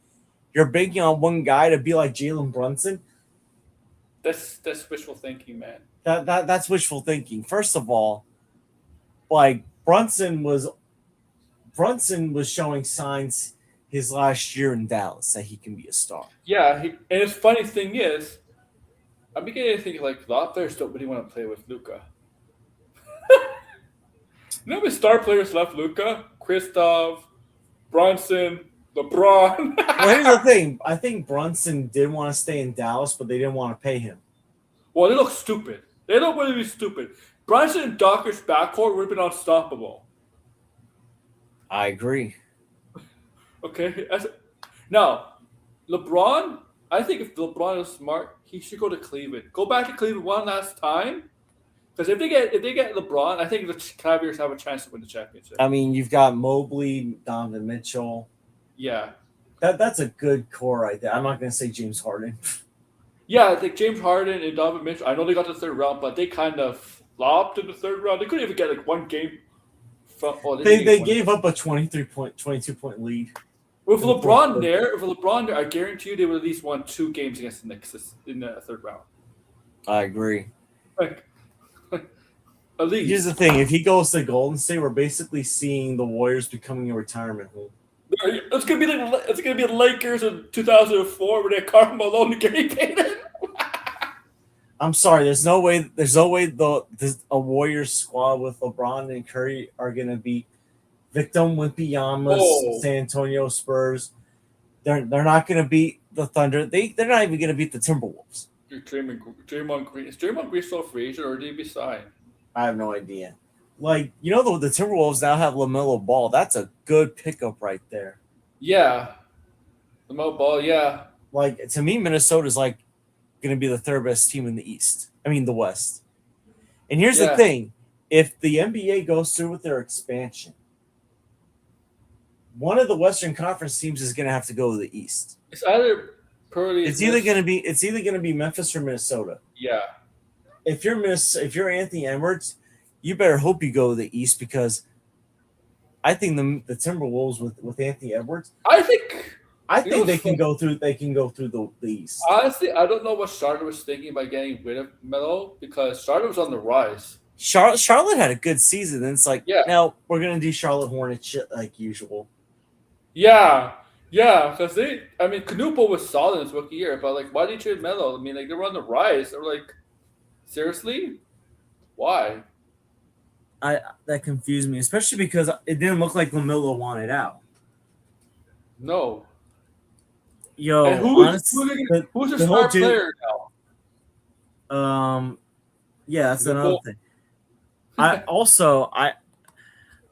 you're banking on one guy to be like Jalen Brunson? That's wishful thinking, man. That's wishful thinking. First of all, like Brunson was showing signs his last year in Dallas that he can be a star. Yeah, and his funny thing is, I'm beginning to think like a lot of players don't really want to play with Luca. You know how many star players left Luca? Kristoff, Bronson, LeBron. Well, here's the thing. I think Brunson did want to stay in Dallas, but they didn't want to pay him. Well, they look stupid. They look really stupid. Bronson and Docker's backcourt would have been unstoppable. I agree. Okay. Now, LeBron. I think if LeBron is smart, he should go to Cleveland. Go back to Cleveland one last time. Because if they get LeBron, I think the Cavaliers have a chance to win the championship. I mean, you've got Mobley, Donovan Mitchell. Yeah. That's a good core right there. I'm not going to say James Harden. Yeah, I think James Harden and Donovan Mitchell. I know they got to the third round, but they kind of flopped in the third round. They couldn't even get like one game from. Oh, They gave up a 22 point lead. With in the fourth LeBron there, I guarantee you they would at least won 2 games against the Knicks in the third round. I agree. Like, at Here's least. the thing: if he goes to Golden State, we're basically seeing the Warriors becoming a retirement home. It's gonna be the Lakers in 2004 where they had Karl Malone and Gary Payton. I'm sorry. There's no way. A Warriors squad with LeBron and Curry are going to beat Victim Wimpiamas, Oh, San Antonio Spurs. They're not going to beat the Thunder. They're not even going to beat the Timberwolves. Draymond Green. Is Draymond Green still a free agent or did he be signed? I have no idea. Like, the Timberwolves now have LaMelo Ball. That's a good pickup right there. Yeah, the Mo Ball. Yeah, Like, to me, Minnesota's like going to be the third best team in the East. I mean, the West. And here's the yeah. thing: if the NBA goes through with their expansion, one of the Western Conference teams is going to have to go to the East. It's either Pearly. It's either going to be Memphis or Minnesota. Yeah, If you're Anthony Edwards, you better hope you go to the East, because I think the Timberwolves with Anthony Edwards, I think. I You know think they what's can funny? go through. They can go through the East. Honestly, I don't know what Charlotte was thinking by getting rid of Melo because Charlotte was on the rise. Charlotte had a good season, and it's like, Yeah. no, we're going to do Charlotte Hornets shit like usual. Yeah, because Canupo was solid in his rookie year, but like, why did you trade Melo? I mean, like they were on the rise. They were like, seriously, why? I that confused me, especially because it didn't look like Lamelo wanted out. No. And Yo, honest, who's your the whole star J, player now? um, yeah, that's The another Bull. thing. I also I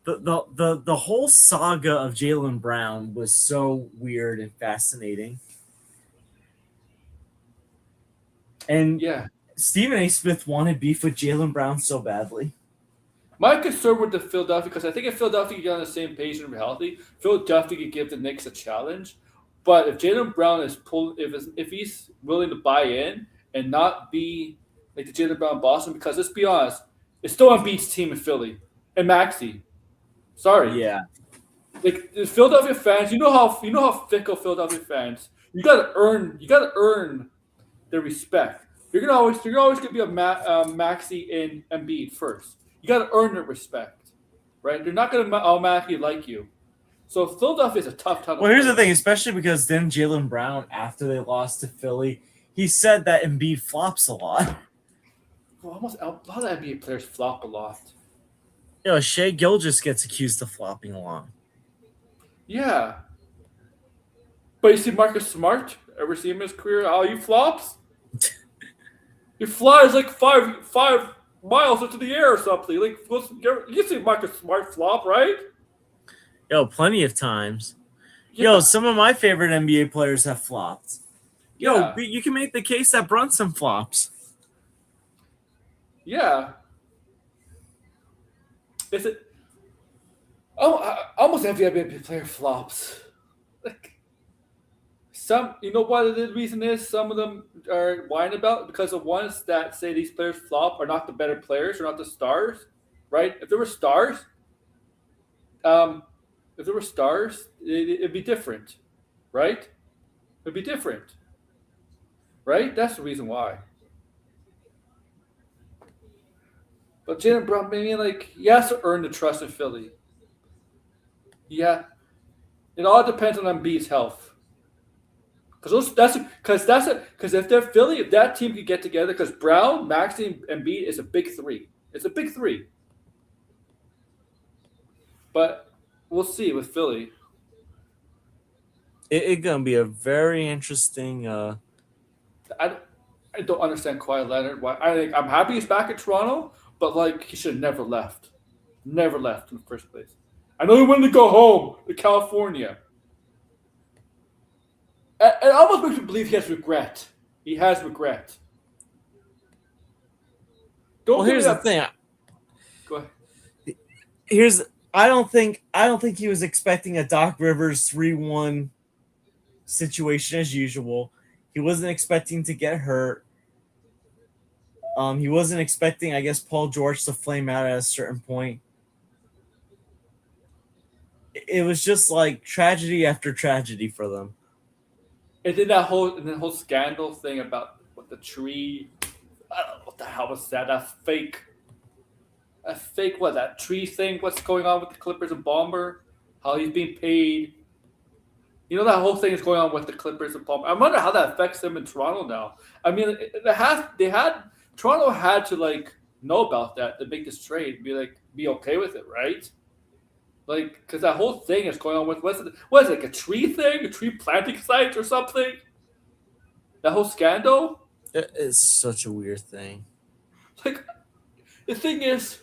the whole saga of Jalen Brown was so weird and fascinating, and Yeah. Stephen A. Smith wanted beef with Jalen Brown so badly. My concern with the Philadelphia, because I think if Philadelphia could get on the same page in reality, Philadelphia could give the Knicks a challenge. But if Jalen Brown is if he's willing to buy in and not be like the Jalen Brown Boston, because let's be honest, it's still Embiid's team in Philly and Maxi. Sorry, Yeah. like the Philadelphia fans, you know how fickle Philadelphia fans. You gotta earn their respect. You're always gonna be a Maxi and Embiid first. You gotta earn their respect, right? They're not gonna automatically like you. So Philadelphia is a tough town to Well, here's play the in. thing, especially because then Jalen Brown, after they lost to Philly, he said that Embiid flops a lot. Well, almost a lot of NBA players flop a lot. Shea Gilgis gets accused of flopping a lot. Yeah, but you see Marcus Smart. Ever see him in his career? How he flops? He flies like five miles into the air or something. Like you see Marcus Smart flop, right? Plenty of times. Yeah, Some of my favorite NBA players have flopped. yeah, You can make the case that Brunson flops. yeah. Is it? Oh, almost every NBA player flops. Like some, you know what the reason is? Some of them are whining about because the ones that say these players flop are not the better players, or not the stars, right? If there were stars, um, it'd be different, right? It'd be different, right? That's the reason why. But Jalen Brown, maybe like he has to earn the trust of Philly. Yeah, it all depends on Embiid's health. Because if they're Philly, if that team could get together, because Brown, Maxey, and Embiid is a big three. It's a big three. But we'll see with Philly. It's gonna be a very interesting. I, I don't understand Kawhi Leonard. Why I'm happy he's back in Toronto, but like he should have never left. Never left in the first place. I know he wanted to go home to California. It almost makes me believe he has regret. He has regret. Well, Don't give me here's the that. thing. Go ahead. Here's I don't think he was expecting a Doc Rivers 3-1 situation as usual. He wasn't expecting to get hurt. He wasn't expecting, I guess, Paul George to flame out at a certain point. It was just like tragedy after tragedy for them. And then that whole scandal thing about what the tree. I don't know what the hell was that? That fake what that tree thing? What's going on with the Clippers and Bomber? How he's being paid? You know that whole thing is going on with the Clippers and Bomber. I wonder how that affects them in Toronto now. I mean, Toronto had to like know about that to make this trade, and be okay with it, right? Like, because that whole thing is going on with what is it, like a tree thing, a tree planting site or something? That whole scandal. It's such a weird thing. Like the thing is,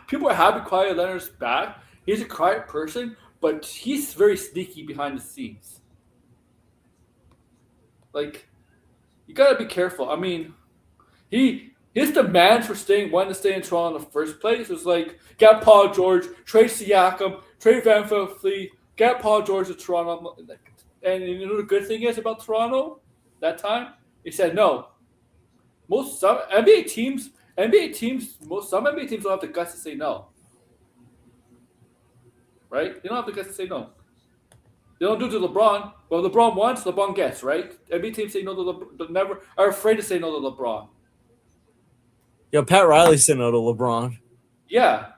people are happy Kawhi Leonard's back. He's a quiet person, but he's very sneaky behind the scenes. Like you gotta be careful. I mean, his demands for wanting to stay in Toronto in the first place was like get Paul George, trade Siakam, trade Van Fleet, get Paul George to Toronto. And you know the good thing is about Toronto that time, he said no. Some NBA teams don't have the guts to say no, right? They don't have the guts to say no. They don't do it to LeBron. Well, LeBron wants, LeBron gets, right? NBA teams say no to LeBron, never are afraid to say no to LeBron. Pat Riley said no to LeBron. Yeah,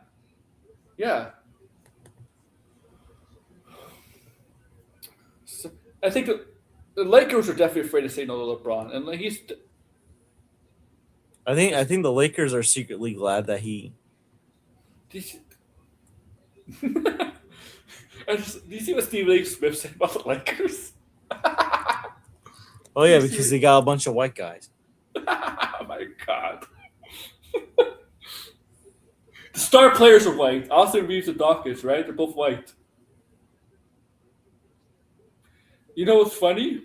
yeah. So, I think the Lakers are definitely afraid to say no to LeBron, and I think the Lakers are secretly glad that he Did do you see what Stephen A. Smith said about the Lakers? Oh Do yeah, you see because it? they got a bunch of white guys. Oh my god. The star players are white. Austin Reeves and Dawkins, right? They're both white. You know what's funny?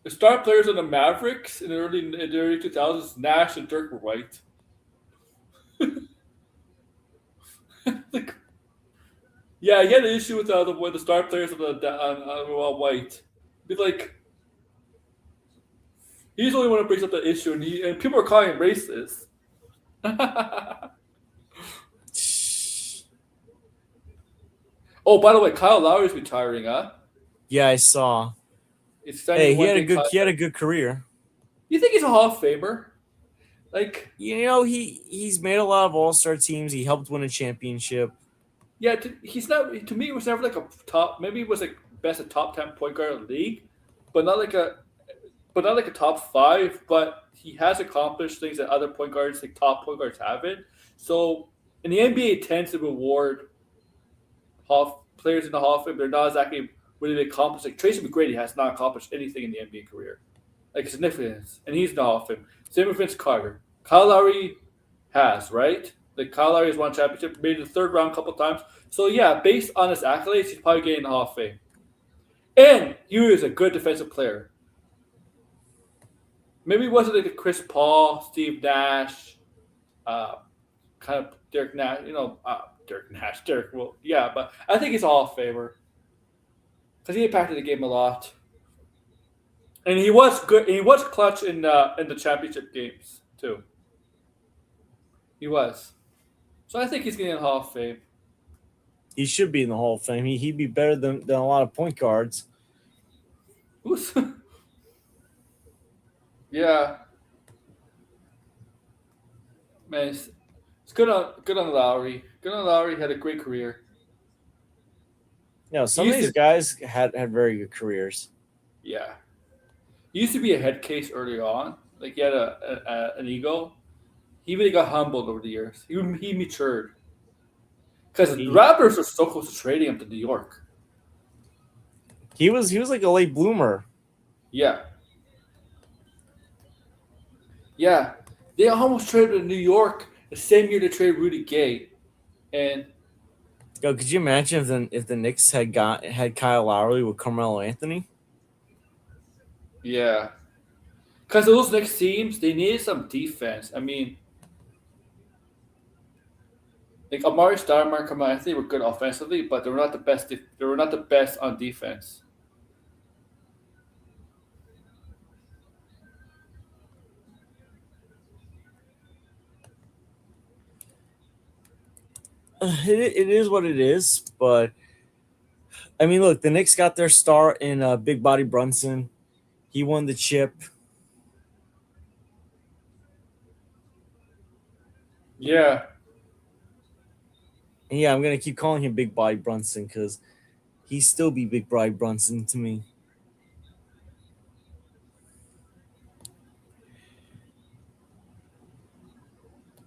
The star players on the Mavericks in the early 2000s, Nash and Dirk were white. Like, yeah, he had an issue with the star players were all white. Be like, he's the only one who brings up the issue, and people are calling him racist. Oh, by the way, Kyle Lowry's retiring, huh? Yeah, I saw. He's signing a Hey, one day he had a contract. good career. You think he's a Hall of Famer? Like, You know, he's made a lot of All Star teams. He helped win a championship. yeah, he's not. To me, it was never like a top. Maybe he was like best a top 10 point guard in the league, but not like a top five. But he has accomplished things that other point guards, like top point guards, haven't. So, and the NBA tends to reward players in the Hall of Fame. They're not exactly really accomplished. Like Tracy McGrady has not accomplished anything in the NBA career, like significance, and he's in the Hall of Fame. Same with Vince Carter. Kyle Lowry has, right? Like Kyle Lowry has won a championship, made the third round a couple times. So yeah, based on his accolades, he's probably getting the Hall of Fame. And he was a good defensive player. Maybe he wasn't like the Chris Paul, Steve Nash, uh, kind of Derek Nash, Derek Nash, Derek. Well, yeah, but I think he's a Hall of Famer because he impacted the game a lot, and he was good. And he was clutch in the championship games too. He was. So I think he's getting the Hall of Fame. He should be in the Hall of Fame. He'd be better than a lot of point guards. Who's yeah, man, it's good on Lowry. Good on Lowry. Had a great career. You know, He some of used these to, guys had very good careers. yeah, he used to be a head case early on. Like he had an ego. He really got humbled over the years. He matured because the He Raptors are so close to trading him to New York. he was like a late bloomer. Yeah, yeah, they almost traded to New York the same year they traded Rudy Gay, and Yo, could you imagine if the Knicks had Kyle Lowry with Carmelo Anthony? yeah, because those next teams they needed some defense. I mean, like Amari Stoudemire and Carmelo Anthony were good offensively, but they were not the best. They were not the best on defense. It is what it is, but I mean, look, the Knicks got their star in Big Body Brunson. He won the chip, Yeah, and yeah, I'm gonna keep calling him Big Body Brunson because he still be Big Body Brunson to me.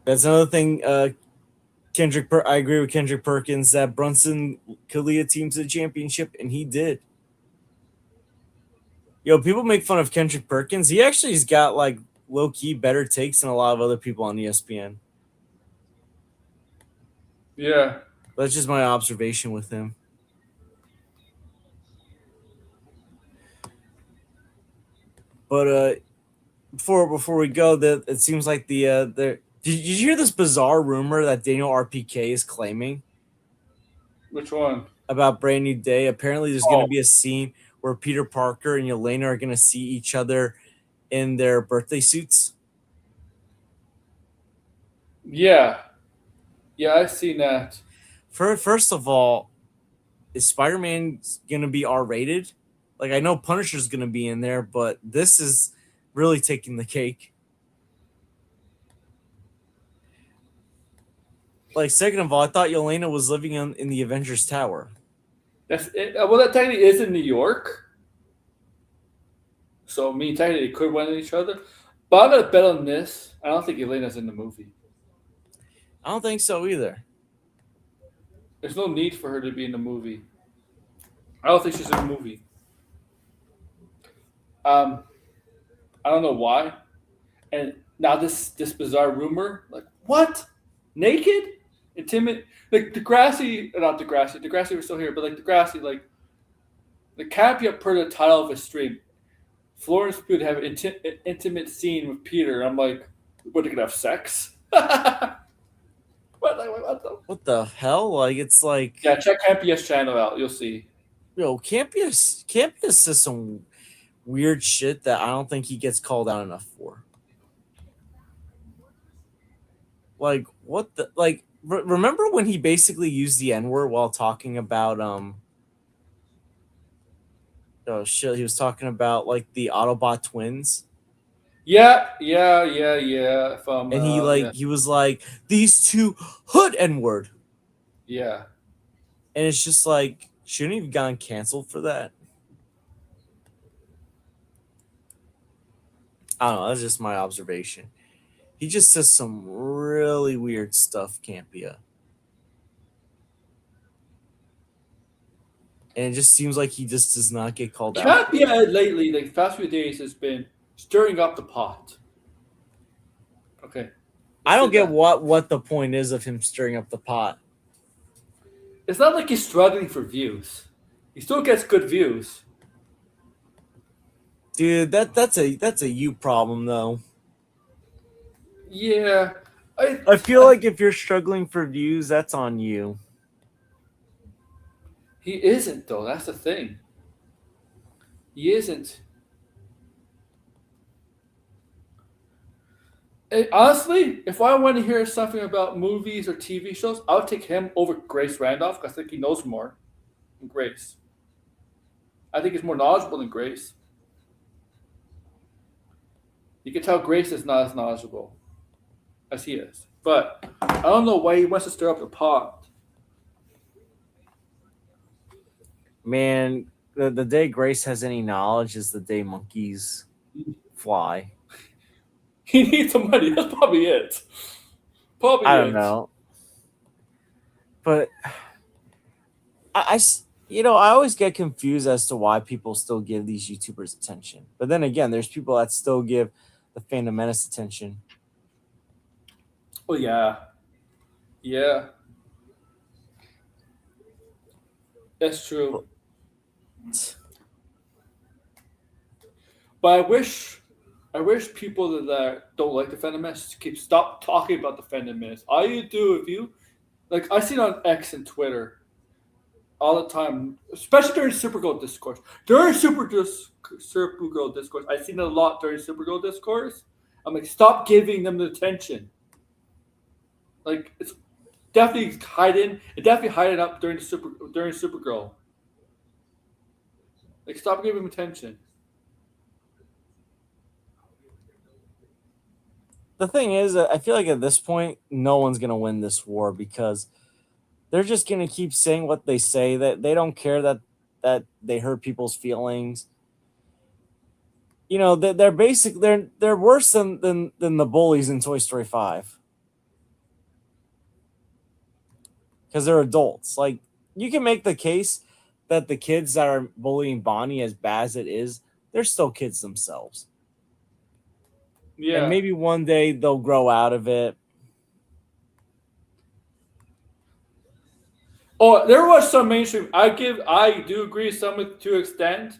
That's another thing. I agree with Kendrick Perkins that Brunson could lead a team to the championship, and he did. Yo, people make fun of Kendrick Perkins. He actually has got like low key better takes than a lot of other people on ESPN. yeah. That's just my observation with him. But before we go, that it seems like did you hear this bizarre rumor that Daniel RPK is claiming Which one? about Brand New Day? Apparently, there's going to Oh, be a scene where Peter Parker and Yelena are going to see each other in their birthday suits. yeah, yeah. I've seen that. First of all, is Spider-Man going to be R-rated? Like I know Punisher's going to be in there, but this is really taking the cake. Like second of all, I thought Yelena was living in the Avengers Tower. That's it. Well, that technically is in New York, so I mean, technically they could win each other. But I'm gonna bet on this. I don't think Elena's in the movie. I don't think so either. There's no need for her to be in the movie. I don't think she's in the movie. Um, I don't know why. And now this bizarre rumor, like what? Naked? Intimate? Like Degrassi, not Degrassi. Degrassi was still here, but like Degrassi, like the Cappy per the title of his stream. Florence Pugh have an intimate scene with Peter. I'm like, what, they gonna have sex? what? Like, what the? What the hell? Like it's like, Yeah, check Campy's channel out. You'll see. Campius says some weird shit that I don't think he gets called out enough for. Like what the like? Remember when he basically used the N word while talking about oh shit, he was talking about like the Autobot twins, Yeah. From and he yeah, he was like these two hood N word, yeah. and it's just like shouldn't he have gotten canceled for that? I don't know. That's just my observation. He just says some really weird stuff, Campia. And it just seems like he just does not get called out for Campy it. lately, like past few days, has been stirring up the pot. Okay, I let's don't say get that. what the point is of him stirring up the pot. It's not like he's struggling for views. He still gets good views. Dude, that's a you problem though. Yeah, I, I feel I like if you're struggling for views, that's on you. he isn't though. That's the thing. He isn't. And honestly, if I want to hear something about movies or TV shows, I would take him over Grace Randolph because I think he knows more than Grace. I think he's more knowledgeable than Grace. You can tell Grace is not as knowledgeable as he is. But I don't know why he wants to stir up the pot. Man, the day Grace has any knowledge is the day monkeys fly. He needs some money. That's probably it. Probably I don't it. know. But I always get confused as to why people still give these YouTubers attention. But then again, there's people that still give the Phantom Menace attention. Oh yeah, yeah, that's true. But But I wish people that don't like the Phantom Menace keep stop talking about the Phantom Menace. All you do if you like, I see it on X and Twitter all the time, especially during Supergirl discourse. During Supergirl discourse, I've seen it a lot during Supergirl discourse. I'm like, stop giving them the attention. Like it's definitely hiding. It definitely hiding up during Supergirl. Like stop giving them attention. the thing is, I feel like at this point, no one's gonna win this war because they're just gonna keep saying what they say. That they don't care that they hurt people's feelings. You know, they're worse than the bullies in Toy Story 5 because they're adults. Like you can make the case that the kids that are bullying Bonnie, as bad as it is, they're still kids themselves. And Yeah. maybe one day they'll grow out of it. Oh, there was some mainstream. I do agree some to extent.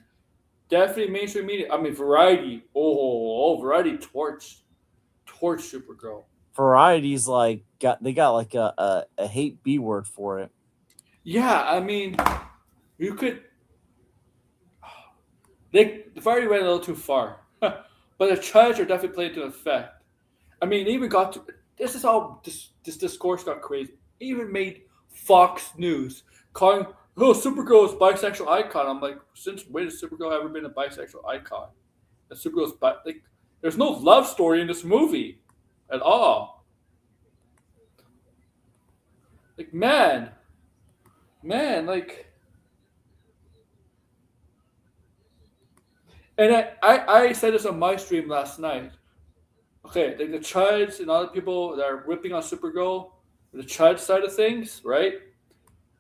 Definitely mainstream media. I mean, Variety. Variety torch Supergirl. Variety's like they got like a hate B word for it. Yeah, I mean, you could. The Variety went a little too far, but the charge are definitely playing to effect. I mean, it even got to. This is how this discourse got crazy. It even made Fox News calling Supergirl's bisexual icon. I'm like, since when has Supergirl ever been a bisexual icon? And Supergirl's like, there's no love story in this movie at all. Like, man, like, and I said this on my stream last night. Okay, like the Chuds and other people that are ripping on Supergirl, the child side of things, right?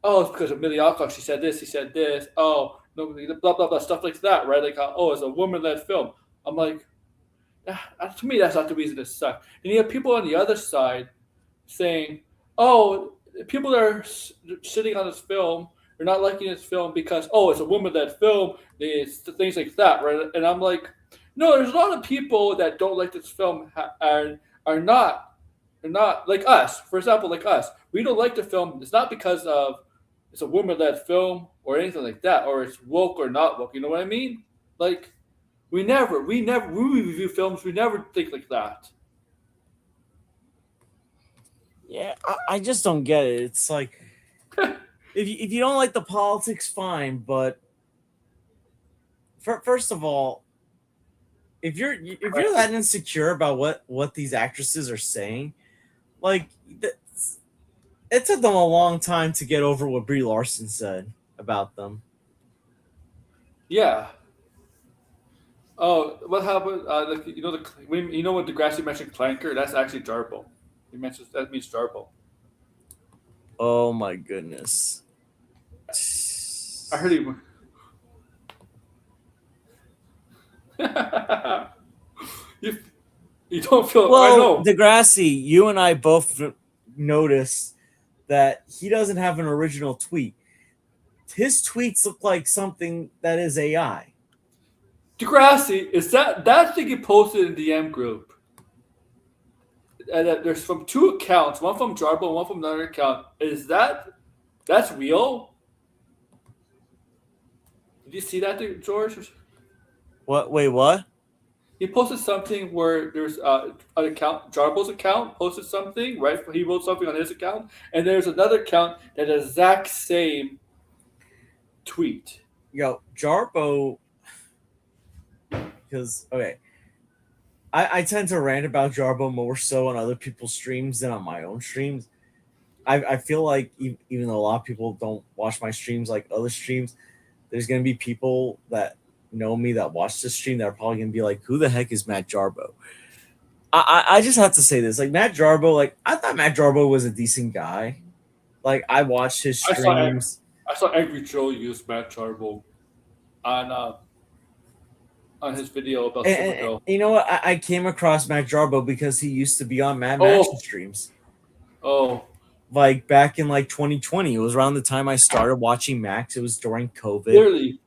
Oh, it's because of Millie Alcock. She said this. He said this. Oh, no, blah blah blah, stuff like that, right? Like, oh, it's a woman-led film. I'm like, to me, that's not the reason it sucked. And you have people on the other side saying, "Oh, people that are sitting on this film are not liking this film because it's a woman-led film. It's things like that, right?" And I'm like, "No, there's a lot of people that don't like this film and are not like us. For example, like us, we don't like the film. It's not because of it's a woman-led film or anything like that, or it's woke or not woke. You know what I mean? Like we review films. We never think like that. Yeah, I just don't get it. It's like if you don't like the politics, fine, but first of all, if you're that insecure about what these actresses are saying, like it took them a long time to get over what Brie Larson said about them. Yeah. Oh, what happened? Like, you know what Degrassi mentioned clanker? That's actually jarble. He mentions that means jarble. Oh my goodness. I heard he. you, you don't feel. I Well, know. Degrassi, you and I both noticed that he doesn't have an original tweet. His tweets look like something that is AI. Degrassi is that thing he posted in the M group. And that there's from two accounts, one from Jarbo and one from another account. Is that's real? Did you see that, George? What? Wait, what? He posted something where there's an account, Jarbo's account posted something, right? He wrote something on his account, and there's another account that has the exact same tweet. Yo, Jarbo, because okay, I tend to rant about Jarbo more so on other people's streams than on my own streams. I feel like even though a lot of people don't watch my streams like other streams, there's gonna be people that know me that watch this stream that are probably gonna be like, "Who the heck is Matt Jarbo?" I just have to say this, like Matt Jarbo, like I thought Matt Jarbo was a decent guy. Like I watched his I saw streams, I saw Angry Joe use Matt Jarbo on uh, on his video about and Supergirl. you know what? I came across Matt Jarbo because he used to be on Mad Max's Oh, streams. oh, Like back in like 2020, it was around the time I started watching Max. It was during COVID, literally.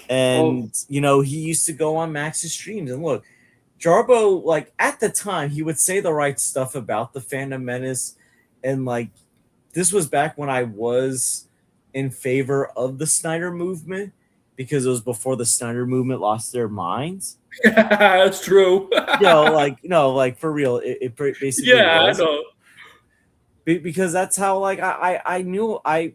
Oh, and he used to go on Max's streams. And look, Jarbo, like at the time, he would say the right stuff about the Phantom Menace, and like this was back when I was in favor of the Snyder movement because it was before the Snyder movement lost their minds. that's true. Like no, like for real, it basically Yeah, I was know. because that's how like I knew I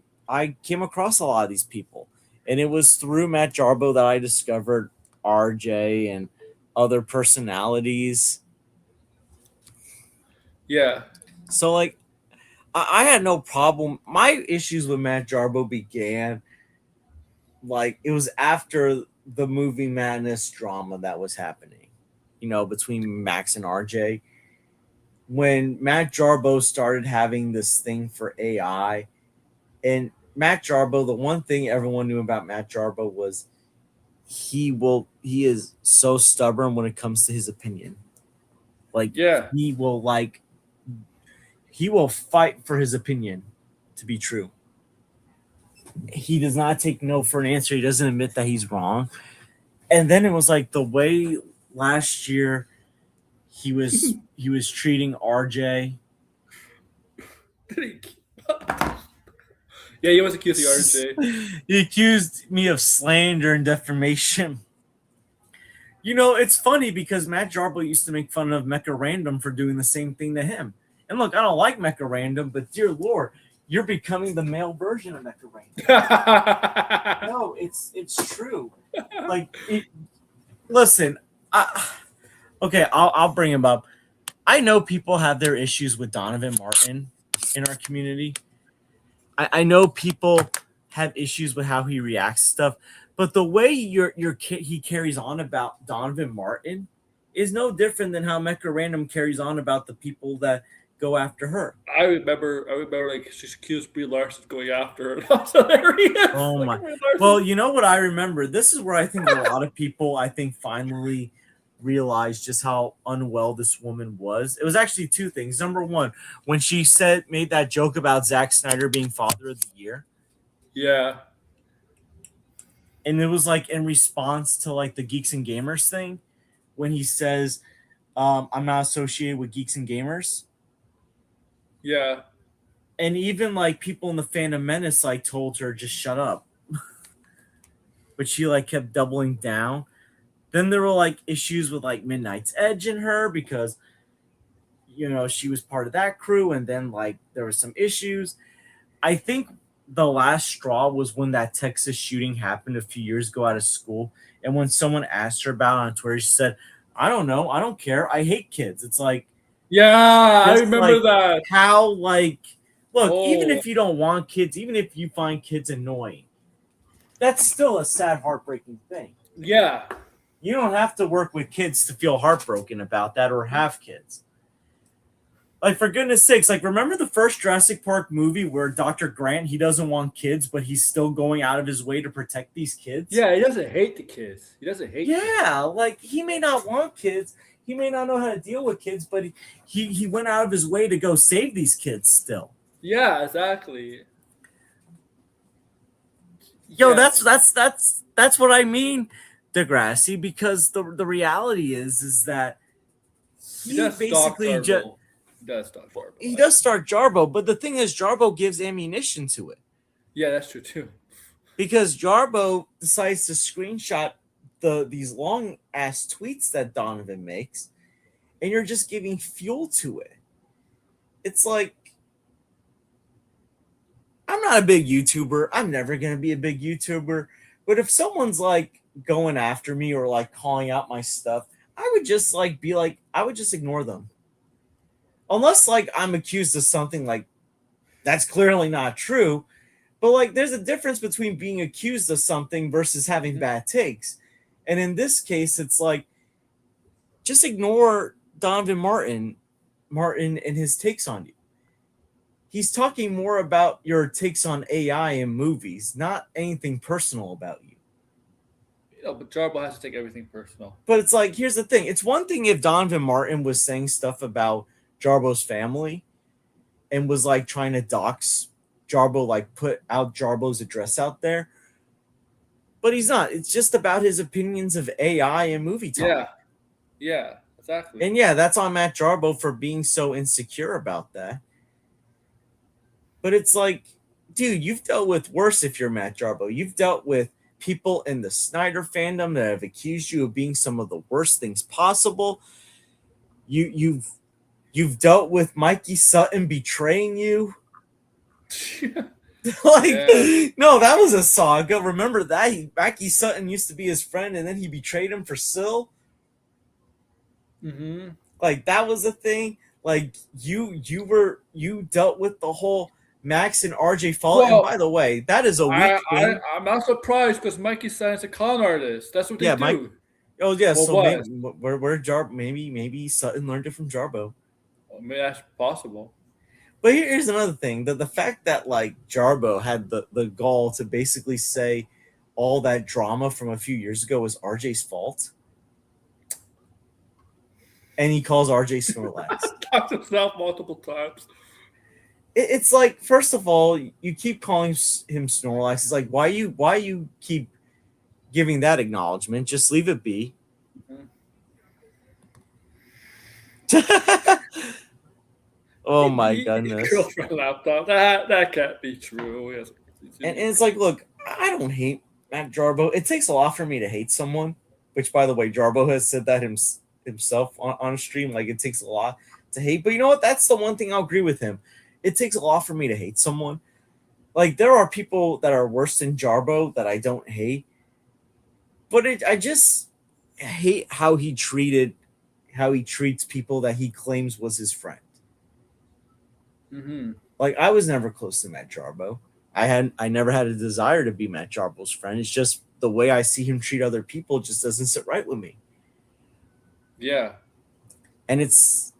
came across a lot of these people, and it was through Matt Jarbo that I discovered RJ and other personalities. Yeah, So like I had no problem. My issues with Matt Jarbo began like it was after the movie madness drama that was happening, between Max and RJ. When Matt Jarbo started having this thing for AI, and Matt Jarbo, the one thing everyone knew about Matt Jarbo was he is so stubborn when it comes to his opinion. Like yeah, he will fight for his opinion to be true. He does not take no for an answer. He doesn't admit that he's wrong. And then it was like the way last year he was treating RJ. yeah. He was accused of RJ. He accused me of slander and defamation. It's funny because Matt Jarbo used to make fun of Mecha Random for doing the same thing to him. And look, I don't like Mecha Random, but dear Lord, you're becoming the male version of Mecha Random. No, it's true. Like, listen, okay, I'll bring him up. I know people have their issues with Donovan Martin in our community. I know people have issues with how he reacts to stuff, but the way he carries on about Donovan Martin is no different than how Mecha Random carries on about the people that go after her. I remember, like she accused Brie Larson of going after her. That was hilarious. Oh Like my. Brie Well, Larson. you know what I remember? This is where I think a lot of people, I think, finally realized just how unwell this woman was. It was actually two things. Number one, when she made that joke about Zack Snyder being Father of the Year, Yeah, and it was like in response to like the Geeks and Gamers thing, when he says, "I'm not associated with Geeks and Gamers." yeah, And even like people in the Phantom Menace like told her just shut up, but she like kept doubling down. Then there were like issues with like Midnight's Edge in her because she was part of that crew, and then like there were some issues. I think the last straw was when that Texas shooting happened a few years ago out of school, and when someone asked her about it on Twitter, she said, "I don't know, I don't care, I hate kids." It's like yeah. I just remember like that. how like look, even Oh, if you don't want kids, even if you find kids annoying, that's still a sad, heartbreaking thing. yeah, You don't have to work with kids to feel heartbroken about that or have kids. Like for goodness sakes, like remember the first Jurassic Park movie where Dr. Grant he doesn't want kids, but he's still going out of his way to protect these kids? yeah. He doesn't hate the kids. He doesn't hate kids. Yeah, like he may not want kids, he may not know how to deal with kids, but he went out of his way to go save these kids still. Yeah, exactly. Yo, Yeah, that's what I mean, Degrassi, because the reality is that he he does stalk basically just Jarbo. He does stalk Jarbo. he does start Jarbo, but the thing is Jarbo gives ammunition to it. Yeah, that's true too. Because Jarbo decides to screenshot these long ass tweets that Donovan makes, and you're just giving fuel to it. It's like I'm not a big YouTuber. I'm never gonna be a big YouTuber. But if someone's like going after me or like calling out my stuff, I would just like be like, I would just ignore them. Unless like I'm accused of something like that's clearly not true. But like there's a difference between being accused of something versus having Mhm. bad takes. And in this case, it's like just ignore Donovan Martin and his takes on you. He's talking more about your takes on AI and movies, not anything personal about you. But Jarbo has to take everything personal. But it's like, here's the thing. It's one thing if Donovan Martin was saying stuff about Jarbo's family and was like trying to dox Jarbo, like put out Jarbo's address out there. But he's not. It's just about his opinions of AI and movie talk. Yeah, yeah, exactly. And yeah, that's on Matt Jarbo for being so insecure about that. But it's like, dude, you've dealt with worse if you're Matt Jarbo. You've dealt with people in the Snyder fandom that have accused you of being some of the worst things possible. You've dealt with Mikey Sutton betraying you. Like, Yeah. no, that was a saga. Remember that? Mikey Sutton used to be his friend, and then he betrayed him for Syl. Mm-hmm. Like that was a thing. Like you dealt with the whole Max and RJ fall. And Well, by the way, that is a weak thing. I'm not surprised because Mikey Stein's a con artist. That's what they Yeah, Mike. do. Oh yeah, Or so maybe was. where Jar maybe Sutton learned it from Jarbo. I mean, that's possible. But here's another thing: that the fact that like Jarbo had the gall to basically say all that drama from a few years ago was RJ's fault, and he calls RJ Snorlax. Talked himself multiple times. It's like, first of all, you keep calling him Snorlax. It's like why you keep giving that acknowledgement? Just leave it be. Mhm. Oh my He goodness. girlfriend laptop. That can't be true. Yes. And it's like, look, I don't hate Matt Jarbo. It takes a lot for me to hate someone, which, by the way, Jarbo has said that himself on a stream. Like, it takes a lot to hate. But you know what? That's the one thing I'll agree with him. It takes a lot for me to hate someone. Like, there are people that are worse than Jarbo that I don't hate. But I just hate how he treats people that he claims was his friend. Mm-hmm. Like, I was never close to Matt Jarbo. I never had a desire to be Matt Jarbo's friend. It's just the way I see him treat other people just doesn't sit right with me. Yeah. And it's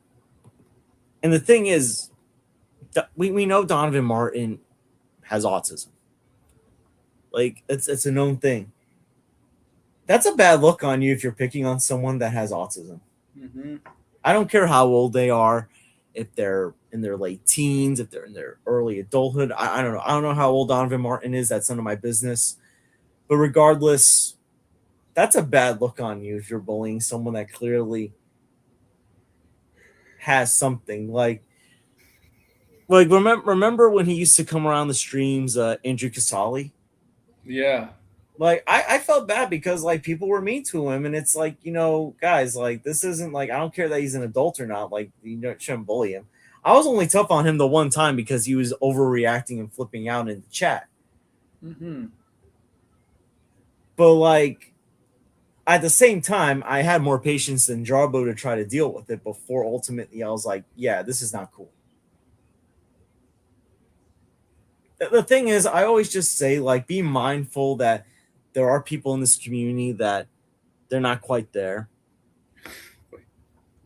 And the thing is, we know Donovan Martin has autism. Like it's a known thing. That's a bad look on you if you're picking on someone that has autism. Mm-hmm. I don't care how old they are, if they're in their late teens, if they're in their early adulthood. I don't know. I don't know how old Donovan Martin is. That's none of my business. But regardless, that's a bad look on you if you're bullying someone that clearly has something. Like remember when he used to come around the streams, Andrew Casali? Yeah. Like I felt bad because like people were mean to him, and it's like, guys, like this isn't like, I don't care that he's an adult or not, like shouldn't bully him. I was only tough on him the one time because he was overreacting and flipping out in the chat. Mm-hmm. But like at the same time, I had more patience than Jarbo to try to deal with it before ultimately I was like, yeah, this is not cool. The thing is, I always just say, like, be mindful that there are people in this community that they're not quite there.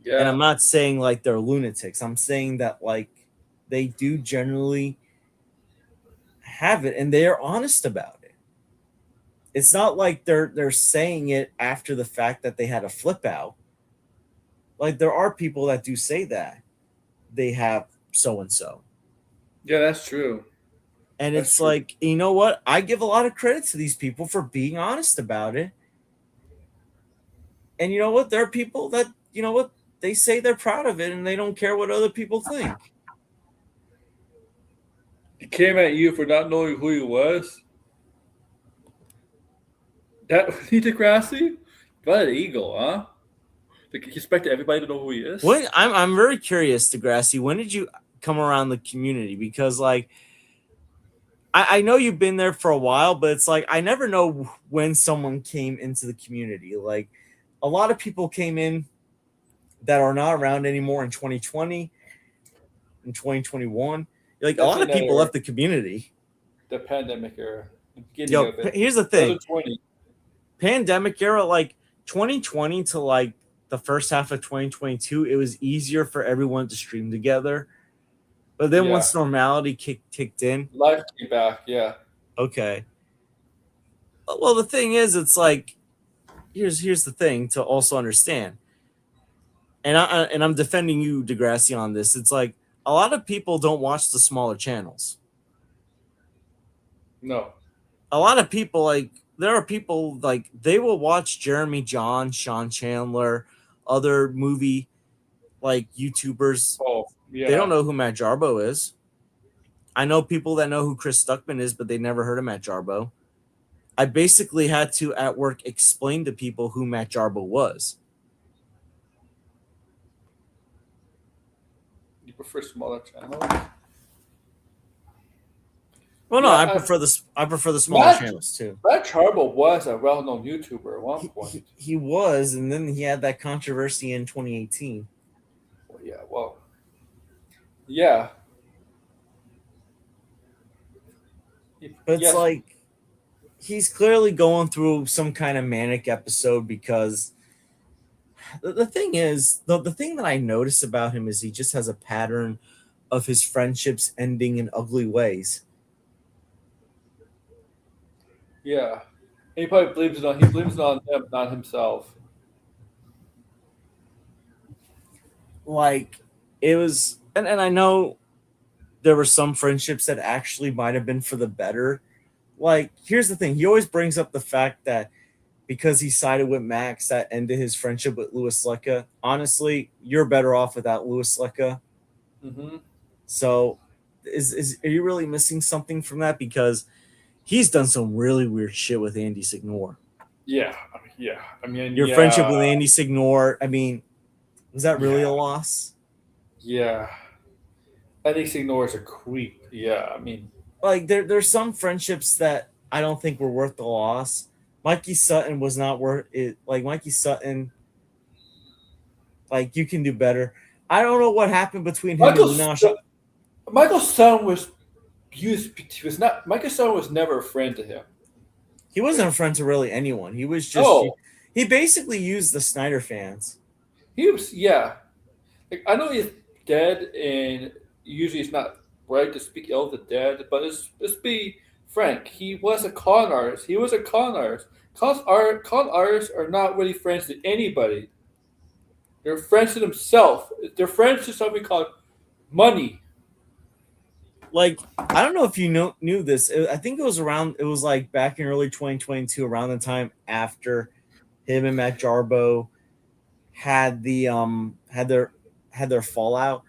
And I'm Yeah. not saying like they're lunatics. I'm saying that like they do generally have it and they are honest about it. It's not like they're saying it after the fact that they had a flip out. Like there are people that do say that they have so and so. Yeah, that's true. And That's it's true. like, you know what? I give a lot of credit to these people for being honest about it. And you know what? There are people that, they say they're proud of it and they don't care what other people think. He came at you for not knowing who he was. That Neil deGrasse? What an ego, huh? Like, he expected everybody to know who he is. I'm very curious, Degrassi. When did you come around the community? Because like I know you've been there for a while, but it's like I never know when someone came into the community. Like a lot of people came in that are not around anymore in 2020 and 2021. Like a lot Definitely of people another left the community. the pandemic era, the beginning Yo, of it. here's the thing: 2020. pandemic era, like 2020 to like the first half of 2022, it was easier for everyone to stream together. But then Yeah. once normality kicked in, Life came back, yeah. okay. Well, the thing is, it's like here's the thing to also understand, and I'm defending you, Degrassi, on this. It's like a lot of people don't watch the smaller channels. No. A lot of people like there are people like they will watch Jeremy John, Sean Chandler, other movie like YouTubers. Oh, They don't yeah. know who Matt Jarbo is. I know people that know who Chris Stuckman is, but they never heard of Matt Jarbo. I basically had to at work explain to people who Matt Jarbo was. You prefer smaller channels? Well, no, Yeah, I prefer the smaller Matt channels too. Matt Charbo was a well-known YouTuber at one point. He was, and then he had that controversy in 2018. Well, yeah, well, yeah, But it's yes, like he's clearly going through some kind of manic episode because the thing is, the thing that I notice about him is he just has a pattern of his friendships ending in ugly ways. yeah. He probably blames it on them, not himself. Like it was, and I know there were some friendships that actually might have been for the better. Like, here's the thing: he always brings up the fact that because he sided with Max, that ended his friendship with Louis Lecca. Honestly, you're better off without Louis Lecca. Hmm. So, is are you really missing something from that? Because he's done some really weird shit with Andy Signore. Yeah, yeah. I mean, Your friendship yeah, with Andy Signore, I mean, was that really a yeah, loss? yeah. I think Signor is a creep. Yeah, I mean, Like there's some friendships that I don't think were worth the loss. Mikey Sutton was not worth it. Like Mikey Sutton, like you can do better. I don't know what happened between him and Michael Enosh. Michael's son was used. He was not. Michael's son was never a friend to him. He wasn't a friend to really anyone. He was just Oh, he basically used the Snyder fans. he was. Yeah, like, I know he. dead, and usually it's not right to speak ill of the dead, but let's be frank. He was a con artist. He was a con artist. Con artists are not really friends to anybody. They're friends to themselves. They're friends to something called money. Like, I don't know if you knew this. I think it was around. It was like back in early 2022, around the time after him and Matt Jarbo had their fallout.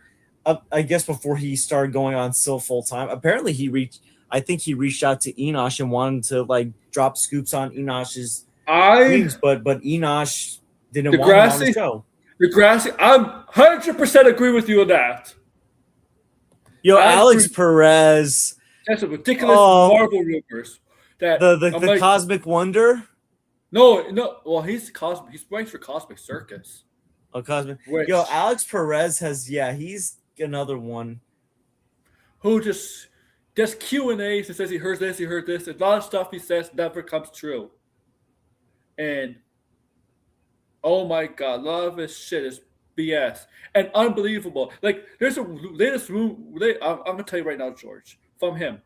I guess before he started going on still full time. Apparently, I think he reached out to Enosh and wanted to like drop scoops on Enosh's I dreams, but Enosh didn't want him on the Degrassi, show. Degrassi. I'm 100% agree with you on that. Yo, As per Alex Perez, that's a ridiculous oh, Marvel rumors that I'm the like, Cosmic Wonder. no, no. Well, he's cosmic. He's writing for Cosmic Circus, Oh, Cosmic. Yo, which Alex Perez has, yeah, he's another one. who just does Q&As and says he heard this, he heard this. A lot of stuff he says never comes true. And oh my god, a lot of his shit is BS and unbelievable. Like there's a latest room. I'm gonna tell you right now, George, from him,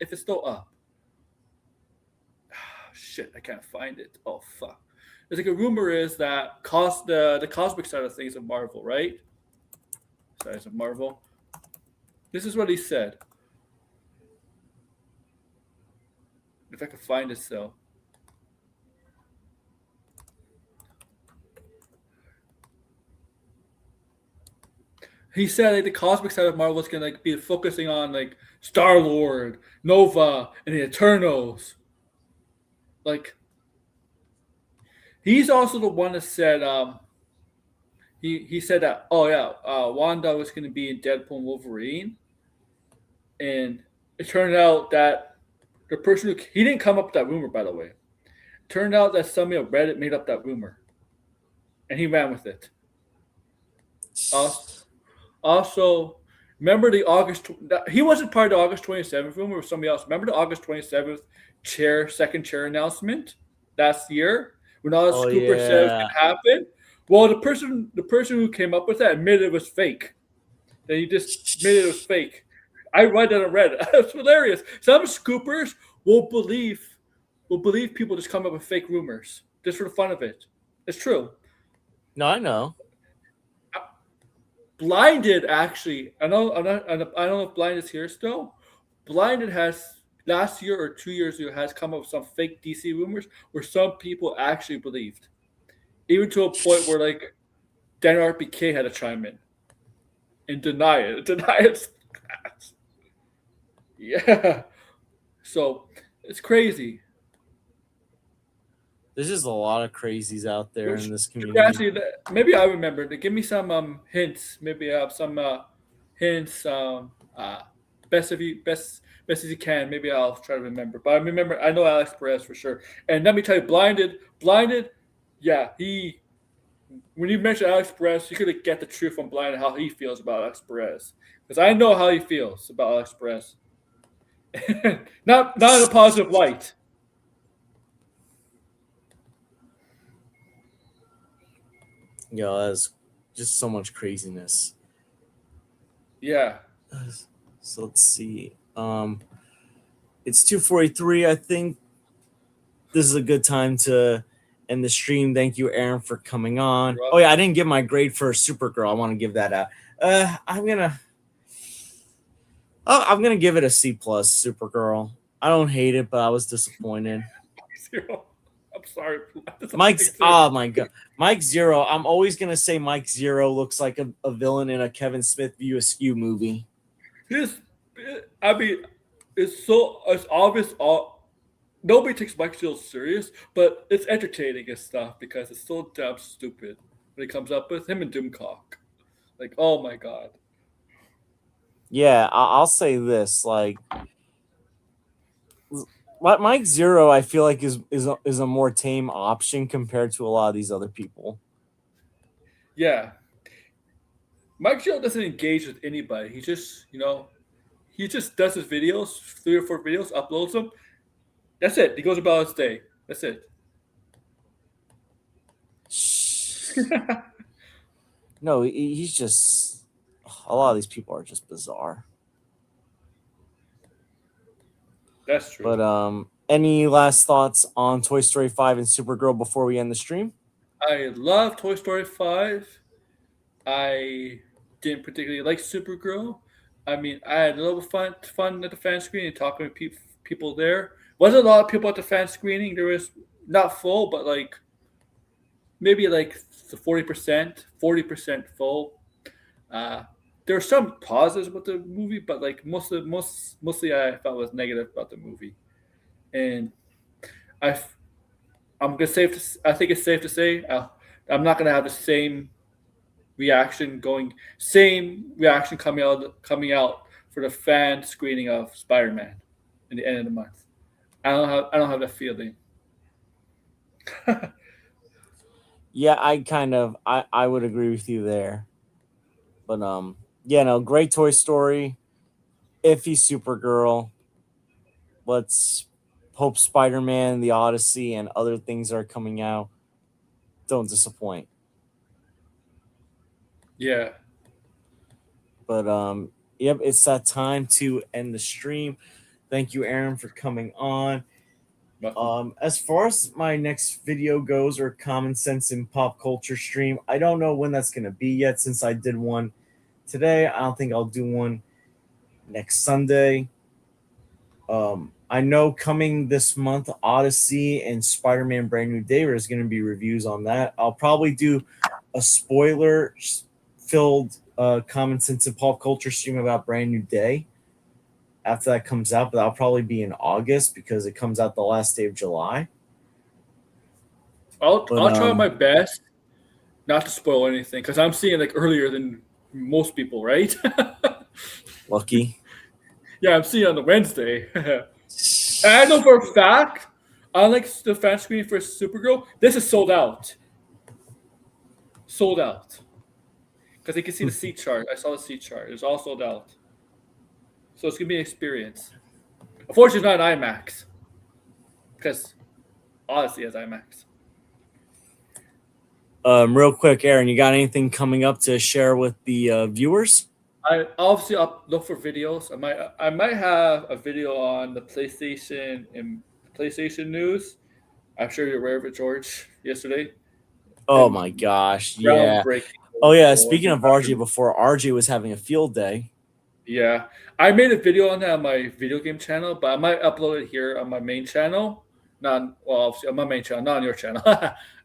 if it's still up. Shit, I can't find it. Oh fuck. There's like a rumor is that the cosmic side of things of Marvel, right? Sides of Marvel. This is what he said. If I can find it still. He said like the cosmic side of Marvel is gonna like be focusing on like Star Lord, Nova, and the Eternals. Like he's also the one that said he said that oh yeah Wanda was gonna be in Deadpool and Wolverine, and it turned out that the person who he didn't come up with that rumor by the way. It turned out that somebody on Reddit made up that rumor, and he ran with it. Also, Also, remember the August? He wasn't part of the August 27th rumor. It was somebody else. Remember the August 27th second chair announcement last year when all the Oh Scooper said it was yeah. going to happen? Well, the person who came up with that admitted it was fake. That he just admitted it was fake. I read that on Reddit. It's hilarious. Some Scoopers will believe people just come up with fake rumors just for the fun of it. It's true. No, I know. Blinded actually. I don't know if Blind is here still. Blinded has last year or 2 years ago has come up with some fake DC rumors where some people actually believed, even to a point where like Dan RPK had to chime in and deny it. Deny it. Yeah. So it's crazy. There's just a lot of crazies out there in this community. Actually, maybe I remember. Give me some hints. Maybe some hints. Best if you best as you can. Maybe I'll try to remember. But I remember. I know Alex Perez for sure. And let me tell you, blinded. Yeah, he. When you mentioned Alex Perez, you could get the truth from Blinded how he feels about Alex Perez because I know how he feels about Alex Perez. Not in a positive light. Yo, that's just so much craziness. Yeah. So let's see. It's 2:43. I think this is a good time to end the stream. Thank you, Aaron, for coming on. Oh yeah, I didn't give my grade for Supergirl. I want to give that out. I'm gonna give it a C plus. Supergirl. I don't hate it, but I was disappointed. I'm sorry. Mike's. Oh my god, Mike Zero. I'm always gonna say Mike Zero looks like a villain in a Kevin Smith View Askew movie. I mean, it's obvious. Nobody takes Mike Zero serious, but it's entertaining and stuff because it's so damn stupid when he comes up with him and Doomcock. Like, oh my god. Yeah, I'll say this. Like Mike Zero, I feel like is a more tame option compared to a lot of these other people. Yeah. Mike Zero doesn't engage with anybody. He just does his videos, 3 or 4 videos, uploads them. That's it. He goes about his day. That's it. No, he's just a lot of these people are just bizarre. That's true. But any last thoughts on Toy Story 5 and Supergirl before we end the stream? I love Toy Story 5. I didn't particularly like Supergirl. I mean, I had a little fun at the fan screening, talking to people there. Wasn't a lot of people at the fan screening. There was not full, but like maybe like the 40% full. Uh, there were some positives about the movie, but like mostly I felt was negative about the movie. And I I'm gonna I think it's safe to say I'm not gonna have the same reaction coming out for the fan screening of Spider-Man in the end of the month. I don't have that feeling. Yeah, I would agree with you there. But yeah, no, great Toy Story, iffy Supergirl. Let's hope Spider-Man, The Odyssey, and other things that are coming out don't disappoint. Yeah. But yep, it's that time to end the stream. Thank you, Aaron, for coming on. Welcome. As far as my next video goes, or common sense in pop culture stream, I don't know when that's gonna be yet. Since I did one today, I don't think I'll do one next Sunday. I know coming this month, Odyssey and Spider-Man: Brand New Day is going to be reviews on that. I'll probably do a spoiler-filled common sense and pop culture stream about Brand New Day after that comes out, but that'll probably be in August because it comes out the last day of July. But I'll try my best not to spoil anything because I'm seeing like earlier than most people, right? lucky. Yeah, I'm seeing it on the Wednesday. And I know for a fact, unlike the fan screening for Supergirl, this is sold out. Sold out. Because you can see the seat chart. I saw the seat chart. It's all sold out. So it's gonna be an experience. Unfortunately, it's not an IMAX because Odyssey has IMAX. Real quick, Aaron, you got anything coming up to share with the viewers? I obviously look for videos. I might have a video on the PlayStation and PlayStation news. I'm sure you're aware of it, George. Yesterday, Oh and my gosh, yeah. groundbreaking. Oh yeah. Speaking of RJ, before RJ was having a field day. Yeah, I made a video on that on my video game channel, but I might upload it here on my main channel. Not well, obviously on my main channel, not on your channel.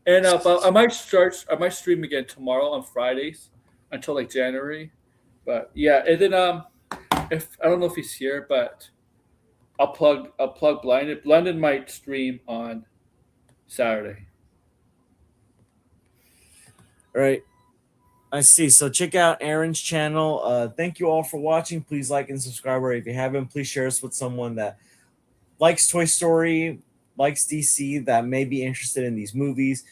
And but I might stream again tomorrow on Fridays until like January. But yeah, and then if I don't know if he's here, but I'll plug Blinded. Blinded might stream on Saturday. All right. I see. So check out Aaron's channel. Thank you all for watching. Please like and subscribe. Or if you haven't, please share us with someone that likes Toy Story, likes DC, that may be interested in these movies.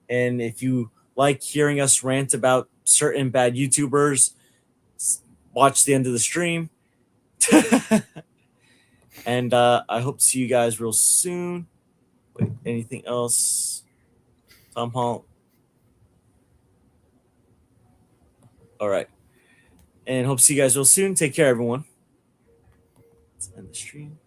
And if you like hearing us rant about certain bad YouTubers, watch the end of the stream. And I hope to see you guys real soon. Wait, anything else? Tom Holland. All right. And hope to see you guys real soon. Take care, everyone. Let's end the stream.